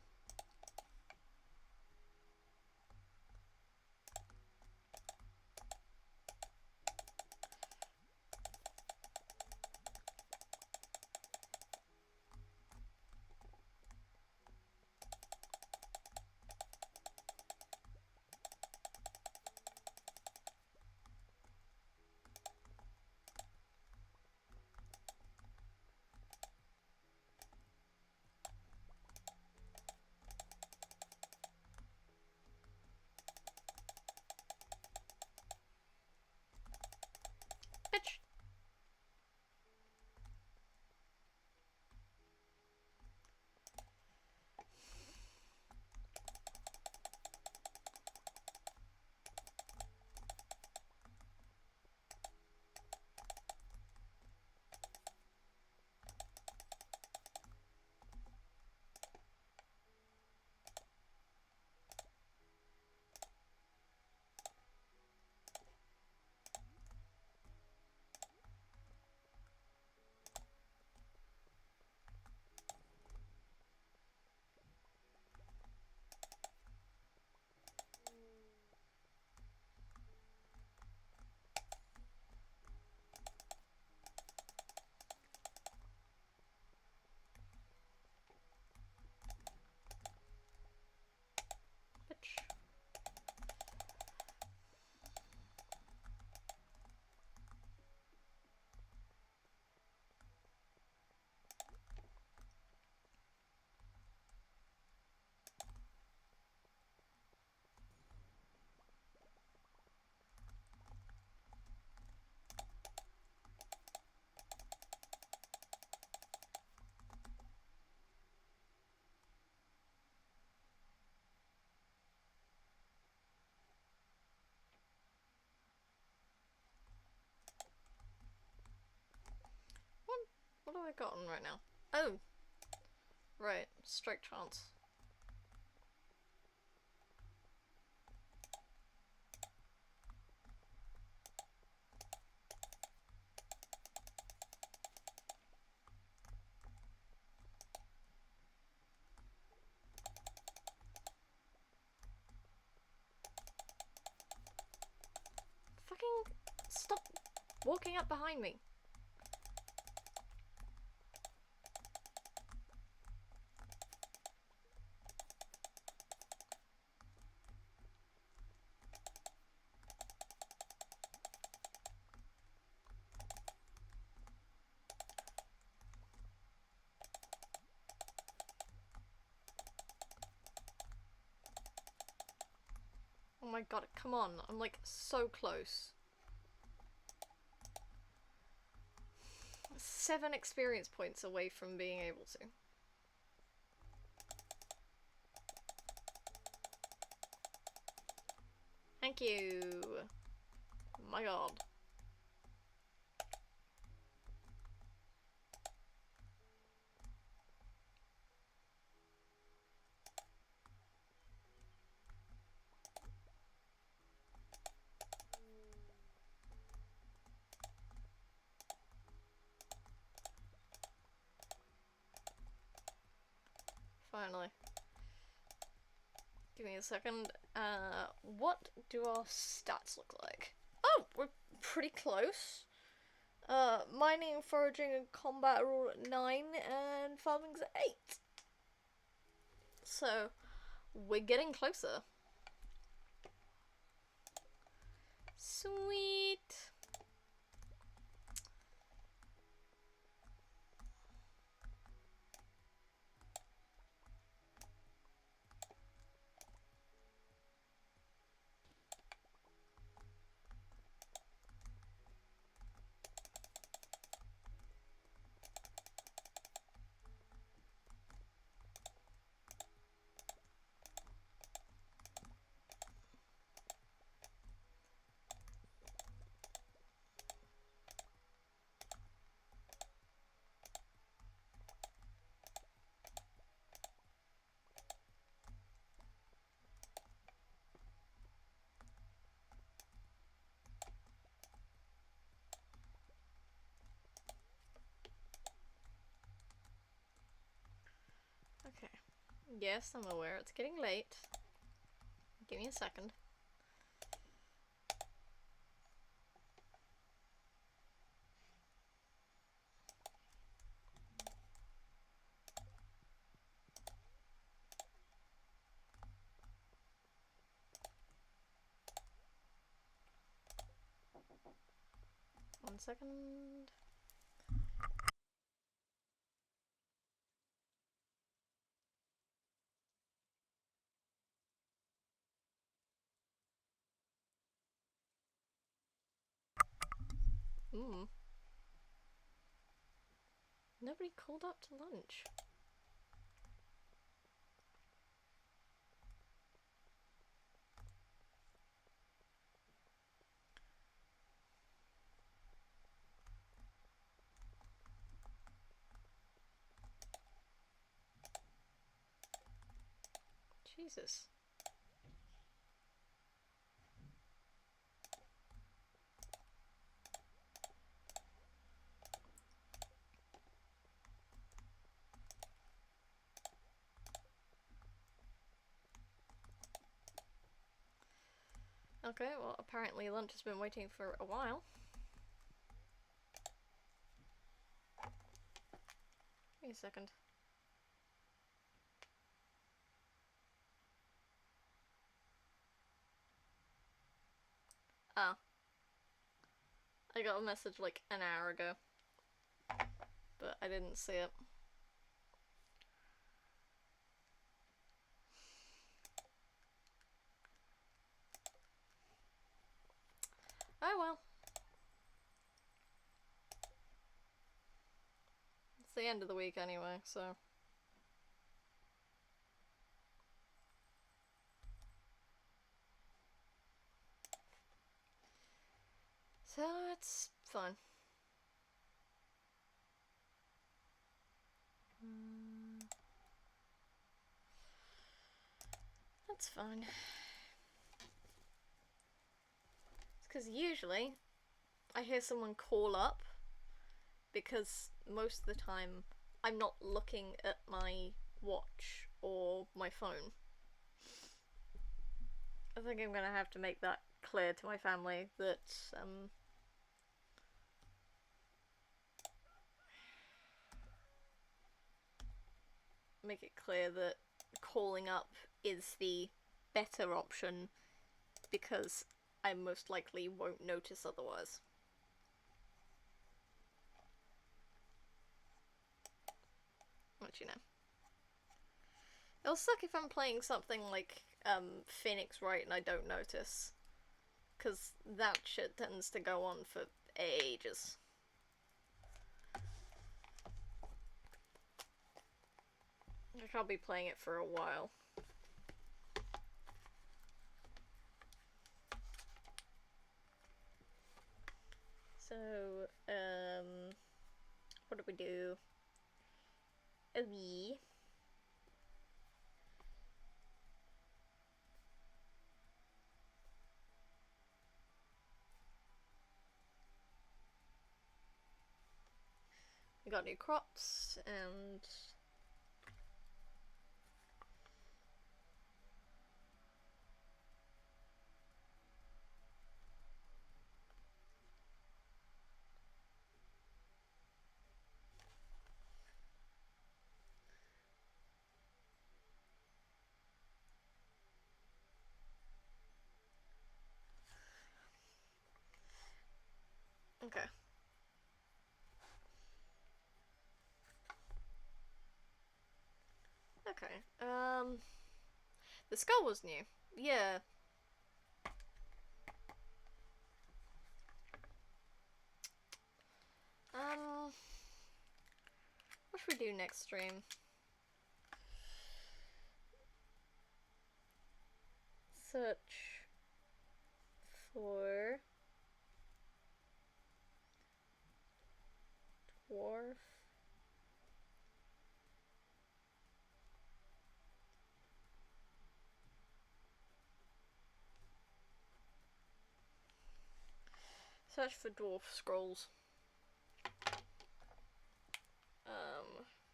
have I gotten right now? Oh! Right, strike chance. Fucking stop walking up behind me. Oh my god, come on. I'm like so close. 7 experience points away from being able to. Thank you. My god. Finally. Give me a second. What do our stats look like? Oh, we're pretty close. Mining, foraging, and combat are all at 9, and farming's at 8. So, we're getting closer. Sweet. Okay. Yes, I'm aware it's getting late. Give me a second. One second. Nobody called up to lunch. Jesus. Okay, well, apparently lunch has been waiting for a while. Give me a second. Ah. I got a message like an hour ago. But I didn't see it. Oh well. It's the end of the week anyway, so. So it's fun. That's fine. It's because usually I hear someone call up because most of the time I'm not looking at my watch or my phone. I think I'm gonna have to make that clear to my family that make it clear that calling up is the better option because I most likely won't notice otherwise. Which, you know. It'll suck if I'm playing something like Phoenix Wright and I don't notice. Because that shit tends to go on for ages. Like, I'll be playing it for a while. So, what do we do? We got new crops and okay. Okay. The skull was new. Yeah. What should we do next stream? Search for dwarf. Search for dwarf scrolls.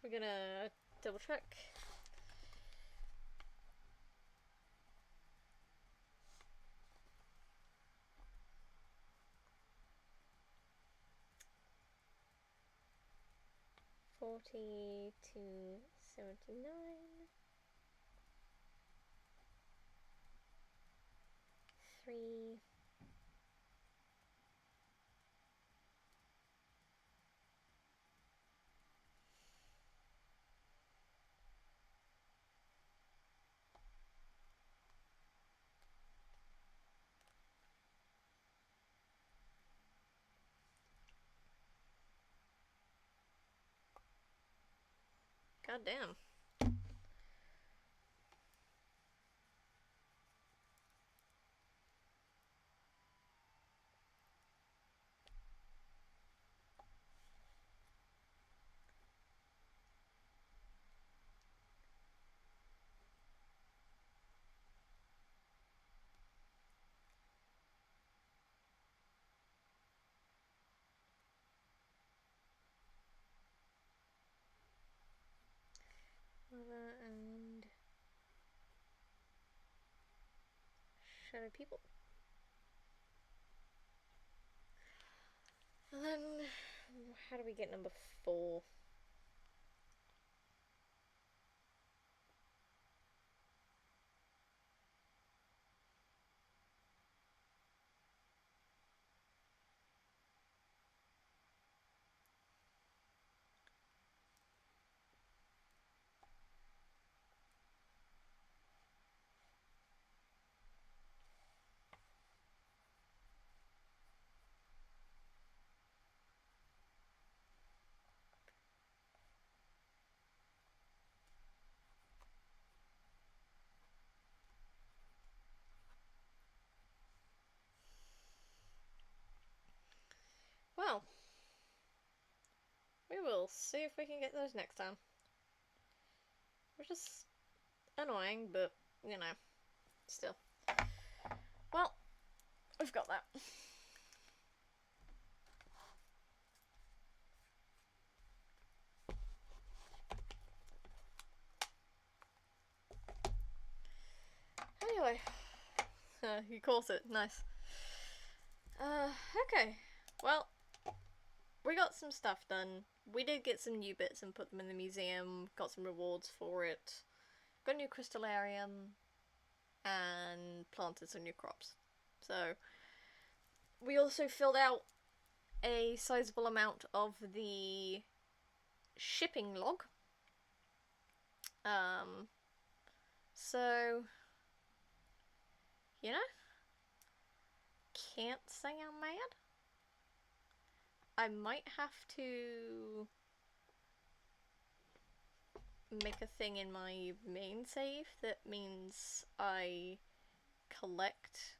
We're gonna double check. $40 to $79. Three. God damn. Lava and shadow people. And then, how do we get number 4? Well, we will see if we can get those next time. which is annoying, but you know, still. Well, we've got that. Anyway, you caught it. Nice. Okay. Well, we got some stuff done. We did get some new bits and put them in the museum. Got some rewards for it. Got a new crystallarium. And planted some new crops. So, we also filled out a sizable amount of the shipping log. So, you know, can't say I'm mad. I might have to make a thing in my main save that means I collect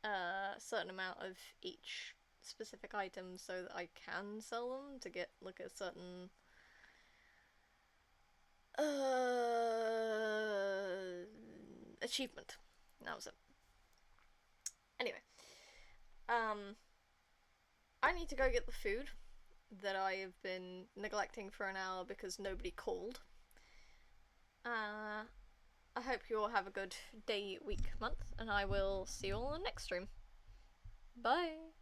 a certain amount of each specific item so that I can sell them to get like a certain achievement. That was it. Anyway, I need to go get the food that I have been neglecting for an hour because nobody called. I hope you all have a good day, week, month, and I will see you all in the next stream. Bye!